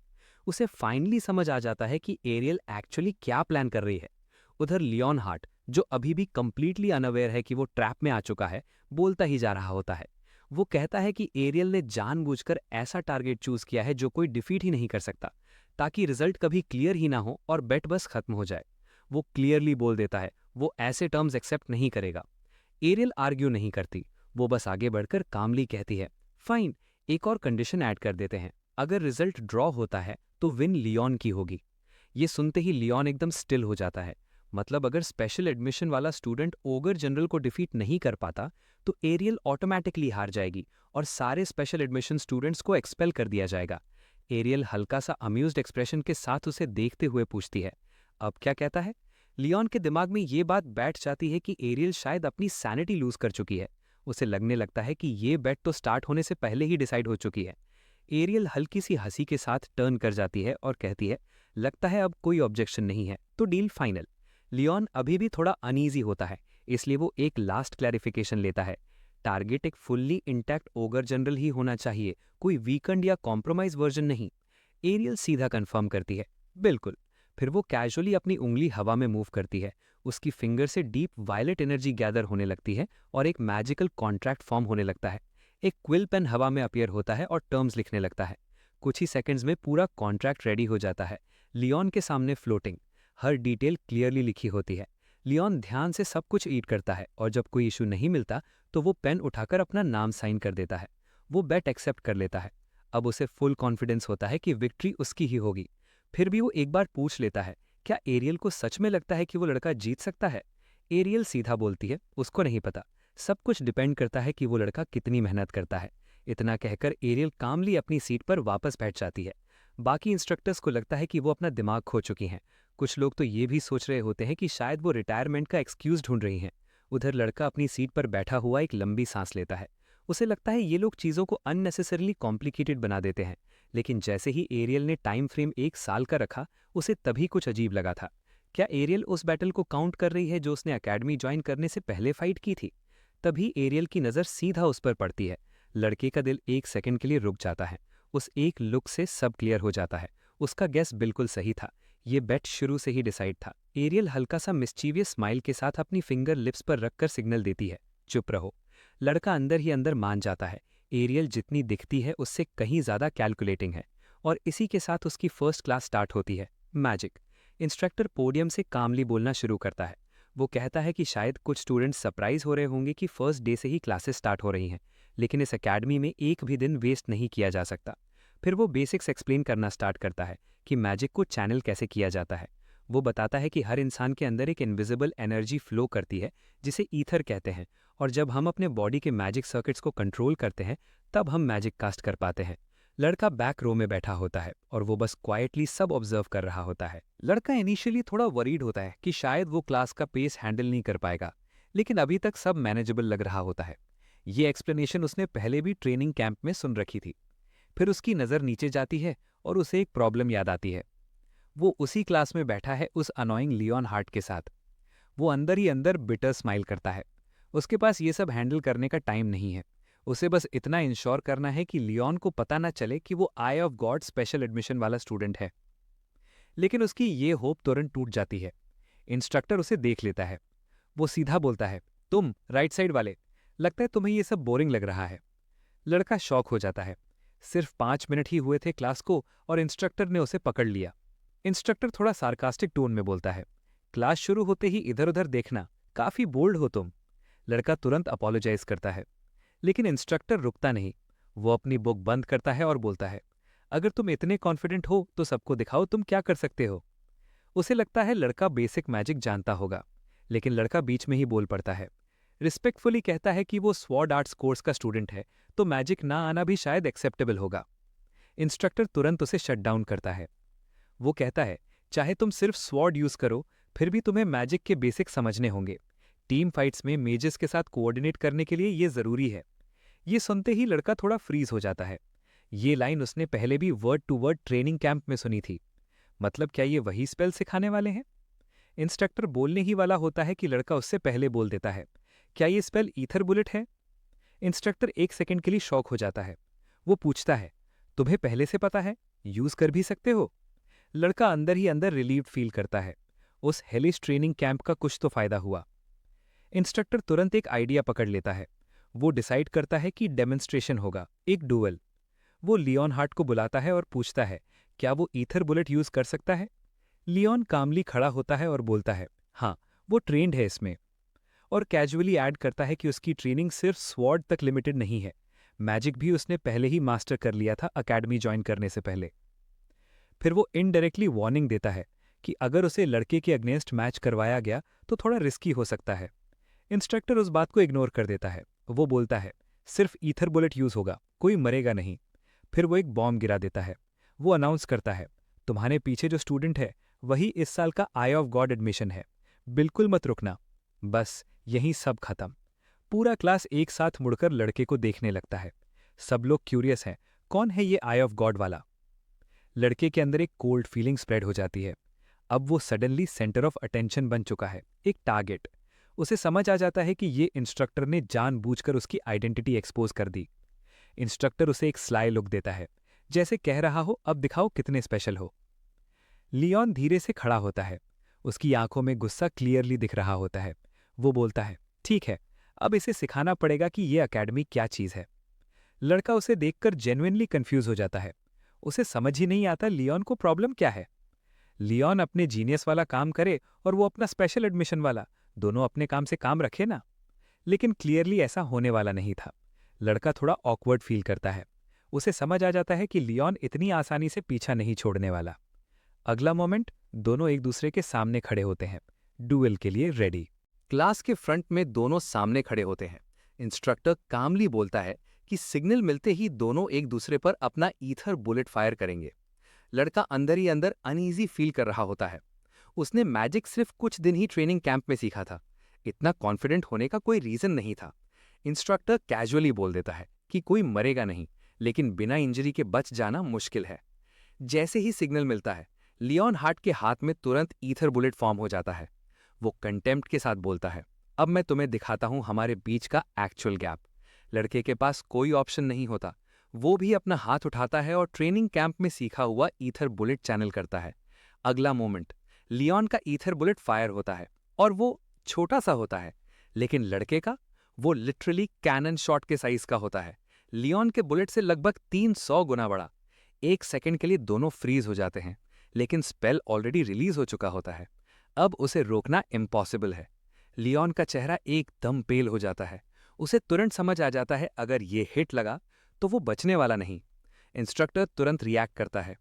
उसे फाइनली समझ आ जाता है कि एरियल एक्चुअली क्या प्लान कर रही है। उधर लियोन हार्ट, जो अभी भी कंप्लीटली अनअवेयर है कि वो ट्रैप में आ चुका है, बोलता ही जा रहा होता है। वो कहता है कि एरियल ने जानबूझकर ऐसा टारगेट चूज किया है जो कोई डिफीट ही नहीं कर सकता, ताकि रिजल्ट कभी क्लियर ही ना हो और बेट बस खत्म हो जाए। वो क्लियरली बोल देता है वो ऐसे टर्म्स एक्सेप्ट नहीं करेगा। एरियल आर्ग्यू नहीं करती, वो बस आगे बढ़कर कामली कहती है, फाइन, एक और कंडीशन ऐड कर देते हैं। अगर रिजल्ट ड्रॉ होता है तो विन लियोन की होगी। ये सुनते ही लियोन एकदम स्टिल हो जाता है। मतलब अगर स्पेशल एडमिशन वाला स्टूडेंट ओगर जनरल को डिफीट नहीं कर पाता तो एरियल ऑटोमेटिकली हार जाएगी और सारे स्पेशल एडमिशन स्टूडेंट्स को एक्सपेल कर दिया जाएगा। एरियल हल्का सा अम्यूज्ड एक्सप्रेशन के साथ उसे देखते हुए पूछती है, अब क्या कहता है? लियोन के दिमाग में ये बात बैठ जाती है कि एरियल शायद अपनी सैनिटी लूज कर चुकी है। उसे लगने लगता है कि ये बेट तो स्टार्ट होने से पहले ही डिसाइड हो चुकी है। एरियल हल्की सी हंसी के साथ टर्न कर जाती है और कहती है, लगता है अब कोई ऑब्जेक्शन नहीं है, तो डील फाइनल। लियोन अभी भी थोड़ा अनईजी होता है, इसलिए वो एक लास्ट क्लैरिफिकेशन लेता है। टारगेट एक फुल्ली इंटैक्ट ओगर जनरल ही होना चाहिए, कोई वीकेंड या कॉम्प्रोमाइज वर्जन नहीं। एरियल सीधा कंफर्म करती है, बिल्कुल। फिर वो कैजुअली अपनी उंगली हवा में मूव करती है, उसकी फिंगर से डीप वायलेट एनर्जी गैदर होने लगती है और एक मैजिकल कॉन्ट्रैक्ट फॉर्म होने लगता है। एक क्विल पेन हवा में अपीयर होता है और टर्म्स लिखने लगता है। कुछ ही सेकंड्स में पूरा कॉन्ट्रैक्ट रेडी हो जाता है, लियोन के सामने फ्लोटिंग। हर डिटेल क्लियरली लिखी होती है। लियोन ध्यान से सब कुछ रीड करता है और जब कोई इशू नहीं मिलता तो वो पेन उठाकर अपना नाम साइन कर देता है। वो बेट एक्सेप्ट कर लेता है। अब उसे फुल कॉन्फिडेंस होता है कि विक्ट्री उसकी ही होगी। फिर भी वो एक बार पूछ लेता है, क्या एरियल को सच में लगता है कि वो लड़का जीत सकता है? एरियल सीधा बोलती है, उसको नहीं पता। सब कुछ डिपेंड करता है कि वो लड़का कितनी मेहनत करता है। इतना कहकर एरियल कामली अपनी सीट पर वापस बैठ जाती है। बाकी इंस्ट्रक्टर्स को लगता है कि वो अपना दिमाग खो चुकी हैं। कुछ लोग तो ये भी सोच रहे होते हैं कि शायद वो रिटायरमेंट का एक्सक्यूज ढूंढ रही हैं। उधर लड़का अपनी सीट पर बैठा हुआ एक लंबी सांस लेता है। उसे लगता है ये लोग चीज़ों को अननेसेसरली कॉम्प्लिकेटेड बना देते हैं। लेकिन जैसे ही एरियल ने टाइम फ्रेम 1 साल का रखा, उसे तभी कुछ अजीब लगा था। क्या एरियल उस बैटल को काउंट कर रही है जो उसने एकेडमी ज्वाइन करने से पहले फाइट की थी? तभी एरियल की नज़र सीधा उस पर पड़ती है। लड़के का दिल 1 सेकंड के लिए रुक जाता है। उस एक लुक से सब क्लियर हो जाता है। उसका गेस बिल्कुल सही था। ये बेट शुरू से ही डिसाइड था। एरियल हल्का सा मिस्चीवियस स्माइल के साथ अपनी फिंगर लिप्स पर रखकर सिग्नल देती है, चुप रहो। लड़का अंदर ही अंदर मान जाता है। एरियल जितनी दिखती है उससे कहीं ज़्यादा कैलकुलेटिंग है। और इसी के साथ उसकी फर्स्ट क्लास स्टार्ट होती है, मैजिक। इंस्ट्रक्टर पोडियम से कामली बोलना शुरू करता है। वो कहता है कि शायद कुछ स्टूडेंट्स सरप्राइज हो रहे होंगे कि फर्स्ट डे से ही क्लासेस स्टार्ट हो रही हैं, लेकिन इस एकेडमी में एक भी दिन वेस्ट नहीं किया जा सकता। फिर वो बेसिक्स एक्सप्लेन करना स्टार्ट करता है कि मैजिक को चैनल कैसे किया जाता है। वो बताता है कि हर इंसान के अंदर एक इनविजिबल एनर्जी फ्लो करती है जिसे ईथर कहते हैं, और जब हम अपने बॉडी के मैजिक सर्किट्स को कंट्रोल करते हैं तब हम मैजिक कास्ट कर पाते हैं। लड़का बैक रो में बैठा होता है और वो बस क्वाइटली सब ऑब्जर्व कर रहा होता है। लड़का इनिशियली थोड़ा वरीड होता है कि शायद वो क्लास का पेस हैंडल नहीं कर पाएगा, लेकिन अभी तक सब मैनेजेबल लग रहा होता है। ये एक्सप्लेनेशन उसने पहले भी ट्रेनिंग कैंप में सुन रखी थी। फिर उसकी नज़र नीचे जाती है और उसे एक प्रॉब्लम याद आती है। वो उसी क्लास में बैठा है उस अनोइंग लियोन हार्ट के साथ। वो अंदर ही अंदर बिटर स्माइल करता है। उसके पास ये सब हैंडल करने का टाइम नहीं है। उसे बस इतना इंश्योर करना है कि लियोन को पता ना चले कि वो आई ऑफ गॉड स्पेशल एडमिशन वाला स्टूडेंट है। लेकिन उसकी ये होप तुरंत टूट जाती है। इंस्ट्रक्टर उसे देख लेता है। वो सीधा बोलता है, तुम राइट साइड वाले, लगता है तुम्हें ये सब बोरिंग लग रहा है। लड़का शॉक हो जाता है। सिर्फ 5 मिनट ही हुए थे क्लास को और इंस्ट्रक्टर ने उसे पकड़ लिया। इंस्ट्रक्टर थोड़ा सार्कास्टिक टोन में बोलता है, क्लास शुरू होते ही इधर उधर देखना, काफी बोल्ड हो तुम। लड़का तुरंत अपोलोजाइज करता है, लेकिन इंस्ट्रक्टर रुकता नहीं। वो अपनी बुक बंद करता है और बोलता है, अगर तुम इतने कॉन्फिडेंट हो तो सबको दिखाओ तुम क्या कर सकते हो। उसे लगता है लड़का बेसिक मैजिक जानता होगा, लेकिन लड़का बीच में ही बोल पड़ता है। रिस्पेक्टफुली कहता है कि वो स्वॉर्ड आर्ट्स कोर्स का स्टूडेंट है, तो मैजिक ना आना भी शायद एक्सेप्टेबल होगा। इंस्ट्रक्टर तुरंत उसे शट डाउन करता है। वो कहता है, चाहे तुम सिर्फ स्वॉर्ड यूज करो, फिर भी तुम्हें मैजिक के बेसिक समझने होंगे। टीम फाइट्स में मेजेस के साथ कोऑर्डिनेट करने के लिए ये जरूरी है। ये सुनते ही लड़का थोड़ा फ्रीज हो जाता है। ये लाइन उसने पहले भी word to word training camp में सुनी थी। मतलब क्या ये वही स्पेल सिखाने वाले हैं? इंस्ट्रक्टर बोलने ही वाला होता है कि लड़का उससे पहले बोल देता है, क्या ये स्पेल ईथर बुलेट है? इंस्ट्रक्टर 1 सेकंड के लिए शॉक हो जाता है। वो पूछता है, तुम्हें पहले से पता है? यूज कर भी सकते हो? लड़का अंदर ही अंदर रिलीव्ड फील करता है। उस हेलिश ट्रेनिंग कैंप का कुछ तो फायदा हुआ। इंस्ट्रक्टर तुरंत एक आइडिया पकड़ लेता है। वो डिसाइड करता है कि डेमोन्स्ट्रेशन होगा, एक डुएल। वो लियोन हार्ट को बुलाता है और पूछता है, क्या वो ईथर बुलेट यूज कर सकता है? लियोन कामली खड़ा होता है और बोलता है, हाँ, वो ट्रेंड है इसमें। और कैजुअली ऐड करता है कि उसकी ट्रेनिंग सिर्फ स्वॉर्ड तक लिमिटेड नहीं है, मैजिक भी उसने पहले ही मास्टर कर लिया था अकेडमी ज्वाइन करने से पहले। फिर वो इनडायरेक्टली वार्निंग देता है कि अगर उसे लड़के के अगेंस्ट मैच करवाया गया तो थोड़ा रिस्की हो सकता है। इंस्ट्रक्टर उस बात को इग्नोर कर देता है। वो बोलता है, सिर्फ ईथर बुलेट यूज होगा, कोई मरेगा नहीं। फिर वो एक बॉम्ब गिरा देता है। वो अनाउंस करता है, तुम्हारे पीछे जो स्टूडेंट है वही इस साल का आई ऑफ गॉड एडमिशन है, बिल्कुल मत रुकना। बस यहीं सब खत्म। पूरा क्लास एक साथ मुड़कर लड़के को देखने लगता है। सब लोग क्यूरियस हैं, कौन है ये आई ऑफ गॉड वाला? लड़के के अंदर एक कोल्ड फीलिंग स्प्रेड हो जाती है। अब वो सडनली सेंटर ऑफ अटेंशन बन चुका है, एक टारगेट। उसे समझ आ जाता है कि ये इंस्ट्रक्टर ने जानबूझकर उसकी आइडेंटिटी एक्सपोज कर दी। इंस्ट्रक्टर उसे एक स्लाई लुक देता है, जैसे कह रहा हो अब दिखाओ कितने स्पेशल हो। लियोन धीरे से खड़ा होता है। उसकी आंखों में गुस्सा क्लियरली दिख रहा होता है। वो बोलता है, ठीक है, अब इसे सिखाना पड़ेगा कि ये अकेडमी क्या चीज़ है। लड़का उसे देखकर जेन्युइनली कंफ्यूज हो जाता है। उसे समझ ही नहीं आता लियोन को प्रॉब्लम क्या है। लियोन अपने जीनियस वाला काम करे और वो अपना स्पेशल एडमिशन वाला, दोनों अपने काम से काम रखे ना। लेकिन क्लियरली ऐसा होने वाला नहीं था। लड़का थोड़ा ऑकवर्ड फील करता है। उसे समझ आ जाता है कि लियोन इतनी आसानी से पीछा नहीं छोड़ने वाला। अगला मोमेंट, दोनों एक दूसरे के सामने खड़े होते हैं, डुएल के लिए रेडी। क्लास के फ्रंट में दोनों सामने खड़े होते हैं। इंस्ट्रक्टर कामली बोलता है कि सिग्नल मिलते ही दोनों एक दूसरे पर अपना ईथर बुलेट फायर करेंगे। लड़का अंदर ही अंदर अनईजी फील कर रहा होता है। उसने मैजिक सिर्फ कुछ दिन ही ट्रेनिंग कैंप में सीखा था। इतना कॉन्फिडेंट होने का कोई रीजन नहीं था। इंस्ट्रक्टर कैजुअली बोल देता है कि कोई मरेगा नहीं, लेकिन बिना इंजरी के बच जाना मुश्किल है। जैसे ही सिग्नल मिलता है, लियोन हार्ट के हाथ में तुरंत ईथर बुलेट फॉर्म हो जाता है। वो कंटेम्प्ट के साथ बोलता है, अब मैं तुम्हें दिखाता हूं हमारे बीच का एक्चुअल गैप। लड़के के पास कोई ऑप्शन नहीं होता। वो भी अपना हाथ उठाता है और ट्रेनिंग कैंप में सीखा हुआ ईथर बुलेट चैनल करता है। अगला मोमेंट, लियोन का ईथर बुलेट फायर होता है और वो छोटा सा होता है, लेकिन लड़के का वो लिटरली कैनन शॉट के साइज का होता है। लियोन के बुलेट से लगभग 300 गुना बड़ा। एक सेकंड के लिए दोनों फ्रीज हो जाते हैं, लेकिन स्पेल ऑलरेडी रिलीज हो चुका होता है। अब उसे रोकना इम्पॉसिबल है। लियोन का चेहरा एकदम पेल हो जाता है। उसे तुरंत समझ आ जाता है अगर ये हिट लगा तो वो बचने वाला नहीं। इंस्ट्रक्टर तुरंत रिएक्ट करता है।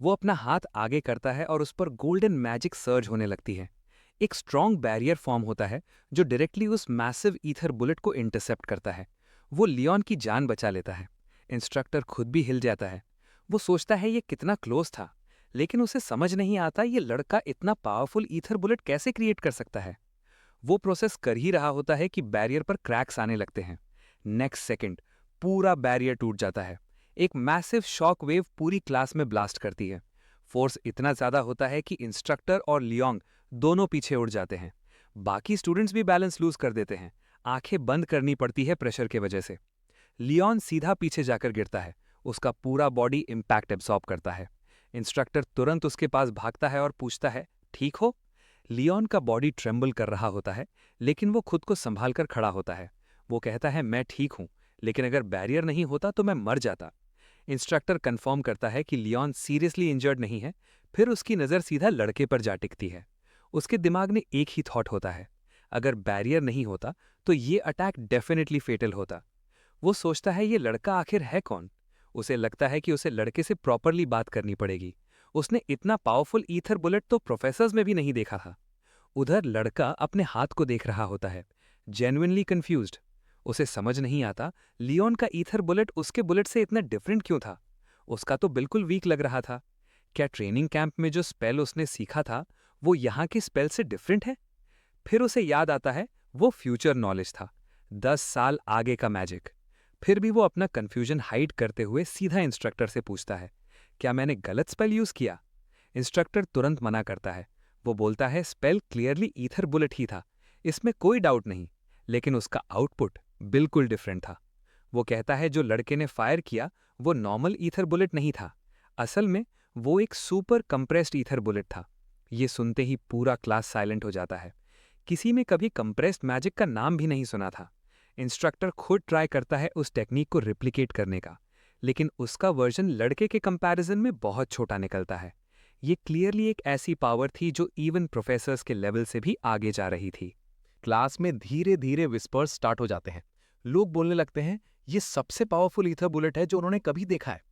वो अपना हाथ आगे करता है और उस पर गोल्डन मैजिक सर्ज होने लगती है। एक स्ट्रॉन्ग बैरियर फॉर्म होता है जो डायरेक्टली उस मैसिव ईथर बुलेट को इंटरसेप्ट करता है। वो लियोन की जान बचा लेता है। इंस्ट्रक्टर खुद भी हिल जाता है। वो सोचता है ये कितना क्लोज था, लेकिन उसे समझ नहीं आता ये लड़का इतना पावरफुल ईथर बुलेट कैसे क्रिएट कर सकता है। वो प्रोसेस कर ही रहा होता है कि बैरियर पर क्रैक्स आने लगते हैं। नेक्स्ट सेकंड पूरा बैरियर टूट जाता है। एक मैसिव शॉक वेव पूरी क्लास में ब्लास्ट करती है। फोर्स इतना ज्यादा होता है कि इंस्ट्रक्टर और लियोंग दोनों पीछे उड़ जाते हैं। बाकी स्टूडेंट्स भी बैलेंस लूज कर देते हैं। आंखें बंद करनी पड़ती है प्रेशर के वजह से। लियोन सीधा पीछे जाकर गिरता है। उसका पूरा बॉडी इम्पैक्ट एब्सॉर्ब करता है। इंस्ट्रक्टर तुरंत उसके पास भागता है और पूछता है, ठीक हो? लियोन का बॉडी ट्रेम्बल कर रहा होता है, लेकिन वो खुद को संभाल कर खड़ा होता है। वो कहता है, मैं ठीक हूं, लेकिन अगर बैरियर नहीं होता तो मैं मर जाता। इंस्ट्रक्टर कंफर्म करता है कि लियोन सीरियसली इंजर्ड नहीं है। फिर उसकी नज़र सीधा लड़के पर जा टिकती है। उसके दिमाग में एक ही थॉट होता है, अगर बैरियर नहीं होता तो ये अटैक डेफिनेटली फेटल होता। वो सोचता है ये लड़का आखिर है कौन। उसे लगता है कि उसे लड़के से प्रॉपरली बात करनी पड़ेगी। उसने इतना पावरफुल ईथर बुलेट तो प्रोफेसर्स में भी नहीं देखा था। उधर लड़का अपने हाथ को देख रहा होता है, जेन्युइनली कंफ्यूज्ड। उसे समझ नहीं आता लियोन का ईथर बुलेट उसके बुलेट से इतना डिफरेंट क्यों था। उसका तो बिल्कुल वीक लग रहा था। क्या ट्रेनिंग कैंप में जो स्पेल उसने सीखा था वो यहाँ के स्पेल से डिफरेंट है? फिर उसे याद आता है वो फ्यूचर नॉलेज था, 10 साल आगे का मैजिक। फिर भी वो अपना कंफ्यूजन हाइड करते हुए सीधा इंस्ट्रक्टर से पूछता है, क्या मैंने गलत स्पेल यूज किया? इंस्ट्रक्टर तुरंत मना करता है। वो बोलता है स्पेल क्लियरली ईथर बुलेट ही था, इसमें कोई डाउट नहीं, लेकिन उसका आउटपुट बिल्कुल डिफरेंट था। वो कहता है जो लड़के ने फायर किया वो नॉर्मल ईथर बुलेट नहीं था। असल में वो एक सुपर कंप्रेस्ड ईथर बुलेट था। ये सुनते ही पूरा क्लास साइलेंट हो जाता है। किसी में कभी कंप्रेस्ड मैजिक का नाम भी नहीं सुना था। इंस्ट्रक्टर खुद ट्राई करता है उस टेक्निक को रिप्लिकेट करने का, लेकिन उसका वर्जन लड़के के कंपैरिजन में बहुत छोटा निकलता है। ये क्लियरली एक ऐसी पावर थी जो इवन प्रोफेसर्स के लेवल से भी आगे जा रही थी। क्लास में धीरे धीरे विस्पर्स स्टार्ट हो जाते हैं। लोग बोलने लगते हैं, ये सबसे पावरफुल ईथर बुलेट है जो उन्होंने कभी देखा है।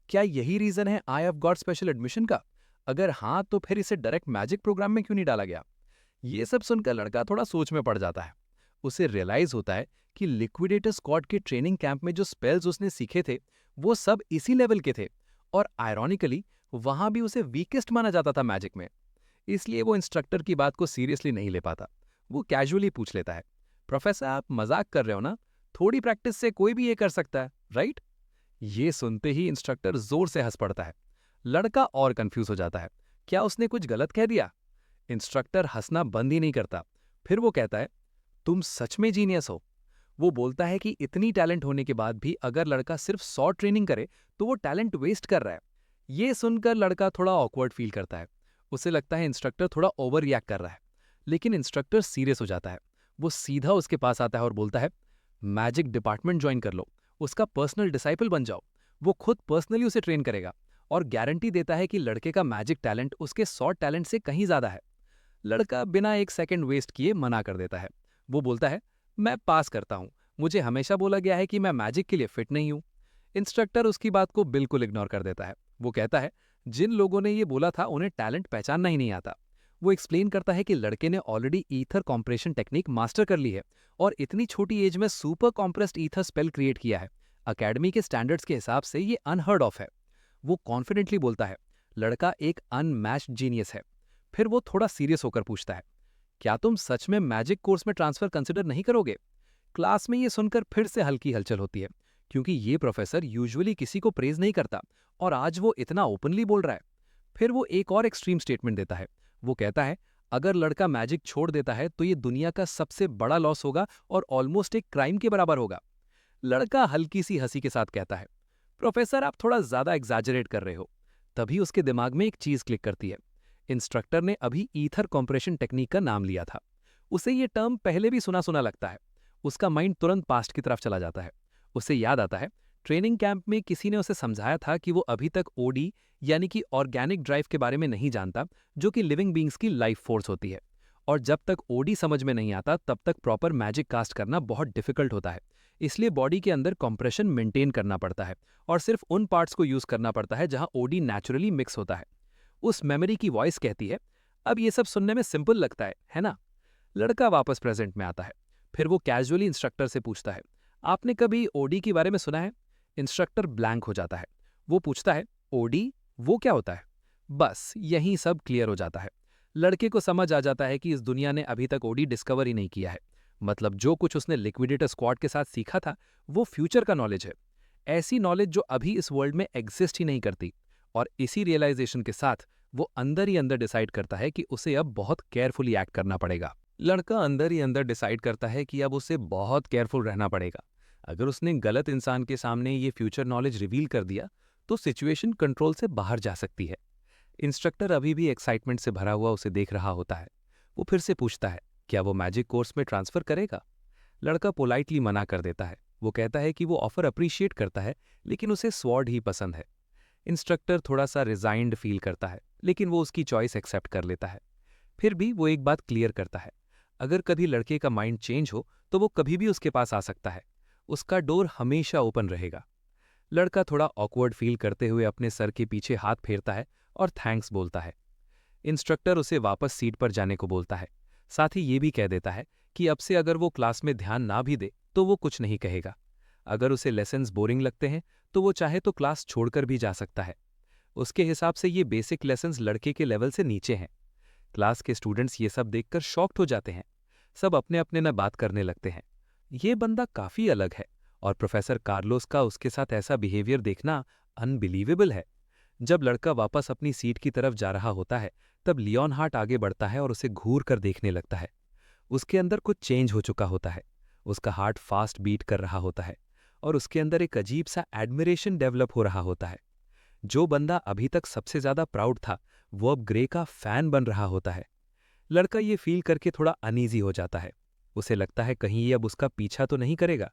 क्या यही रीजन है I have got special admission का? अगर हाँ तो फिर इसे डायरेक्ट मैजिक प्रोग्राम में क्यों नहीं डाला गया? ये सब सुनकर लड़का थोड़ा सोच में पड़ जाता है। उसे रियलाइज होता है कि लिक्विडेटर स्क्वाड के ट्रेनिंग कैंप में जो स्पेल्स उसने सीखे थे वो सब इसी लेवल के थे, और आयरॉनिकली वहां भी उसे वीकेस्ट माना जाता था मैजिक में। इसलिए वो इंस्ट्रक्टर की बात को सीरियसली नहीं ले पाता। वो कैजुअली पूछ लेता है, प्रोफेसर आप मजाक कर रहे हो ना? थोड़ी प्रैक्टिस से कोई भी ये कर सकता है, राइट? ये सुनते ही इंस्ट्रक्टर जोर से हंस पड़ता है। लड़का और कंफ्यूज हो जाता है, क्या उसने कुछ गलत कह दिया? इंस्ट्रक्टर हंसना बंद ही नहीं करता। फिर वो कहता है, तुम सच में जीनियस हो। वो बोलता है कि इतनी टैलेंट होने के बाद भी अगर लड़का सिर्फ 100 ट्रेनिंग करे तो वो टैलेंट वेस्ट कर रहा है। ये सुनकर लड़का थोड़ा ऑकवर्ड फील करता है। उसे लगता है इंस्ट्रक्टर थोड़ा ओवर रिएक्ट कर रहा है, लेकिन इंस्ट्रक्टर सीरियस हो जाता है। वो सीधा उसके पास आता है और बोलता है, मैजिक डिपार्टमेंट ज्वाइन कर लो, उसका पर्सनल डिसाइपल बन जाओ। वो खुद पर्सनली उसे ट्रेन करेगा और गारंटी देता है कि लड़के का मैजिक टैलेंट उसके 100 टैलेंट से कहीं ज्यादा है। लड़का बिना एक सेकंड वेस्ट किए मना कर देता है। वो बोलता है, मैं पास करता हूँ, मुझे हमेशा बोला गया है कि मैं मैजिक के लिए फिट नहीं हूँ। इंस्ट्रक्टर उसकी बात को बिल्कुल इग्नोर कर देता है। वो कहता है, जिन लोगों ने ये बोला था उन्हें टैलेंट पहचानना ही नहीं आता। वो एक्सप्लेन करता है कि लड़के ने already ether compression technique master कर ली है और इतनी छोटी एज में super compressed ether spell create किया है। अकेडमी के स्टैंडर्ड्स के हिसाब से ये अनहर्ड ऑफ है। वो कॉन्फिडेंटली बोलता है, लड़का एक अनमैच्ड जीनियस है। फिर वो थोड़ा सीरियस होकर पूछता है, क्या तुम सच में मैजिक कोर्स में ट्रांसफर कंसिडर नहीं करोगे? क्लास में ये सुनकर फिर से हल्की हलचल होती है, क्योंकि ये प्रोफेसर यूजुअली किसी को प्रेज नहीं करता और आज वो इतना ओपनली बोल रहा है। फिर वो एक और एक्सट्रीम स्टेटमेंट देता है। वो कहता है, अगर लड़का मैजिक छोड़ देता है तो ये दुनिया का सबसे बड़ा लॉस होगा और ऑलमोस्ट एक क्राइम के बराबर होगा। लड़का हल्की सी हंसी के साथ कहता है, प्रोफेसर आप थोड़ा ज्यादा एग्जैजरेट कर रहे हो। तभी उसके दिमाग में एक चीज क्लिक करती है। इंस्ट्रक्टर ने अभी ईथर कॉम्प्रेशन टेक्निक का नाम लिया था। उसे ये टर्म पहले भी सुना सुना लगता है। उसका माइंड तुरंत पास्ट की तरफ चला जाता है। उसे याद आता है, ट्रेनिंग कैंप में किसी ने उसे समझाया था कि वो अभी तक ओडी यानी कि ऑर्गेनिक ड्राइव के बारे में नहीं जानता, जो कि लिविंग बींग्स की लाइफ फोर्स होती है। और जब तक ओडी समझ में नहीं आता तब तक प्रॉपर मैजिक कास्ट करना बहुत डिफिकल्ट होता है। इसलिए बॉडी के अंदर कंप्रेशन मेंटेन करना पड़ता है और सिर्फ उन पार्ट्स को यूज करना पड़ता है जहां ओडी नेचुरली मिक्स होता है। उस मेमोरी की वॉइस कहती है, अब ये सब सुनने में सिंपल लगता है ना? लड़का वापस प्रेजेंट में आता है। फिर वो कैजुअली इंस्ट्रक्टर से पूछता है, आपने कभी ओडी के बारे में सुना है? इंस्ट्रक्टर ब्लैंक हो जाता है। वो पूछता है, ओडी वो क्या होता है? बस यहीं सब क्लियर हो जाता है। लड़के को समझ आ जाता है कि इस दुनिया ने अभी तक ओडी डिस्कवर ही नहीं किया है। मतलब जो कुछ उसने लिक्विडेटर स्क्वाड के साथ सीखा था वो फ्यूचर का नॉलेज है, ऐसी नॉलेज जो अभी इस वर्ल्ड में एग्जिस्ट ही नहीं करती। और इसी रियलाइजेशन के साथ वो अंदर ही अंदर डिसाइड करता है कि उसे अब बहुत केयरफुली एक्ट करना पड़ेगा। लड़का अंदर ही अंदर डिसाइड करता है कि अब उसे बहुत केयरफुल रहना पड़ेगा। अगर उसने गलत इंसान के सामने ये फ्यूचर नॉलेज रिवील कर दिया तो सिचुएशन कंट्रोल से बाहर जा सकती है। इंस्ट्रक्टर अभी भी एक्साइटमेंट से भरा हुआ उसे देख रहा होता है। वो फिर से पूछता है, क्या वो मैजिक कोर्स में ट्रांसफर करेगा? लड़का पोलाइटली मना कर देता है। वो कहता है कि वो ऑफर अप्रिशिएट करता है, लेकिन उसे स्वॉर्ड ही पसंद है। इंस्ट्रक्टर थोड़ा सा रिजाइंड फील करता है, लेकिन वो उसकी चॉइस एक्सेप्ट कर लेता है। फिर भी वो एक बात क्लियर करता है, अगर कभी लड़के का माइंड चेंज हो तो वो कभी भी उसके पास आ सकता है। उसका डोर हमेशा ओपन रहेगा। लड़का थोड़ा ऑकवर्ड फील करते हुए अपने सर के पीछे हाथ फेरता है और थैंक्स बोलता है। इंस्ट्रक्टर उसे वापस सीट पर जाने को बोलता है। साथ ही ये भी कह देता है कि अब से अगर वो क्लास में ध्यान ना भी दे तो वो कुछ नहीं कहेगा। अगर उसे लेसन्स बोरिंग लगते हैं तो वो चाहे तो क्लास छोड़कर भी जा सकता है। उसके हिसाब से ये बेसिक लेसन्स लड़के के लेवल से नीचे हैं। क्लास के स्टूडेंट्स ये सब देखकर शॉक्ड हो जाते हैं। सब अपने अपने न बात करने लगते हैं। ये बंदा काफी अलग है और प्रोफेसर कार्लोस का उसके साथ ऐसा बिहेवियर देखना अनबिलीवेबल है। जब लड़का वापस अपनी सीट की तरफ जा रहा होता है तब लियोनहार्ट आगे बढ़ता है और उसे घूर कर देखने लगता है। उसके अंदर कुछ चेंज हो चुका होता है। उसका हार्ट फास्ट बीट कर रहा होता है और उसके अंदर एक अजीब सा एडमिरेशन डेवलप हो रहा होता है। जो बंदा अभी तक सबसे ज्यादा प्राउड था वो अब ग्रे का फैन बन रहा होता है। लड़का ये फील करके थोड़ा अनईजी हो जाता है। उसे लगता है कहीं ये अब उसका पीछा तो नहीं करेगा।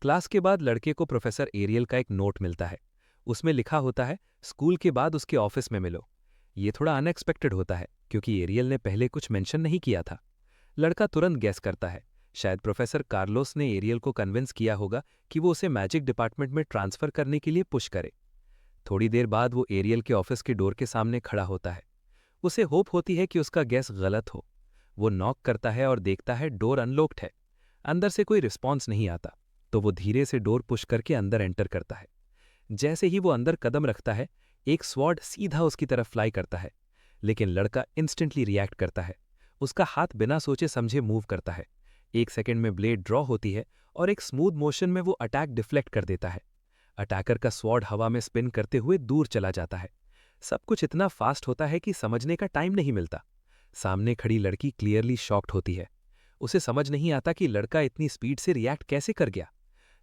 क्लास के बाद लड़के को प्रोफेसर एरियल का एक नोट मिलता है। उसमें लिखा होता है, स्कूल के बाद उसके ऑफिस में मिलो। ये थोड़ा अनएक्सपेक्टेड होता है क्योंकि एरियल ने पहले कुछ मेंशन नहीं किया था। लड़का तुरंत गैस करता है, शायद प्रोफेसर कार्लोस ने एरियल को कन्विंस किया होगा कि वो उसे मैजिक डिपार्टमेंट में ट्रांसफर करने के लिए पुश करे। थोड़ी देर बाद वो एरियल के ऑफिस के डोर के सामने खड़ा होता है। उसे होप होती है कि उसका गैस गलत हो। वो नॉक करता है और देखता है डोर अनलॉक्ड है। अंदर से कोई रिस्पॉन्स नहीं आता तो वो धीरे से डोर पुश करके अंदर एंटर करता है। जैसे ही वो अंदर कदम रखता है एक स्वॉर्ड सीधा उसकी तरफ फ्लाई करता है, लेकिन लड़का इंस्टेंटली रिएक्ट करता है। उसका हाथ बिना सोचे समझे मूव करता है। 1 सेकंड में ब्लेड ड्रॉ होती है और एक स्मूथ मोशन में वो अटैक डिफ्लेक्ट कर देता है। अटैकर का स्वॉर्ड हवा में स्पिन करते हुए दूर चला जाता है। सब कुछ इतना फास्ट होता है कि समझने का टाइम नहीं मिलता। सामने खड़ी लड़की क्लियरली शॉक्ड होती है। उसे समझ नहीं आता कि लड़का इतनी स्पीड से रिएक्ट कैसे कर गया,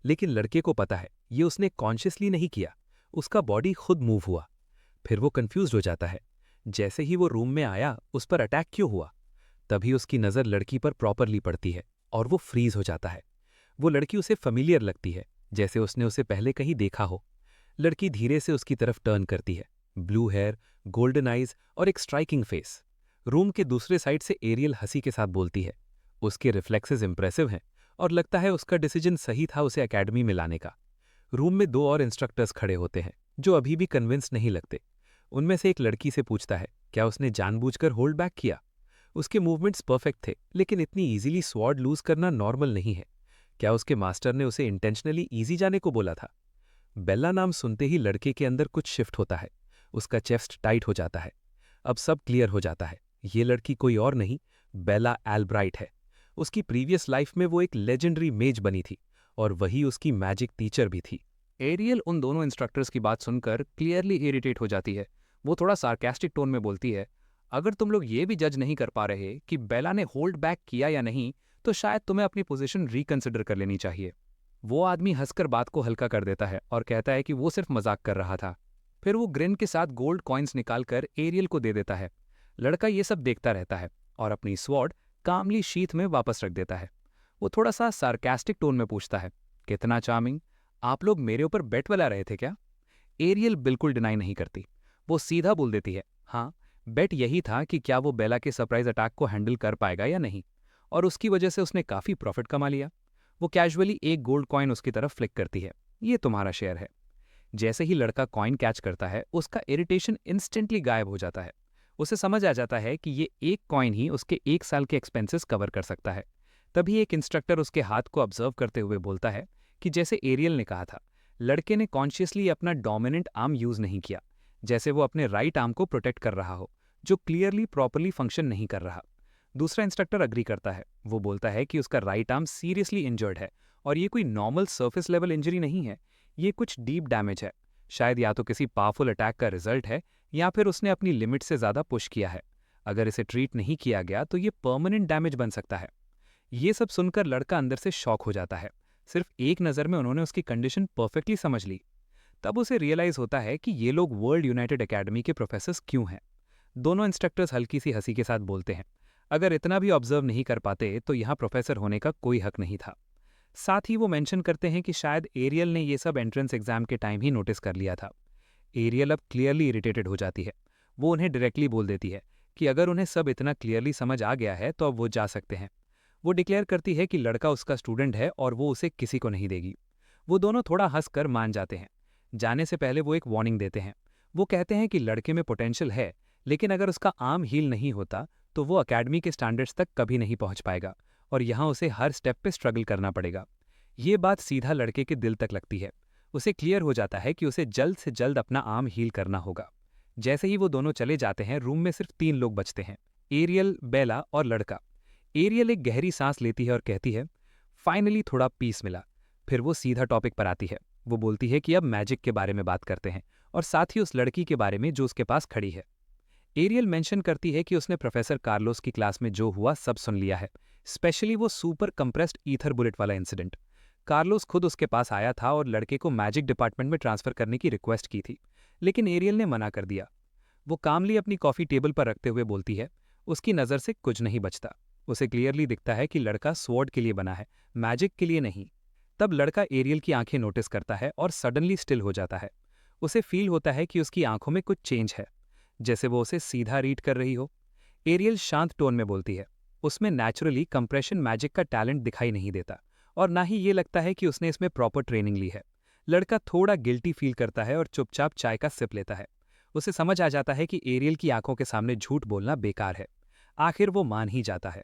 लेकिन लड़के को पता है ये उसने कॉन्शियसली नहीं किया, उसका बॉडी खुद मूव हुआ। फिर वो कंफ्यूज्ड हो जाता है जैसे ही वो रूम में आया, उस पर अटैक क्यों हुआ? तभी उसकी नज़र लड़की पर प्रॉपरली पड़ती है और वो फ्रीज हो जाता है। वो लड़की उसे familiar लगती है, जैसे उसने उसे पहले कहीं देखा हो। लड़की धीरे से उसकी तरफ टर्न करती है। ब्लू हेयर, गोल्डन आइज और एक स्ट्राइकिंग फेस। रूम के दूसरे साइड से एरियल हंसी के साथ बोलती है। उसके रिफ्लेक्सेस इंप्रेसिव हैं और लगता है उसका डिसीजन सही था उसे एकेडमी में लाने का। रूम में दो और इंस्ट्रक्टर्स खड़े होते हैं जो अभी भी कन्विंस नहीं लगते। उनमें से एक लड़की से पूछता है, क्या उसने जानबूझकर होल्ड बैक किया? उसके मूवमेंट्स परफेक्ट थे, लेकिन इतनी इजीली स्वॉर्ड लूज करना नॉर्मल नहीं है। क्या उसके मास्टर ने उसे इंटेंशनली इजी जाने को बोला था? बेला नाम सुनते ही लड़के के अंदर कुछ शिफ्ट होता है। उसका चेस्ट टाइट हो जाता है। अब सब क्लियर हो जाता है। ये लड़की कोई और नहीं, बेला एल्ब्राइट है। उसकी प्रीवियस लाइफ में वो एक लेजेंडरी मेज बनी थी और वही उसकी मैजिक टीचर भी थी। एरियल उन दोनों इंस्ट्रक्टर्स की बात सुनकर क्लियरली इरिटेट हो जाती है। वो थोड़ा सार्केस्टिक टोन में बोलती है, अगर तुम लोग ये भी जज नहीं कर पा रहे कि बेला ने होल्ड बैक किया या नहीं, तो शायद तुम्हें अपनी पोजीशन रिकंसिडर कर लेनी चाहिए। वो आदमी हंसकर बात को हल्का कर देता है और कहता है कि वो सिर्फ मजाक कर रहा था। फिर वो ग्रिन के साथ गोल्ड कॉइन्स निकालकर एरियल को दे देता है। लड़का ये सब देखता रहता है और अपनी स्वॉर्ड कामली शीथ में वापस रख देता है। वो थोड़ा सा सार्केस्टिक टोन में पूछता है, कितना चार्मिंग, आप लोग मेरे ऊपर बेट वाला रहे थे क्या? एरियल बिल्कुल डिनाई नहीं करती। वो सीधा बोल देती है, हाँ, बेट यही था कि क्या वो बेला के सरप्राइज अटैक को हैंडल कर पाएगा या नहीं, और उसकी वजह से उसने काफी प्रॉफिट कमा लिया। वो कैजुअली एक गोल्ड कॉइन उसकी तरफ फ्लिक करती है, ये तुम्हारा शेयर है। जैसे ही लड़का कॉइन कैच करता है, उसका इरिटेशन इंस्टेंटली गायब हो जाता है। उसे समझ आ जाता है कि ये एक कॉइन ही उसके 1 साल के एक्सपेंसेस कवर कर सकता है। तभी एक इंस्ट्रक्टर उसके हाथ को ऑब्जर्व करते हुए बोलता है कि जैसे एरियल ने कहा था, लड़के ने कॉन्शियसली अपना डोमिनेंट आर्म यूज नहीं किया, जैसे वो अपने राइट आर्म को प्रोटेक्ट कर रहा हो, जो क्लियरली प्रॉपरली फंक्शन नहीं कर रहा। दूसरा इंस्ट्रक्टर अग्री करता है। वो बोलता है कि उसका राइट आर्म सीरियसली इंजर्ड है और ये कोई नॉर्मल सरफेस लेवल इंजरी नहीं है, ये कुछ डीप डैमेज है। शायद या तो किसी पावरफुल अटैक का रिजल्ट है या फिर उसने अपनी लिमिट से ज्यादा पुश किया है। अगर इसे ट्रीट नहीं किया गया तो ये परमानेंट डैमेज बन सकता है। ये सब सुनकर लड़का अंदर से शॉक हो जाता है। सिर्फ एक नज़र में उन्होंने उसकी कंडीशन परफेक्टली समझ ली। तब उसे रियलाइज होता है कि ये लोग वर्ल्ड यूनाइटेड एकेडमी के प्रोफेसर्स क्यों हैं। दोनों इंस्ट्रक्टर्स हल्की सी हंसी के साथ बोलते हैं, अगर इतना भी ऑब्जर्व नहीं कर पाते तो यहाँ प्रोफेसर होने का कोई हक नहीं था। साथ ही वो मेंशन करते हैं कि शायद एरियल ने ये सब एंट्रेंस एग्जाम के टाइम ही नोटिस कर लिया था। एरियल अब क्लियरली इरिटेटेड हो जाती है। वो उन्हें डायरेक्टली बोल देती है कि अगर उन्हें सब इतना क्लियरली समझ आ गया है तो अब वो जा सकते हैं। वो डिक्लेयर करती है कि लड़का उसका स्टूडेंट है और वो उसे किसी को नहीं देगी। वो दोनों थोड़ा हंसकर मान जाते हैं। जाने से पहले वो एक वार्निंग देते हैं। वो कहते हैं कि लड़के में पोटेंशियल है, लेकिन अगर उसका आर्म हील नहीं होता तो वो अकेडमी के स्टैंडर्ड्स तक कभी नहीं पहुंच पाएगा और यहाँ उसे हर स्टेप पे स्ट्रगल करना पड़ेगा। ये बात सीधा लड़के के दिल तक लगती है। उसे क्लियर हो जाता है कि उसे जल्द से जल्द अपना आर्म हील करना होगा। जैसे ही वो दोनों चले जाते हैं, रूम में सिर्फ 3 लोग बचते हैं, एरियल, बेला और लड़का। एरियल एक गहरी सांस लेती है और कहती है, फाइनली थोड़ा पीस मिला। फिर वो सीधा टॉपिक पर आती है। वो बोलती है कि अब मैजिक के बारे में बात करते हैं और साथ ही उस लड़की के बारे में जो उसके पास खड़ी है। एरियल मेंशन करती है कि उसने प्रोफेसर कार्लोस की क्लास में जो हुआ सब सुन लिया है, स्पेशली वो सुपर कंप्रेस्ड ईथर बुलेट वाला इंसिडेंट। कार्लोस खुद उसके पास आया था और लड़के को मैजिक डिपार्टमेंट में ट्रांसफर करने की रिक्वेस्ट की थी, लेकिन एरियल ने मना कर दिया। वो कामली अपनी कॉफी टेबल पर रखते हुए बोलती है, उसकी नज़र से कुछ नहीं बचता। उसे क्लियरली दिखता है कि लड़का स्वॉर्ड के लिए बना है, मैजिक के लिए नहीं। तब लड़का एरियल की आंखें नोटिस करता है और सडनली स्टिल हो जाता है। उसे फील होता है कि उसकी आंखों में कुछ चेंज है, जैसे वो उसे सीधा रीड कर रही हो। एरियल शांत टोन में बोलती है, उसमें नेचुरली कंप्रेशन मैजिक का टैलेंट दिखाई नहीं देता और ना ही ये लगता है कि उसने इसमें प्रॉपर ट्रेनिंग ली है। लड़का थोड़ा गिल्टी फील करता है और चुपचाप चाय का सिप लेता है। उसे समझ आ जाता है कि एरियल की आंखों के सामने झूठ बोलना बेकार है। आखिर वो मान ही जाता है।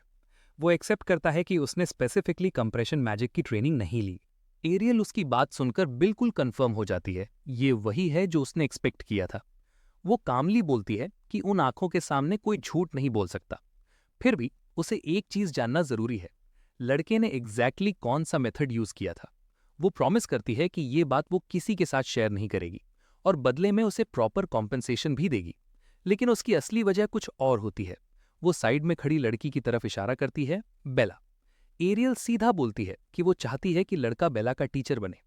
वो एक्सेप्ट करता है कि उसने स्पेसिफिकली कंप्रेशन मैजिक की ट्रेनिंग नहीं ली। एरियल उसकी बात सुनकर बिल्कुल कंफर्म हो जाती है, ये वही है जो उसने एक्सपेक्ट किया था। वो कामली बोलती है कि उन आंखों के सामने कोई झूठ नहीं बोल सकता। फिर भी उसे एक चीज जानना जरूरी है, लड़के ने एग्जैक्टली कौन सा मेथड यूज किया था। वो प्रॉमिस करती है कि ये बात वो किसी के साथ शेयर नहीं करेगी और बदले में उसे प्रॉपर कॉम्पेंसेशन भी देगी। लेकिन उसकी असली वजह कुछ और होती है। वो साइड में खड़ी लड़की की तरफ इशारा करती है, बेला। एरियल सीधा बोलती है कि वो चाहती है कि लड़का बेला का टीचर बने,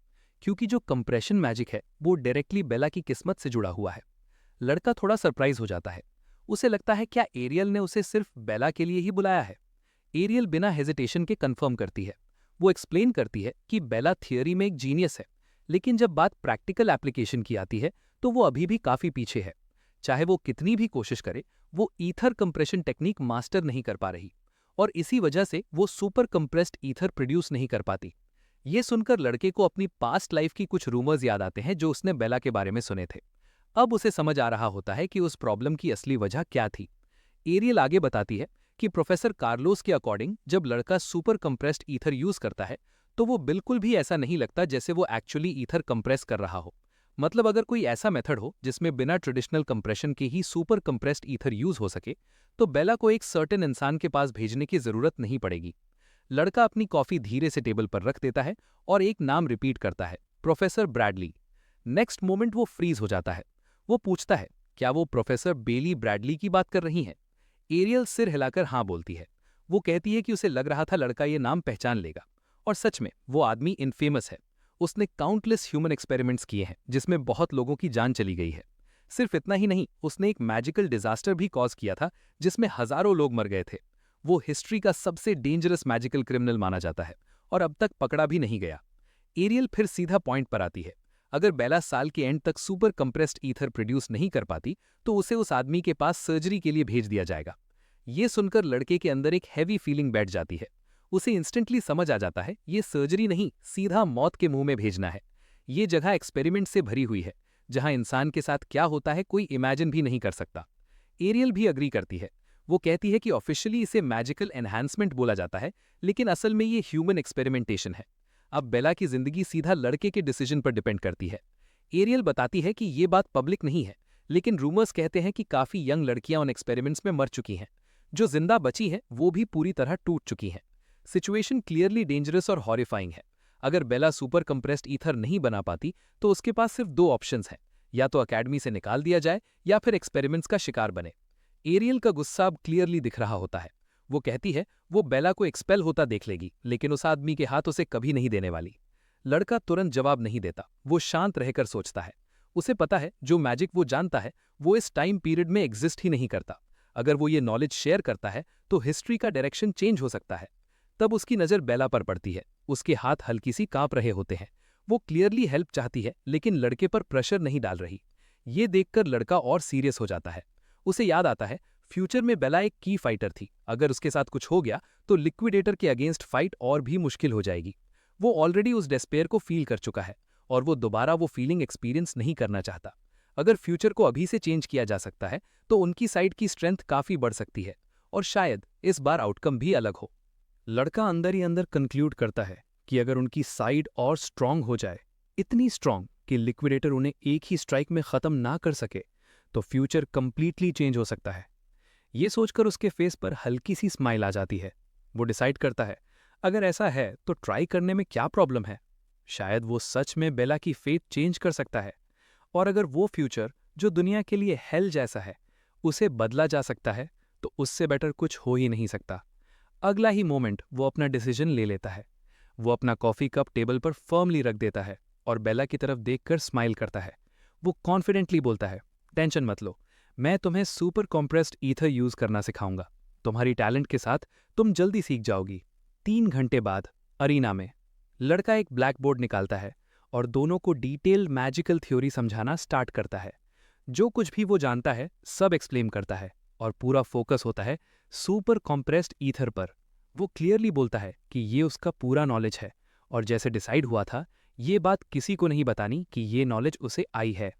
क्योंकि जो कंप्रेशन मैजिक है वो डायरेक्टली बेला की किस्मत से जुड़ा हुआ है। लड़का थोड़ा सरप्राइज हो जाता है। उसे लगता है क्या एरियल ने उसे सिर्फ बेला के लिए ही बुलाया है। एरियल बिना हेजिटेशन के कंफर्म करती है। वो एक्सप्लेन करती है कि बेला थियरी में एक जीनियस है, लेकिन जब बात प्रैक्टिकल एप्लीकेशन की आती है तो वो अभी भी काफी पीछे है। चाहे वो कितनी भी कोशिश करे, वो ईथर कंप्रेशन टेक्निक मास्टर नहीं कर पा रही, और इसी वजह से वो सुपर कंप्रेस्ड ईथर प्रोड्यूस नहीं कर पाती। ये सुनकर लड़के को अपनी पास्ट लाइफ की कुछ रूमर्स याद आते हैं जो उसने बेला के बारे में सुने थे। अब उसे समझ आ रहा होता है कि उस प्रॉब्लम की असली वजह क्या थी। एरियल आगे बताती है कि प्रोफेसर कार्लोस के अकॉर्डिंग जब लड़का सुपर कंप्रेस्ड ईथर यूज करता है तो वो बिल्कुल भी ऐसा नहीं लगता जैसे वो एक्चुअली ईथर कंप्रेस कर रहा हो। मतलब अगर कोई ऐसा मेथड हो जिसमें बिना ट्रेडिशनल कंप्रेशन के ही सुपर कंप्रेस्ड ईथर यूज हो सके, तो बेला को एक सर्टेन इंसान के पास भेजने की जरूरत नहीं पड़ेगी। लड़का अपनी कॉफी धीरे से टेबल पर रख देता है और एक नाम रिपीट करता है, प्रोफेसर ब्रैडली। नेक्स्ट मोमेंट वो फ्रीज हो जाता है। वो पूछता है, क्या वो प्रोफेसर बेली ब्रैडली की बात कर रही हैं? एरियल सिर हिलाकर हाँ बोलती है। वो कहती है कि उसे लग रहा था लड़का ये नाम पहचान लेगा, और सच में वो आदमी इनफेमस है। उसने काउंटलेस ह्यूमन एक्सपेरिमेंट्स किए हैं जिसमें बहुत लोगों की जान चली गई है। सिर्फ इतना ही नहीं, उसने एक मैजिकल डिजास्टर भी कॉज किया था जिसमें हजारों लोग मर गए थे। वो हिस्ट्री का सबसे डेंजरस मैजिकल क्रिमिनल माना जाता है और अब तक पकड़ा भी नहीं गया। एरियल फिर सीधा पॉइंट पर आती है। अगर बेला साल के एंड तक सुपर कंप्रेस्ड ईथर प्रोड्यूस नहीं कर पाती तो उसे उस आदमी के पास सर्जरी के लिए भेज दिया जाएगा। ये सुनकर लड़के के अंदर एक हैवी फीलिंग बैठ जाती है। उसे इंस्टेंटली समझ आ जाता है ये सर्जरी नहीं, सीधा मौत के मुंह में भेजना है। ये जगह एक्सपेरिमेंट से भरी हुई है जहां इंसान के साथ क्या होता है कोई इमेजिन भी नहीं कर सकता। एरियल भी अग्री करती है। वो कहती है कि ऑफिशियली इसे मैजिकल एनहांसमेंट बोला जाता है, लेकिन असल में ये ह्यूमन एक्सपेरिमेंटेशन है। अब बेला की जिंदगी सीधा लड़के के डिसीजन पर डिपेंड करती है। एरियल बताती है कि ये बात पब्लिक नहीं है, लेकिन रूमर्स कहते हैं कि काफी यंग लड़कियां उन एक्सपेरिमेंट्स में मर चुकी हैं। जो जिंदा बची हैं वो भी पूरी तरह टूट चुकी हैं। सिचुएशन क्लियरली डेंजरस और हॉरिफाइंग है। अगर बेला सुपर कंप्रेस्ड ईथर नहीं बना पाती तो उसके पास सिर्फ दो ऑप्शंस हैं, या तो अकेडमी से निकाल दिया जाए या फिर एक्सपेरिमेंट्स का शिकार बने। एरियल का गुस्सा अब क्लियरली दिख रहा होता है। वो कहती है वो बेला को एक्सपेल होता देख लेगी, लेकिन उस आदमी के हाथ उसे कभी नहीं देने वाली। लड़का तुरंत जवाब नहीं देता। वो शांत रहकर सोचता है। उसे पता है जो मैजिक वो जानता है वो इस टाइम पीरियड में एग्जिस्ट ही नहीं करता। अगर वो ये नॉलेज शेयर करता है तो हिस्ट्री का डायरेक्शन चेंज हो सकता है। तब उसकी नजर बेला पर पड़ती है। उसके हाथ हल्की सी कांप रहे होते हैं। वो क्लियरली हेल्प चाहती है, लेकिन लड़के पर प्रेशर नहीं डाल रही। ये देखकर लड़का और सीरियस हो जाता है। उसे याद आता है फ्यूचर में बेला एक की फाइटर थी। अगर उसके साथ कुछ हो गया तो लिक्विडेटर के अगेंस्ट फाइट और भी मुश्किल हो जाएगी। वो ऑलरेडी उस डेस्पेयर को फील कर चुका है और वो दोबारा वो फीलिंग एक्सपीरियंस नहीं करना चाहता। अगर फ्यूचर को अभी से चेंज किया जा सकता है तो उनकी साइड की स्ट्रेंथ काफी बढ़ सकती है, और शायद इस बार आउटकम भी अलग हो। लड़का अंदर ही अंदर कंक्लूड करता है कि अगर उनकी साइड और स्ट्रांग हो जाए, इतनी स्ट्रांग कि लिक्विडेटर उन्हें एक ही स्ट्राइक में खत्म ना कर सके, तो फ्यूचर कंप्लीटली चेंज हो सकता है। ये सोचकर उसके फेस पर हल्की सी स्माइल आ जाती है। वो डिसाइड करता है अगर ऐसा है तो ट्राई करने में क्या प्रॉब्लम है। शायद वो सच में बेला की फेथ चेंज कर सकता है, और अगर वो फ्यूचर जो दुनिया के लिए हेल जैसा है उसे बदला जा सकता है तो उससे बेटर कुछ हो ही नहीं सकता। अगला ही मोमेंट वो अपना डिसीजन ले लेता है। वो अपना कॉफी कप टेबल पर फर्मली रख देता है और बेला की तरफ देखकर स्माइल करता है। वो कॉन्फिडेंटली बोलता है, टेंशन मत लो, मैं तुम्हें सुपर कॉम्प्रेस्ड ईथर यूज करना सिखाऊंगा। तुम्हारी टैलेंट के साथ तुम जल्दी सीख जाओगी। 3 घंटे बाद अरीना में लड़का एक ब्लैक बोर्ड निकालता है और दोनों को डिटेल्ड मैजिकल थ्योरी समझाना स्टार्ट करता है। जो कुछ भी वो जानता है सब एक्सप्लेन करता है और पूरा फोकस होता है सुपर कॉम्प्रेस्ड ईथर पर। वो क्लियरली बोलता है कि ये उसका पूरा नॉलेज है, और जैसे डिसाइड हुआ था ये बात किसी को नहीं बतानी कि ये नॉलेज उसे आई है।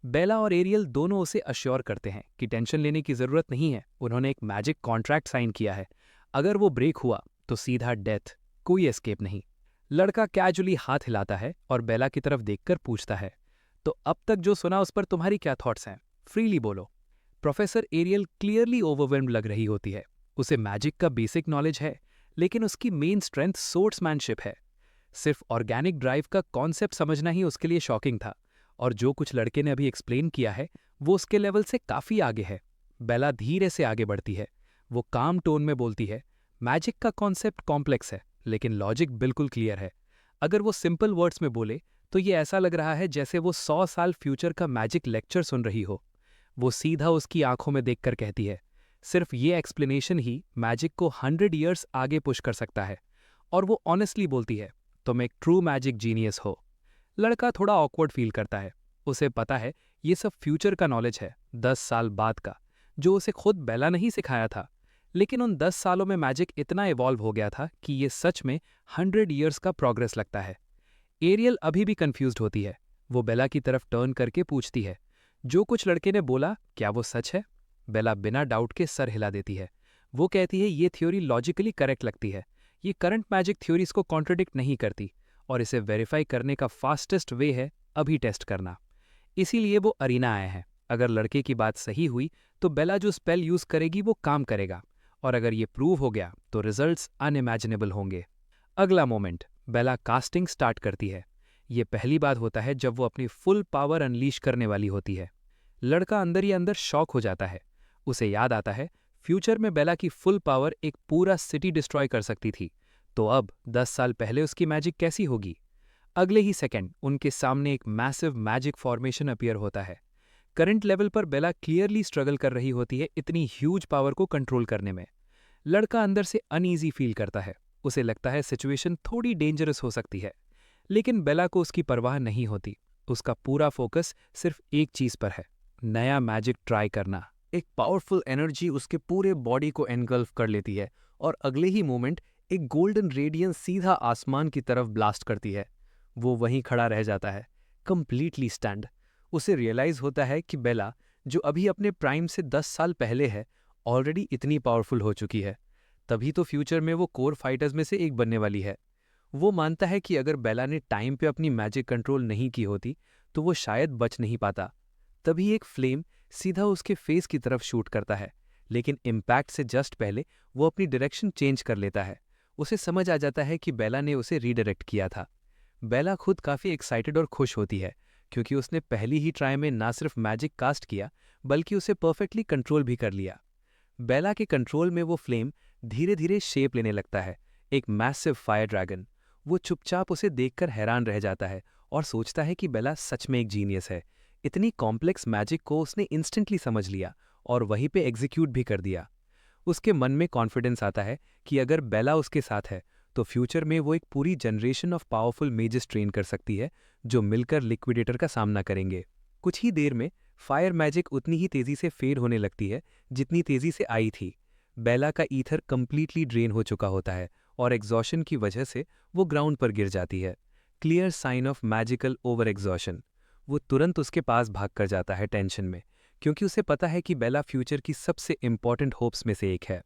बेला और एरियल दोनों उसे अश्योर करते हैं कि टेंशन लेने की जरूरत नहीं है, उन्होंने एक मैजिक कॉन्ट्रैक्ट साइन किया है। अगर वो ब्रेक हुआ तो सीधा डेथ, कोई एस्केप नहीं। लड़का कैजुअली हाथ हिलाता है और बेला की तरफ देखकर पूछता है, तो अब तक जो सुना उस पर तुम्हारी क्या थॉट्स हैं? फ्रीली बोलो। प्रोफेसर एरियल क्लियरली ओवरवेल्म्ड लग रही होती है। उसे मैजिक का बेसिक नॉलेज है, लेकिन उसकी मेन स्ट्रेंथ सोर्ट्समैनशिप है। सिर्फ ऑर्गेनिक ड्राइव का कॉन्सेप्ट समझना ही उसके लिए शॉकिंग था, और जो कुछ लड़के ने अभी एक्सप्लेन किया है वो उसके लेवल से काफी आगे है। बेला धीरे से आगे बढ़ती है। वो काम टोन में बोलती है, मैजिक का कॉन्सेप्ट कॉम्प्लेक्स है लेकिन लॉजिक बिल्कुल क्लियर है। अगर वो सिंपल वर्ड्स में बोले तो ये ऐसा लग रहा है जैसे वो 100 साल फ्यूचर का मैजिक लेक्चर सुन रही हो। वो सीधा उसकी आंखों में देखकर कहती है, सिर्फ ये एक्सप्लेनेशन ही मैजिक को 100 ईयर्स आगे पुश कर सकता है। और वो ऑनेस्टली बोलती है, तुम एक ट्रू मैजिक जीनियस हो। लड़का थोड़ा ऑकवर्ड फील करता है। उसे पता है ये सब फ्यूचर का नॉलेज है, 10 साल बाद का, जो उसे खुद बेला नहीं सिखाया था। लेकिन उन 10 सालों में मैजिक इतना इवॉल्व हो गया था कि ये सच में 100 ईयर्स का प्रोग्रेस लगता है। एरियल अभी भी कंफ्यूज्ड होती है। वो बेला की तरफ टर्न करके पूछती है, जो कुछ लड़के ने बोला क्या वो सच है? बेला बिना डाउट के सर हिला देती है। वो कहती है ये थ्योरी लॉजिकली करेक्ट लगती है, ये करंट मैजिक थ्योरीज को कॉन्ट्रडिक्ट नहीं करती, और इसे वेरीफाई करने का फास्टेस्ट वे है अभी टेस्ट करना। इसीलिए वो अरीना आए हैं। अगर लड़के की बात सही हुई तो बेला जो स्पेल यूज करेगी वो काम करेगा, और अगर ये प्रूव हो गया तो रिजल्ट्स अनइमेजिनेबल होंगे। अगला मोमेंट, बेला कास्टिंग स्टार्ट करती है। ये पहली बार होता है जब वो अपनी फुल पावर अनलीश करने वाली होती है। लड़का अंदर ही अंदर शॉक हो जाता है। उसे याद आता है फ्यूचर में बेला की फुल पावर एक पूरा सिटी डिस्ट्रॉय कर सकती थी, तो अब 10 साल पहले उसकी मैजिक कैसी होगी? अगले ही सेकंड उनके सामने एक मैसिव मैजिक फॉर्मेशन अपीयर होता है। करंट लेवल पर बेला क्लियरली स्ट्रगल कर रही होती है इतनी ह्यूज पावर को कंट्रोल करने में। लड़का अंदर से अनईजी फील करता है। उसे लगता है सिचुएशन थोड़ी डेंजरस हो सकती है, लेकिन बेला को उसकी परवाह नहीं होती। उसका पूरा फोकस सिर्फ एक चीज पर है, नया मैजिक ट्राई करना। एक पावरफुल एनर्जी उसके पूरे बॉडी को एनगल्फ कर लेती है और अगले ही मोमेंट एक गोल्डन रेडियंस सीधा आसमान की तरफ ब्लास्ट करती है। वो वहीं खड़ा रह जाता है, कंप्लीटली स्टैंड। उसे रियलाइज होता है कि बेला, जो अभी अपने प्राइम से 10 साल पहले है, ऑलरेडी इतनी पावरफुल हो चुकी है। तभी तो फ्यूचर में वो कोर फाइटर्स में से एक बनने वाली है। वो मानता है कि अगर बेला ने टाइम पे अपनी मैजिक कंट्रोल नहीं की होती तो वो शायद बच नहीं पाता। तभी एक फ्लेम सीधा उसके फेस की तरफ शूट करता है, लेकिन इम्पैक्ट से जस्ट पहले वो अपनी डायरेक्शन चेंज कर लेता है। उसे समझ आ जाता है कि बेला ने उसे रीडायरेक्ट किया था। बेला खुद काफ़ी एक्साइटेड और खुश होती है, क्योंकि उसने पहली ही ट्राई में ना सिर्फ मैजिक कास्ट किया बल्कि उसे परफेक्टली कंट्रोल भी कर लिया। बेला के कंट्रोल में वो फ्लेम धीरे धीरे शेप लेने लगता है, एक मैसिव फायर ड्रैगन। वो चुपचाप उसे देखकर हैरान रह जाता है और सोचता है कि बेला सच में एक जीनियस है। इतनी कॉम्प्लेक्स मैजिक को उसने इंस्टेंटली समझ लिया और वहीं पे एग्जीक्यूट भी कर दिया। उसके मन में कॉन्फिडेंस आता है कि अगर बेला उसके साथ है तो फ्यूचर में वो एक पूरी generation of powerful mazes train कर सकती है, जो मिलकर लिक्विडेटर का सामना करेंगे। कुछ ही देर में फायर मैजिक उतनी ही तेजी से फेड होने लगती है जितनी तेजी से आई थी। बेला का ईथर कंप्लीटली ड्रेन हो चुका होता है और एग्जॉशन की वजह से वो ग्राउंड पर गिर जाती है। Clear sign of magical over exhaustion. वो तुरंत उसके पास भाग कर जाता है टेंशन में, क्योंकि उसे पता है कि बेला फ्यूचर की सबसे इंपॉर्टेंट होप्स में से एक है।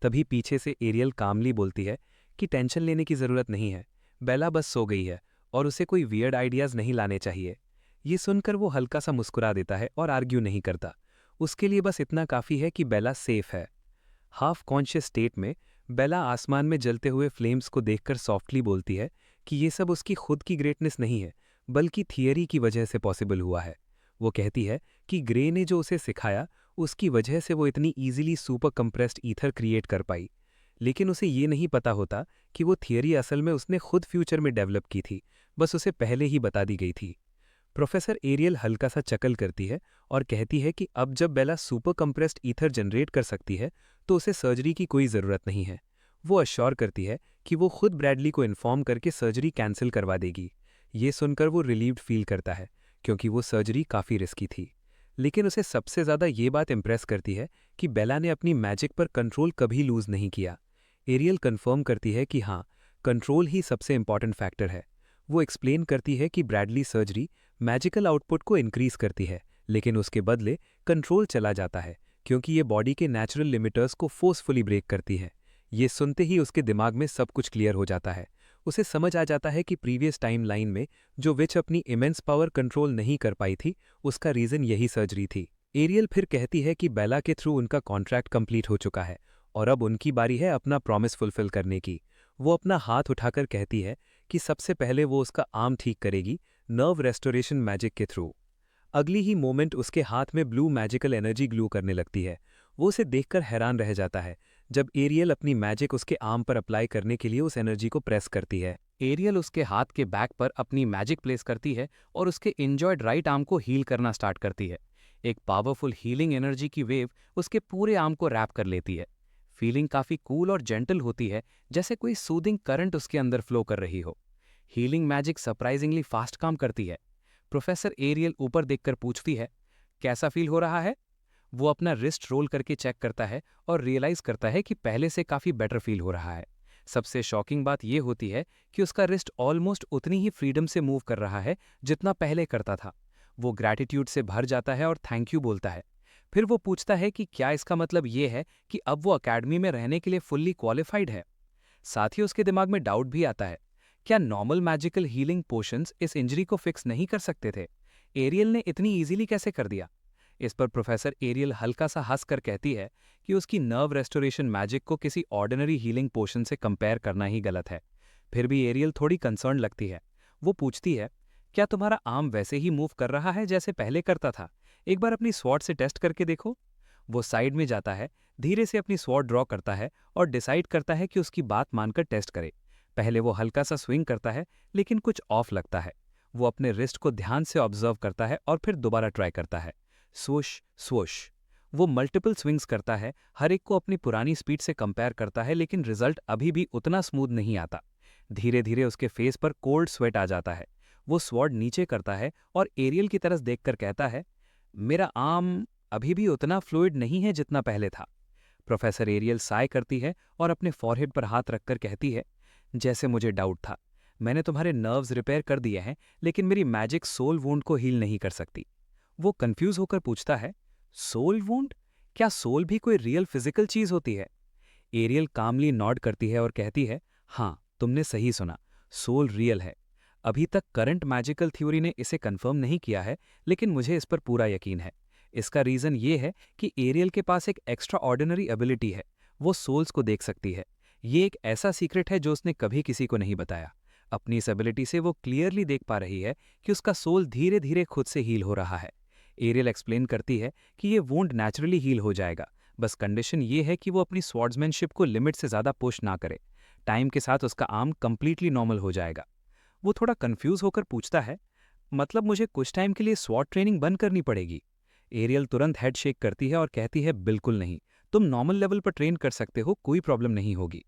तभी पीछे से एरियल कामली बोलती है कि टेंशन लेने की जरूरत नहीं है, बेला बस सो गई है और उसे कोई वियर्ड आइडियाज नहीं लाने चाहिए। ये सुनकर वो हल्का सा मुस्कुरा देता है और आर्ग्यू नहीं करता। उसके लिए बस इतना काफी है कि बेला सेफ है। हाफ कॉन्शियस स्टेट में बेला आसमान में जलते हुए फ्लेम्स को देखकर सॉफ्टली बोलती है कि ये सब उसकी खुद की ग्रेटनेस नहीं है, बल्कि थियरी की वजह से पॉसिबल हुआ है। वो कहती है कि ग्रे ने जो उसे सिखाया उसकी वजह से वो इतनी easily super compressed ether create कर पाई। लेकिन उसे ये नहीं पता होता कि वो थियरी असल में उसने खुद फ्यूचर में डेवलप की थी, बस उसे पहले ही बता दी गई थी। प्रोफेसर एरियल हल्का सा चकल करती है और कहती है कि अब जब बेला सुपर कंप्रेस्ड ईथर जनरेट कर सकती है तो उसे सर्जरी की कोई ज़रूरत नहीं है। वो अश्योर करती है कि वो खुद ब्रैडली को इन्फॉर्म करके सर्जरी कैंसिल करवा देगी। ये सुनकर वो रिलीव्ड फील करता है, क्योंकि वो सर्जरी काफ़ी रिस्की थी। लेकिन उसे सबसे ज़्यादा ये बात इम्प्रेस करती है कि बेला ने अपनी मैजिक पर कंट्रोल कभी लूज़ नहीं किया। एरियल कंफर्म करती है कि हाँ, कंट्रोल ही सबसे इंपॉर्टेंट फैक्टर है। वो एक्सप्लेन करती है कि ब्रैडली सर्जरी मैजिकल आउटपुट को इंक्रीज करती है, लेकिन उसके बदले कंट्रोल चला जाता है, क्योंकि ये बॉडी के नेचुरल लिमिटर्स को फोर्सफुली ब्रेक करती है। ये सुनते ही उसके दिमाग में सब कुछ क्लियर हो जाता है। उसे समझ आ जाता है कि प्रीवियस टाइम लाइन में जो विच अपनी इमेंस पावर कंट्रोल नहीं कर पाई थी, उसका रीजन यही सर्जरी थी। एरियल फिर कहती है कि बेला के थ्रू उनका कॉन्ट्रैक्ट कंप्लीट हो चुका है और अब उनकी बारी है अपना प्रॉमिस फुलफिल करने की। वो अपना हाथ उठाकर कहती है कि सबसे पहले वो उसका आर्म ठीक करेगी, नर्व रेस्टोरेशन मैजिक के थ्रू। अगली ही मोमेंट उसके हाथ में ब्लू मैजिकल एनर्जी ग्लू करने लगती है। वो उसे देखकर हैरान रह जाता है जब एरियल अपनी मैजिक उसके आर्म पर अप्लाई करने के लिए उस एनर्जी को प्रेस करती है। एरियल उसके हाथ के बैक पर अपनी मैजिक प्लेस करती है और उसके इंजॉयड राइट आर्म को हील करना स्टार्ट करती है। एक पावरफुल हीलिंग एनर्जी की वेव उसके पूरे आर्म को रैप कर लेती है। फीलिंग काफी कूल और जेंटल होती है, जैसे कोई सूदिंग करंट उसके अंदर फ्लो कर रही हो। हीलिंग मैजिक सरप्राइजिंगली फास्ट काम करती है। प्रोफेसर एरियल ऊपर देखकर पूछती है, कैसा फील हो रहा है? वो अपना रिस्ट रोल करके चेक करता है और रियलाइज करता है कि पहले से काफी बेटर फील हो रहा है। सबसे शॉकिंग बात यह होती है कि उसका रिस्ट ऑलमोस्ट उतनी ही फ्रीडम से मूव कर रहा है जितना पहले करता था। वो ग्रैटिट्यूड से भर जाता है और थैंक यू बोलता है। फिर वो पूछता है कि क्या इसका मतलब ये है कि अब वो अकेडमी में रहने के लिए फुल्ली क्वालिफाइड है। साथ ही उसके दिमाग में डाउट भी आता है, क्या नॉर्मल मैजिकल हीलिंग पोशंस इस इंजरी को फिक्स नहीं कर सकते थे? एरियल ने इतनी इजीली कैसे कर दिया? इस पर प्रोफेसर एरियल हल्का सा हंस कर कहती है कि उसकी नर्व रेस्टोरेशन मैजिक को किसी ऑर्डिनरी हीलिंग पोशन से कंपेयर करना ही गलत है। फिर भी एरियल थोड़ी कंसर्न लगती है। वो पूछती है, क्या तुम्हारा आर्म वैसे ही मूव कर रहा है जैसे पहले करता था? एक बार अपनी स्वॉर्ड से टेस्ट करके देखो। वो साइड में जाता है, धीरे से अपनी स्वॉर्ड ड्रॉ करता है और डिसाइड करता है कि उसकी बात मानकर टेस्ट करे। पहले वो हल्का सा स्विंग करता है, लेकिन कुछ ऑफ लगता है। वो अपने रिस्ट को ध्यान से ऑब्जर्व करता है और फिर दोबारा ट्राई करता है। Swoosh swoosh. वो मल्टीपल स्विंग्स करता है, हर एक को अपनी पुरानी स्पीड से कंपेयर करता है, लेकिन रिजल्ट अभी भी उतना स्मूथ नहीं आता। धीरे धीरे उसके फेस पर कोल्ड स्वेट आ जाता है। वो स्वॉर्ड नीचे करता है और एरियल की तरफ देखकर कहता है, मेरा आर्म अभी भी उतना फ्लूइड नहीं है जितना पहले था। प्रोफेसर एरियल साय करती है और अपने फॉरहेड पर हाथ रखकर कहती है, जैसे मुझे डाउट था। मैंने तुम्हारे नर्व्स रिपेयर कर दिए हैं, लेकिन मेरी मैजिक सोल वुंड को हील नहीं कर सकती। वो कंफ्यूज होकर पूछता है, सोल वुंड? क्या सोल भी कोई रियल फिजिकल चीज होती है? एरियल कामली नॉड करती है और कहती है, हाँ, तुमने सही सुना, सोल रियल है। अभी तक करंट मैजिकल थ्योरी ने इसे कंफर्म नहीं किया है, लेकिन मुझे इस पर पूरा यकीन है। इसका रीजन ये है कि एरियल के पास एक एक्स्ट्रा ऑर्डिनरी एबिलिटी है। वो सोल्स को देख सकती है। ये एक ऐसा सीक्रेट है जो उसने कभी किसी को नहीं बताया। अपनी इस एबिलिटी से वो क्लियरली देख पा रही है कि उसका सोल धीरे धीरे खुद से हील हो रहा है। एरियल एक्सप्लेन करती है कि ये वुंड नेचुरली हील हो जाएगा, बस कंडीशन ये है कि वो अपनी स्वॉर्ड्समैनशिप को लिमिट से ज़्यादा पुश ना करे। टाइम के साथ उसका आर्म कंप्लीटली नॉर्मल हो जाएगा। वो थोड़ा कंफ्यूज होकर पूछता है, मतलब मुझे कुछ टाइम के लिए स्वॉर्ड ट्रेनिंग बंद करनी पड़ेगी? एरियल तुरंत हेड शेक करती है और कहती है, बिल्कुल नहीं, तुम नॉर्मल लेवल पर ट्रेन कर सकते हो, कोई प्रॉब्लम नहीं होगी।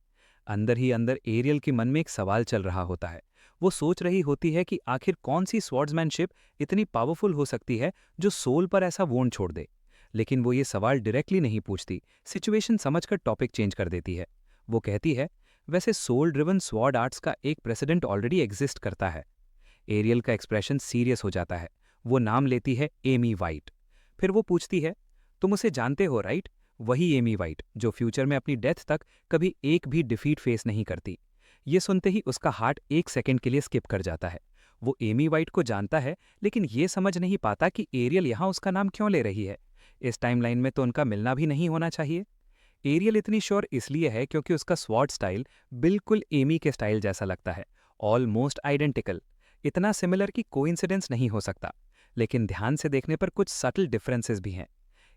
अंदर ही अंदर एरियल के मन में एक सवाल चल रहा होता है। वो सोच रही होती है कि आखिर कौन सी स्वॉर्ड्समैनशिप इतनी पावरफुल हो सकती है जो सोल पर ऐसा वोंड छोड़ दे। लेकिन वो ये सवाल डायरेक्टली नहीं पूछती, सिचुएशन समझकर टॉपिक चेंज कर देती है। वो कहती है, वैसे सोल ड्रिवन स्वॉर्ड आर्ट्स का एक प्रेसिडेंट ऑलरेडी एग्जिस्ट करता है। एरियल का एक्सप्रेशन सीरियस हो जाता है। वो नाम लेती है एमी वाइट। फिर वो पूछती है, तुम उसे जानते हो राइट? वही एमी वाइट जो फ्यूचर में अपनी डेथ तक कभी एक भी डिफीट फेस नहीं करती। ये सुनते ही उसका हार्ट एक सेकंड के लिए स्किप कर जाता है। वो एमी वाइट को जानता है, लेकिन ये समझ नहीं पाता कि एरियल यहाँ उसका नाम क्यों ले रही है। इस टाइमलाइन में तो उनका मिलना भी नहीं होना चाहिए। एरियल इतनी श्योर इसलिए है क्योंकि उसका स्वॉर्ड स्टाइल बिल्कुल एमी के स्टाइल जैसा लगता है, ऑलमोस्ट आइडेंटिकल। इतना सिमिलर कि कोइंसिडेंस नहीं हो सकता। लेकिन ध्यान से देखने पर कुछ सटल डिफरेंसेस भी हैं।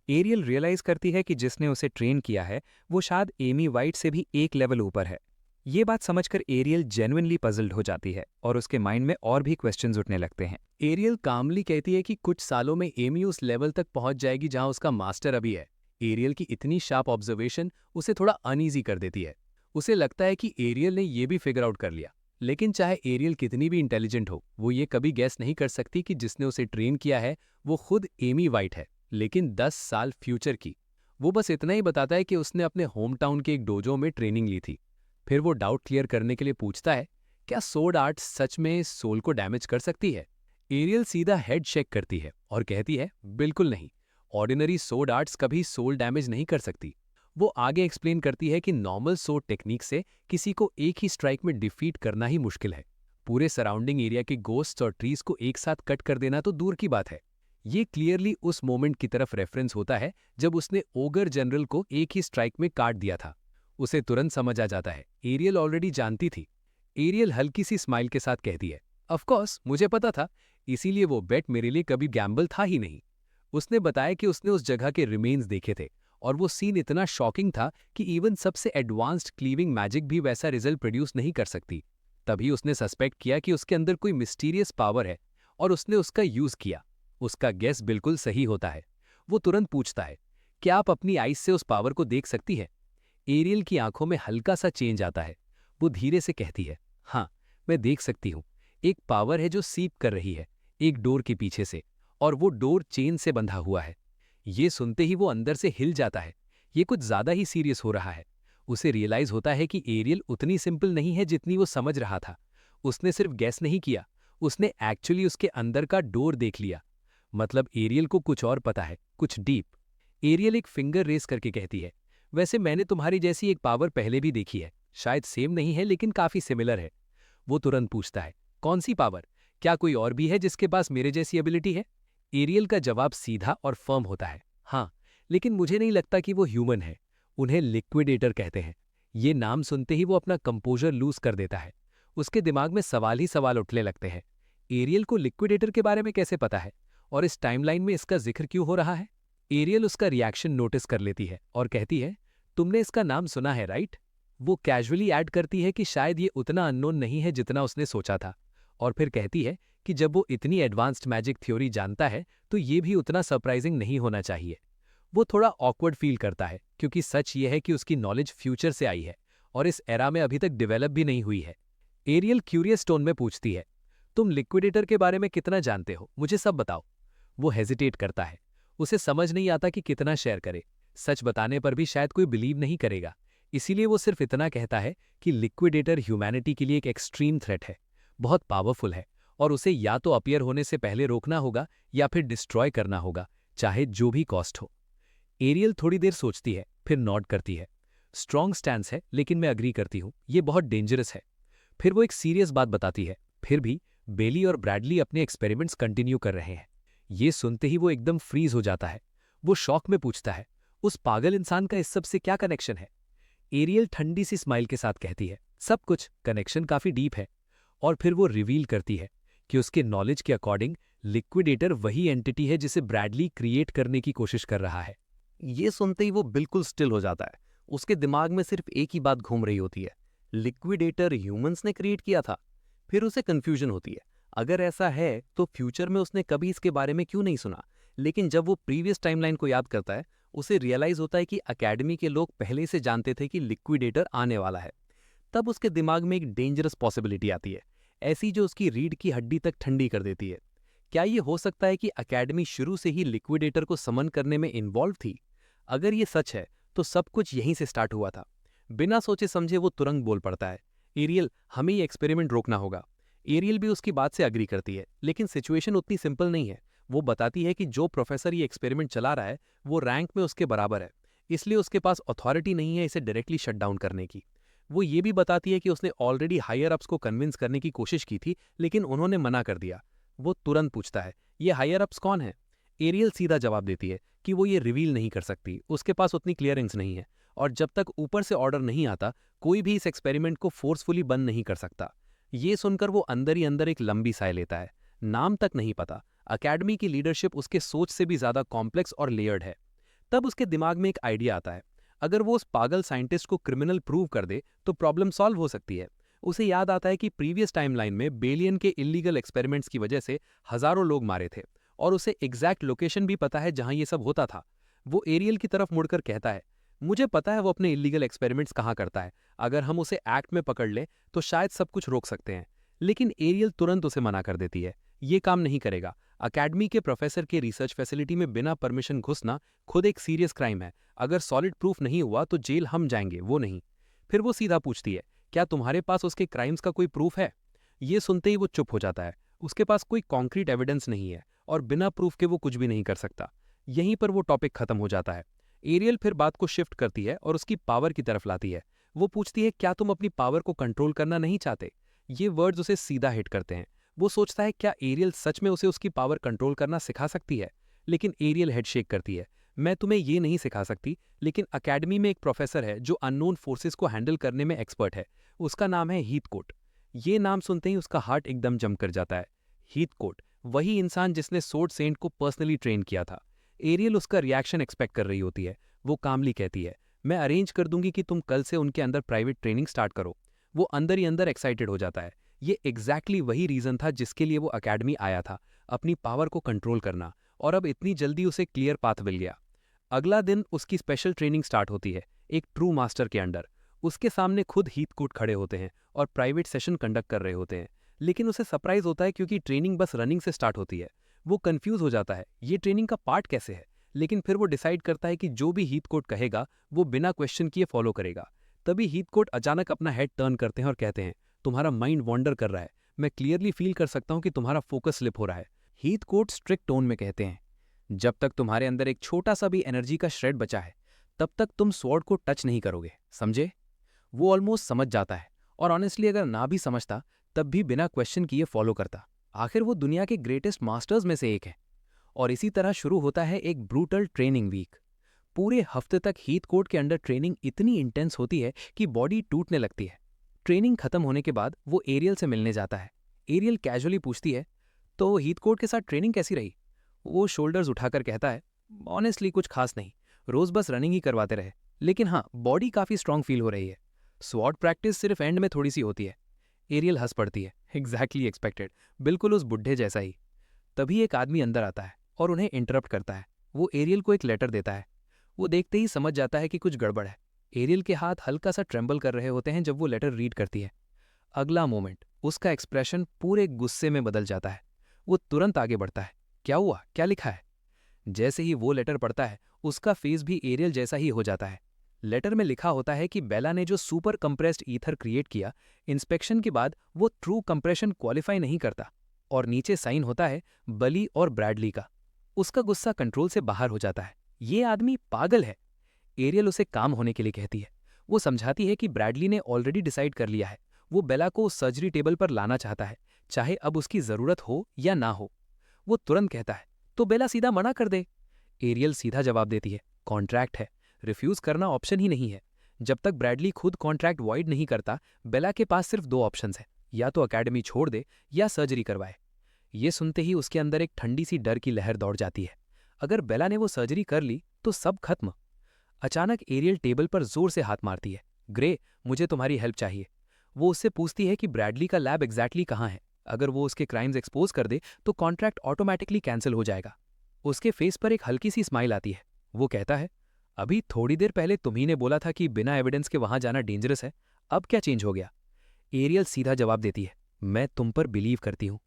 एरियल रियलाइज करती है कि जिसने उसे ट्रेन किया है वो शायद एमी वाइट से भी एक लेवल ऊपर है। ये बात समझकर एरियल जेन्युइनली पजल्ड हो जाती है और उसके माइंड में और भी क्वेश्चंस उठने लगते हैं। एरियल कामली कहती है कि कुछ सालों में एमी उस लेवल तक पहुंच जाएगी जहां उसका मास्टर अभी है। एरियल की इतनी शार्प ऑब्जर्वेशन उसे थोड़ा अनईजी कर देती है। उसे लगता है कि एरियल ने ये भी फिगर आउट कर लिया। लेकिन चाहे एरियल कितनी भी इंटेलिजेंट हो, वो ये कभी गैस नहीं कर सकती कि जिसने उसे ट्रेन किया है वो खुद एमी वाइट है, लेकिन 10 साल फ्यूचर की। वो बस इतना ही बताता है कि उसने अपने होम टाउन के एक डोजो में ट्रेनिंग ली थी। फिर वो डाउट क्लियर करने के लिए पूछता है, क्या सोर्ड आर्ट सच में सोल को डैमेज कर सकती है? एरियल सीधा हेड शेक करती है और कहती है, बिल्कुल नहीं, ऑर्डिनरी सोर्ड आर्ट्स कभी सोल डैमेज नहीं कर सकती। वो आगे एक्सप्लेन करती है कि नॉर्मल सोर्ड टेक्निक से किसी को एक ही स्ट्राइक में डिफीट करना ही मुश्किल है। पूरे सराउंडिंग एरिया के गोस्ट्स और ट्रीज को एक साथ कट कर देना तो दूर की बात है। ये क्लियरली उस मोमेंट की तरफ रेफरेंस होता है जब उसने ओगर जनरल को एक ही स्ट्राइक में काट दिया था। उसे तुरंत समझ आ जाता है, एरियल ऑलरेडी जानती थी। एरियल हल्की सी स्माइल के साथ कहती है, ऑफ कोर्स मुझे पता था, इसीलिए वो बेट मेरे लिए कभी गैम्बल था ही नहीं। उसने बताया कि उसने उस जगह के रिमेन्स देखे थे और वो सीन इतना शॉकिंग था कि इवन सबसे एडवांस्ड क्लीविंग मैजिक भी वैसा रिजल्ट प्रोड्यूस नहीं कर सकती। तभी उसने सस्पेक्ट किया कि उसके अंदर कोई मिस्टीरियस पावर है और उसने उसका यूज किया। उसका गेस बिल्कुल सही होता है। वो तुरंत पूछता है, क्या आप अपनी आइज से उस पावर को देख सकती है? एरियल की आंखों में हल्का सा चेंज आता है। वो धीरे से कहती है, हाँ, मैं देख सकती हूँ। एक पावर है जो सीप कर रही है, एक डोर के पीछे से, और वो डोर चेन से बंधा हुआ है। ये सुनते ही वो अंदर से हिल जाता है। ये कुछ ज्यादा ही सीरियस हो रहा है। उसे रियलाइज होता है कि एरियल उतनी सिंपल नहीं है जितनी वो समझ रहा था। उसने सिर्फ गैस नहीं किया, उसने एक्चुअली उसके अंदर का डोर देख लिया। मतलब एरियल को कुछ और पता है, कुछ डीप। एरियल एक फिंगर रेस करके कहती है, वैसे मैंने तुम्हारी जैसी एक पावर पहले भी देखी है। शायद सेम नहीं है लेकिन काफी सिमिलर है। वो तुरंत पूछता है, कौन सी पावर? क्या कोई और भी है जिसके पास मेरे जैसी एबिलिटी है? एरियल का जवाब सीधा और फर्म होता है, हाँ, लेकिन मुझे नहीं लगता कि वो ह्यूमन है। उन्हें लिक्विडेटर कहते हैं। ये नाम सुनते ही वो अपना कंपोजर लूज कर देता है। उसके दिमाग में सवाल ही सवाल उठने लगते हैं। एरियल को लिक्विडेटर के बारे में कैसे पता है? और इस टाइमलाइन में इसका जिक्र क्यों हो रहा है? एरियल उसका रिएक्शन नोटिस कर लेती है और कहती है, तुमने इसका नाम सुना है, राइट? वो कैजुअली ऐड करती है कि शायद ये उतना अननोन नहीं है जितना उसने सोचा था, और फिर कहती है कि जब वो इतनी एडवांस्ड मैजिक थ्योरी जानता है तो ये भी उतना सरप्राइजिंग नहीं होना चाहिए। वो थोड़ा ऑकवर्ड फील करता है क्योंकि सच ये है कि उसकी नॉलेज फ्यूचर से आई है और इस एरा में अभी तक डेवलप भी नहीं हुई है। एरियल क्यूरियस टोन में पूछती है, तुम लिक्विडेटर के बारे में कितना जानते हो? मुझे सब बताओ। वो हेजिटेट करता है। उसे समझ नहीं आता कि कितना शेयर करे। सच बताने पर भी शायद कोई बिलीव नहीं करेगा। इसीलिए वो सिर्फ इतना कहता है कि लिक्विडेटर ह्यूमैनिटी के लिए एक एक्सट्रीम थ्रेट है, बहुत पावरफुल है, और उसे या तो अपीयर होने से पहले रोकना होगा या फिर डिस्ट्रॉय करना होगा, चाहे जो भी कॉस्ट हो। एरियल थोड़ी देर सोचती है, फिर नॉड करती है। स्ट्रॉन्ग स्टैंस है, लेकिन मैं अग्री करती हूँ, ये बहुत डेंजरस है। फिर वो एक सीरियस बात बताती है, फिर भी बेली और ब्रैडली अपने एक्सपेरिमेंट्स कंटिन्यू कर रहे हैं। ये सुनते ही वो एकदम फ्रीज हो जाता है। वो शॉक में पूछता है, उस पागल इंसान का इस सब से क्या कनेक्शन है? एरियल ठंडी सी स्माइल के साथ कहती है, सब कुछ, कनेक्शन काफी डीप है। और फिर वो रिवील करती है कि उसके नॉलेज के अकॉर्डिंग लिक्विडेटर वही एंटिटी है जिसे ब्रैडली क्रिएट करने की कोशिश कर रहा है। ये सुनते ही वो बिल्कुल स्टिल हो जाता है। उसके दिमाग में सिर्फ एक ही बात घूम रही होती है, लिक्विडेटर ह्यूमंस ने क्रिएट किया था। फिर उसे कंफ्यूजन होती है, अगर ऐसा है तो फ्यूचर में उसने कभी इसके बारे में क्यों नहीं सुना। लेकिन जब वो प्रीवियस टाइमलाइन को याद करता है, उसे रियलाइज होता है कि अकेडमी के लोग पहले से जानते थे कि लिक्विडेटर आने वाला है। तब उसके दिमाग में एक डेंजरस पॉसिबिलिटी आती है, ऐसी जो उसकी रीढ़ की हड्डी तक ठंडी कर देती है। क्या ये हो सकता है कि अकेडमी शुरू से ही लिक्विडेटर को समन करने में इन्वॉल्व थी? अगर ये सच है तो सब कुछ यहीं से स्टार्ट हुआ था। बिना सोचे समझे वो तुरंत बोल पड़ता है, एरियल, हमें ये एक्सपेरिमेंट रोकना होगा। एरियल भी उसकी बात से अग्री करती है, लेकिन सिचुएशन उतनी सिंपल नहीं है। वो बताती है कि जो प्रोफेसर ये एक्सपेरिमेंट चला रहा है वो रैंक में उसके बराबर है, इसलिए उसके पास अथॉरिटी नहीं है इसे डायरेक्टली शट डाउन करने की। वो ये भी बताती है कि उसने ऑलरेडी हायर अप्स को कन्विंस करने की कोशिश की थी, लेकिन उन्होंने मना कर दिया। वो तुरंत पूछता है, ये हायर अप्स कौन है? एरियल सीधा जवाब देती है कि वो ये रिवील नहीं कर सकती, उसके पास उतनी क्लियरेंस नहीं है, और जब तक ऊपर से ऑर्डर नहीं आता कोई भी इस एक्सपेरिमेंट को फोर्सफुली बंद नहीं कर सकता। ये सुनकर वो अंदर ही अंदर एक लंबी साय लेता है। नाम तक नहीं पता, अकेडमी की लीडरशिप उसके सोच से भी ज्यादा कॉम्प्लेक्स और लेयर्ड है। तब उसके दिमाग में एक आइडिया आता है, अगर वो उस पागल साइंटिस्ट को क्रिमिनल प्रूव कर दे तो प्रॉब्लम सॉल्व हो सकती है। उसे याद आता है कि प्रीवियस टाइमलाइन में बेलियन के इलीगल एक्सपेरिमेंट्स की वजह से हजारों लोग मारे थे, और उसे एग्जैक्ट लोकेशन भी पता है जहां ये सब होता था। वो एरियल की तरफ मुड़कर कहता है, मुझे पता है वो अपने इलीगल एक्सपेरिमेंट्स कहाँ करता है, अगर हम उसे एक्ट में पकड़ लें तो शायद सब कुछ रोक सकते हैं। लेकिन एरियल तुरंत उसे मना कर देती है, ये काम नहीं करेगा। अकेडमी के प्रोफेसर के रिसर्च फैसिलिटी में बिना परमिशन घुसना खुद एक सीरियस क्राइम है। अगर सॉलिड प्रूफ नहीं हुआ तो जेल हम जाएंगे, वो नहीं। फिर वो सीधा पूछती है, क्या तुम्हारे पास उसके क्राइम्स का कोई प्रूफ है? ये सुनते ही वो चुप हो जाता है। उसके पास कोई कॉन्क्रीट एविडेंस नहीं है और बिना प्रूफ के वो कुछ भी नहीं कर सकता। यहीं पर वो टॉपिक खत्म हो जाता है। एरियल फिर बात को शिफ्ट करती है और उसकी पावर की तरफ लाती है। वो पूछती है, क्या तुम अपनी पावर को कंट्रोल करना नहीं चाहते? ये वर्ड्स उसे सीधा हिट करते हैं। वो सोचता है, क्या एरियल सच में उसे उसकी पावर कंट्रोल करना सिखा सकती है? लेकिन एरियल हेड शेक करती है, मैं तुम्हें ये नहीं सिखा सकती, लेकिन अकेडमी में एक प्रोफेसर है जो अननोन फोर्सेस को हैंडल करने में एक्सपर्ट है। उसका नाम है हीथकोट। ये नाम सुनते ही उसका हार्ट एकदम जम कर जाता है। हीथकोट, वही इंसान जिसने सोर्ड सेंट को पर्सनली ट्रेन किया था। एरियल उसका रिएक्शन एक्सपेक्ट कर रही होती है। वो कामली कहती है, मैं अरेंज कर दूंगी कि तुम कल से उनके अंदर प्राइवेट ट्रेनिंग स्टार्ट करो। वो अंदर ही अंदर एक्साइटेड हो जाता है। ये एग्जैक्टली वही रीजन था जिसके लिए वो अकेडमी आया था, अपनी पावर को कंट्रोल करना। और अब इतनी जल्दी उसे क्लियर पाथ मिल गया। अगला दिन उसकी स्पेशल ट्रेनिंग स्टार्ट होती है, एक ट्रू मास्टर के अंडर। उसके सामने खुद हीथकूट खड़े होते हैं और प्राइवेट सेशन कंडक्ट कर रहे होते हैं। लेकिन उसे सरप्राइज होता है क्योंकि ट्रेनिंग बस रनिंग से स्टार्ट होती है। वो कंफ्यूज हो जाता है, ये ट्रेनिंग का पार्ट कैसे है। लेकिन फिर वो डिसाइड करता है कि जो भी हीथकोट कहेगा वो बिना क्वेश्चन किए फॉलो करेगा। तभी हीथकोट अचानक अपना हेड टर्न करते हैं और कहते हैं, तुम्हारा माइंड वॉन्डर कर रहा है, मैं क्लियरली फील कर सकता हूं कि तुम्हारा फोकस स्लिप हो रहा है। हीथकोट स्ट्रिक्ट टोन में कहते हैं, जब तक तुम्हारे अंदर एक छोटा सा भी एनर्जी का श्रेड बचा है तब तक तुम स्वॉर्ड को टच नहीं करोगे, समझे। वो ऑलमोस्ट समझ जाता है, और ऑनेस्टली अगर ना भी समझता तब भी बिना क्वेश्चन किए फॉलो करता। आखिर वो दुनिया के ग्रेटेस्ट मास्टर्स में से एक है। और इसी तरह शुरू होता है एक ब्रूटल ट्रेनिंग वीक। पूरे हफ्ते तक हीथकोट के अंडर ट्रेनिंग इतनी इंटेंस होती है कि बॉडी टूटने लगती है। ट्रेनिंग खत्म होने के बाद वो एरियल से मिलने जाता है। एरियल कैजुअली पूछती है, तो हीथकोट के साथ ट्रेनिंग कैसी रही। वो शोल्डर्स उठाकर कहता है, ऑनेस्टली कुछ खास नहीं, रोज बस रनिंग ही करवाते रहे, लेकिन हाँ बॉडी काफी स्ट्रांग फील हो रही है। स्वॉर्ड प्रैक्टिस सिर्फ एंड में थोड़ी सी होती है। एरियल हंस पड़ती है, एग्जैक्टली एक्सपेक्टेड, बिल्कुल उस बुढ़े जैसा ही। तभी एक आदमी अंदर आता है और उन्हें इंटरप्ट करता है। वो एरियल को एक लेटर देता है। वो देखते ही समझ जाता है कि कुछ गड़बड़ है। एरियल के हाथ हल्का सा ट्रेंबल कर रहे होते हैं जब वो लेटर रीड करती है। अगला मोमेंट उसका एक्सप्रेशन पूरे गुस्से में बदल जाता है। वो तुरंत आगे बढ़ता है, क्या हुआ, क्या लिखा है। जैसे ही वो लेटर पढ़ता है उसका फेस भी एरियल जैसा ही हो जाता है। लेटर में लिखा होता है कि बेला ने जो सुपर कंप्रेस्ड ईथर क्रिएट किया, इंस्पेक्शन के बाद वो ट्रू कंप्रेशन क्वालिफाई नहीं करता। और नीचे साइन होता है बली और ब्रैडली का। उसका गुस्सा कंट्रोल से बाहर हो जाता है, ये आदमी पागल है। एरियल उसे काम होने के लिए कहती है। वो समझाती है कि ब्रैडली ने ऑलरेडी डिसाइड कर लिया है, वो बेला को सर्जरी टेबल पर लाना चाहता है, चाहे अब उसकी जरूरत हो या ना हो। वो तुरंत कहता है, तो बेला सीधा मना कर दे। एरियल सीधा जवाब देती है, कॉन्ट्रैक्ट है, रिफ्यूज करना ऑप्शन ही नहीं है। जब तक ब्रैडली खुद कॉन्ट्रैक्ट वॉइड नहीं करता, बेला के पास सिर्फ दो ऑप्शंस हैं, या तो अकेडमी छोड़ दे या सर्जरी करवाए। ये सुनते ही उसके अंदर एक ठंडी सी डर की लहर दौड़ जाती है। अगर बेला ने वो सर्जरी कर ली तो सब खत्म। अचानक एरियल टेबल पर जोर से हाथ मारती है, ग्रे, मुझे तुम्हारी हेल्प चाहिए। वो उससे पूछती है कि ब्रैडली का लैब एग्जैक्टली कहाँ है। अगर वो उसके क्राइम्स एक्सपोज कर दे तो कॉन्ट्रैक्ट ऑटोमेटिकली कैंसिल हो जाएगा। उसके फेस पर एक हल्की सी स्माइल आती है। वो कहता है, अभी थोड़ी देर पहले तुम्ही ने बोला था कि बिना एविडेंस के वहां जाना डेंजरस है, अब क्या चेंज हो गया। एरियल सीधा जवाब देती है, मैं तुम पर बिलीव करती हूँ।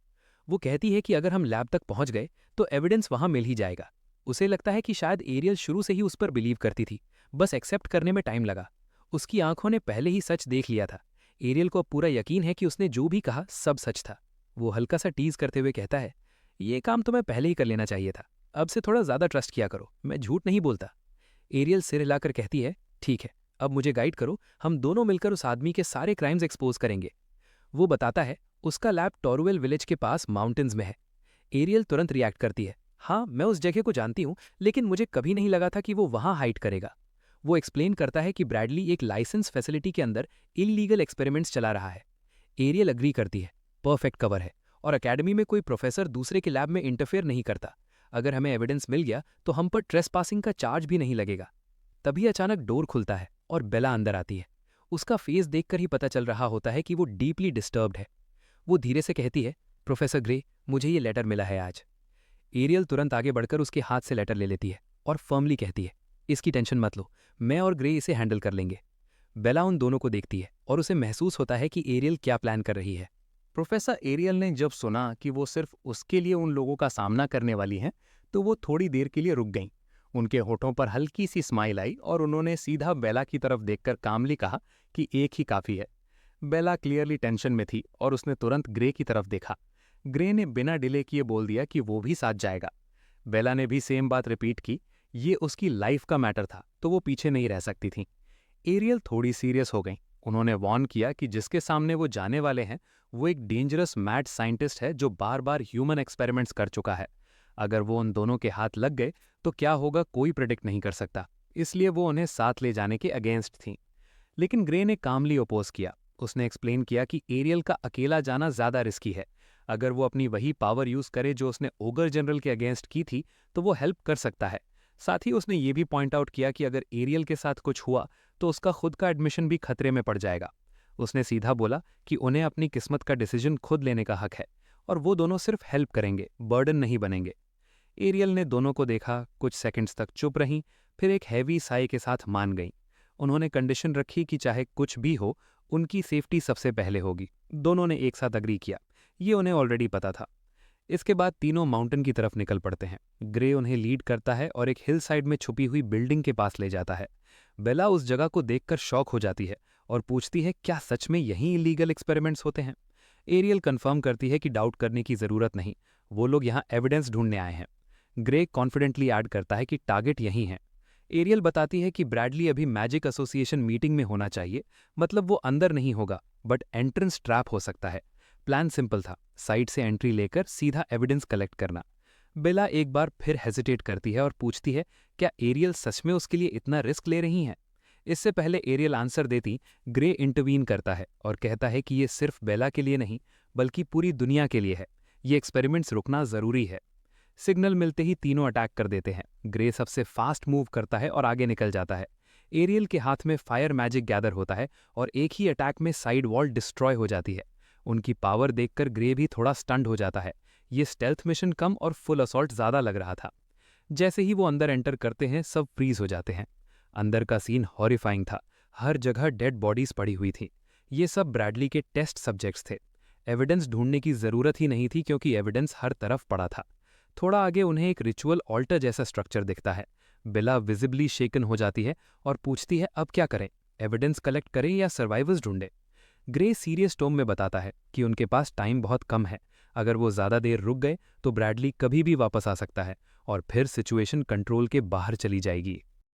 वो कहती है कि अगर हम लैब तक पहुंच गए तो एविडेंस वहां मिल ही जाएगा। उसे लगता है कि शायद एरियल शुरू से ही उस पर बिलीव करती थी, बस एक्सेप्ट करने में टाइम लगा। उसकी आंखों ने पहले ही सच देख लिया था। एरियल को पूरा यकीन है कि उसने जो भी कहा सब सच था। वो हल्का सा टीज करते हुए कहता है, ये काम तुम्हें पहले ही कर लेना चाहिए था, अब से थोड़ा ज्यादा ट्रस्ट किया करो, मैं झूठ नहीं बोलता। एरियल सिर हिलाकर कहती है, ठीक है, अब मुझे गाइड करो, हम दोनों मिलकर उस आदमी के सारे क्राइम्स एक्सपोज करेंगे। वो बताता है, उसका लैब टॉरवेल विलेज के पास माउंटेन्स में है। एरियल तुरंत रिएक्ट करती है, हाँ मैं उस जगह को जानती हूँ, लेकिन मुझे कभी नहीं लगा था कि वो वहां हाइड करेगा। वो एक्सप्लेन करता है कि ब्रैडली एक लाइसेंस फैसिलिटी के अंदर इलीगल एक्सपेरिमेंट्स चला रहा है। एरियल अग्री करती है, परफेक्ट कवर है, और अकेडमी में कोई प्रोफेसर दूसरे के लैब में इंटरफेयर नहीं करता। अगर हमें एविडेंस मिल गया तो हम पर ट्रेसपासिंग का चार्ज भी नहीं लगेगा। तभी अचानक डोर खुलता है और बेला अंदर आती है। उसका फेस देखकर ही पता चल रहा होता है कि वो डीपली डिस्टर्ब्ड है। वो धीरे से कहती है, प्रोफेसर ग्रे, मुझे ये लेटर मिला है आज। एरियल तुरंत आगे बढ़कर उसके हाथ से लेटर ले लेती है और फर्मली कहती है, इसकी टेंशन मत लो, मैं और ग्रे इसे हैंडल कर लेंगे। बेला उन दोनों को देखती है और उसे महसूस होता है कि एरियल क्या प्लान कर रही है। प्रोफेसर एरियल ने जब सुना कि वो सिर्फ उसके लिए उन लोगों का सामना करने वाली हैं, तो वो थोड़ी देर के लिए रुक गईं। उनके होठों पर हल्की सी स्माइल आई और उन्होंने सीधा बेला की तरफ देखकर कामली कहा कि एक ही काफी है। बेला क्लियरली टेंशन में थी और उसने तुरंत ग्रे की तरफ देखा। ग्रे ने बिना डिले किए बोल दिया कि वो भी साथ जाएगा। बेला ने भी सेम बात रिपीट की। ये उसकी लाइफ का मैटर था तो वो पीछे नहीं रह सकती थी। एरियल थोड़ी सीरियस हो गई। उन्होंने वार्न किया कि जिसके सामने वो जाने वाले हैं वो एक डेंजरस मैड साइंटिस्ट है जो बार बार ह्यूमन एक्सपेरिमेंट्स कर चुका है। अगर वो उन दोनों के हाथ लग गए तो क्या होगा कोई प्रेडिक्ट नहीं कर सकता, इसलिए वो उन्हें साथ ले जाने के अगेंस्ट थी। लेकिन ग्रे ने कामली ओपोज किया। उसने एक्सप्लेन किया कि एरियल का अकेला जाना ज्यादा रिस्की है। अगर वो अपनी वही पावर यूज करे जो उसने ओगर जनरल के अगेंस्ट की थी तो वो हेल्प कर सकता है। साथ ही उसने ये भी पॉइंट आउट किया कि अगर एरियल के साथ कुछ हुआ तो उसका खुद का एडमिशन भी खतरे में पड़ जाएगा। उसने सीधा बोला कि उन्हें अपनी किस्मत का डिसीजन खुद लेने का हक है और वो दोनों सिर्फ हेल्प करेंगे, बर्डन नहीं बनेंगे। एरियल ने दोनों को देखा, कुछ सेकंड्स तक चुप रहीं, फिर एक हैवी साई के साथ मान गईं। उन्होंने कंडीशन रखी कि चाहे कुछ भी हो, उनकी सेफ्टी सबसे पहले होगी। दोनों ने एक साथ अग्री किया, ये उन्हें ऑलरेडी पता था। इसके बाद तीनों माउंटेन की तरफ निकल पड़ते हैं। ग्रे उन्हें लीड करता है और एक हिल साइड में छुपी हुई बिल्डिंग के पास ले जाता है। बेला उस जगह को देखकर शॉक हो जाती है और पूछती है क्या सच में यहीं इलीगल एक्सपेरिमेंट्स होते हैं। एरियल कंफर्म करती है कि डाउट करने की जरूरत नहीं, वो लोग यहाँ एविडेंस ढूंढने आए हैं। ग्रे कॉन्फिडेंटली ऐड करता है कि टारगेट यहीं है। एरियल बताती है कि ब्रैडली अभी मैजिक एसोसिएशन मीटिंग में होना चाहिए, मतलब वो अंदर नहीं होगा, बट एंट्रेंस ट्रैप हो सकता है। प्लान सिंपल था, साइड से एंट्री लेकर सीधा एविडेंस कलेक्ट करना। बेला एक बार फिर हेजिटेट करती है और पूछती है क्या एरियल सच में उसके लिए इतना रिस्क ले रही हैं। इससे पहले एरियल आंसर देती, ग्रे इंटरवीन करता है और कहता है कि ये सिर्फ बेला के लिए नहीं बल्कि पूरी दुनिया के लिए है, ये एक्सपेरिमेंट्स रुकना जरूरी है। सिग्नल मिलते ही तीनों अटैक कर देते हैं। ग्रे सबसे फास्ट मूव करता है और आगे निकल जाता है। एरियल के हाथ में फायर मैजिक गैदर होता है और एक ही अटैक में साइड वॉल डिस्ट्रॉय हो जाती है। उनकी पावर देखकर ग्रे भी थोड़ा स्टंड हो जाता है। ये स्टेल्थ मिशन कम और फुल असॉल्ट ज्यादा लग रहा था। जैसे ही वो अंदर एंटर करते हैं सब फ्रीज हो जाते हैं। अंदर का सीन हॉरिफाइंग था, हर जगह डेड बॉडीज पड़ी हुई थी। ये सब ब्रैडली के टेस्ट सब्जेक्ट्स थे। एविडेंस ढूंढने की जरूरत ही नहीं थी क्योंकि एविडेंस हर तरफ पड़ा था। थोड़ा आगे उन्हें एक रिचुअल ऑल्टर जैसा स्ट्रक्चर दिखता है। बेला विजिबली शेकन हो जाती है और पूछती है अब क्या करें, एविडेंस कलेक्ट करें या सर्वाइवर्स ढूंढें। ग्रे सीरियस टोन में बताता है कि उनके पास टाइम बहुत कम है। अगर वो ज्यादा देर रुक गए तो ब्रैडली कभी भी वापस आ सकता है और फिर सिचुएशन कंट्रोल के बाहर चली जाएगी।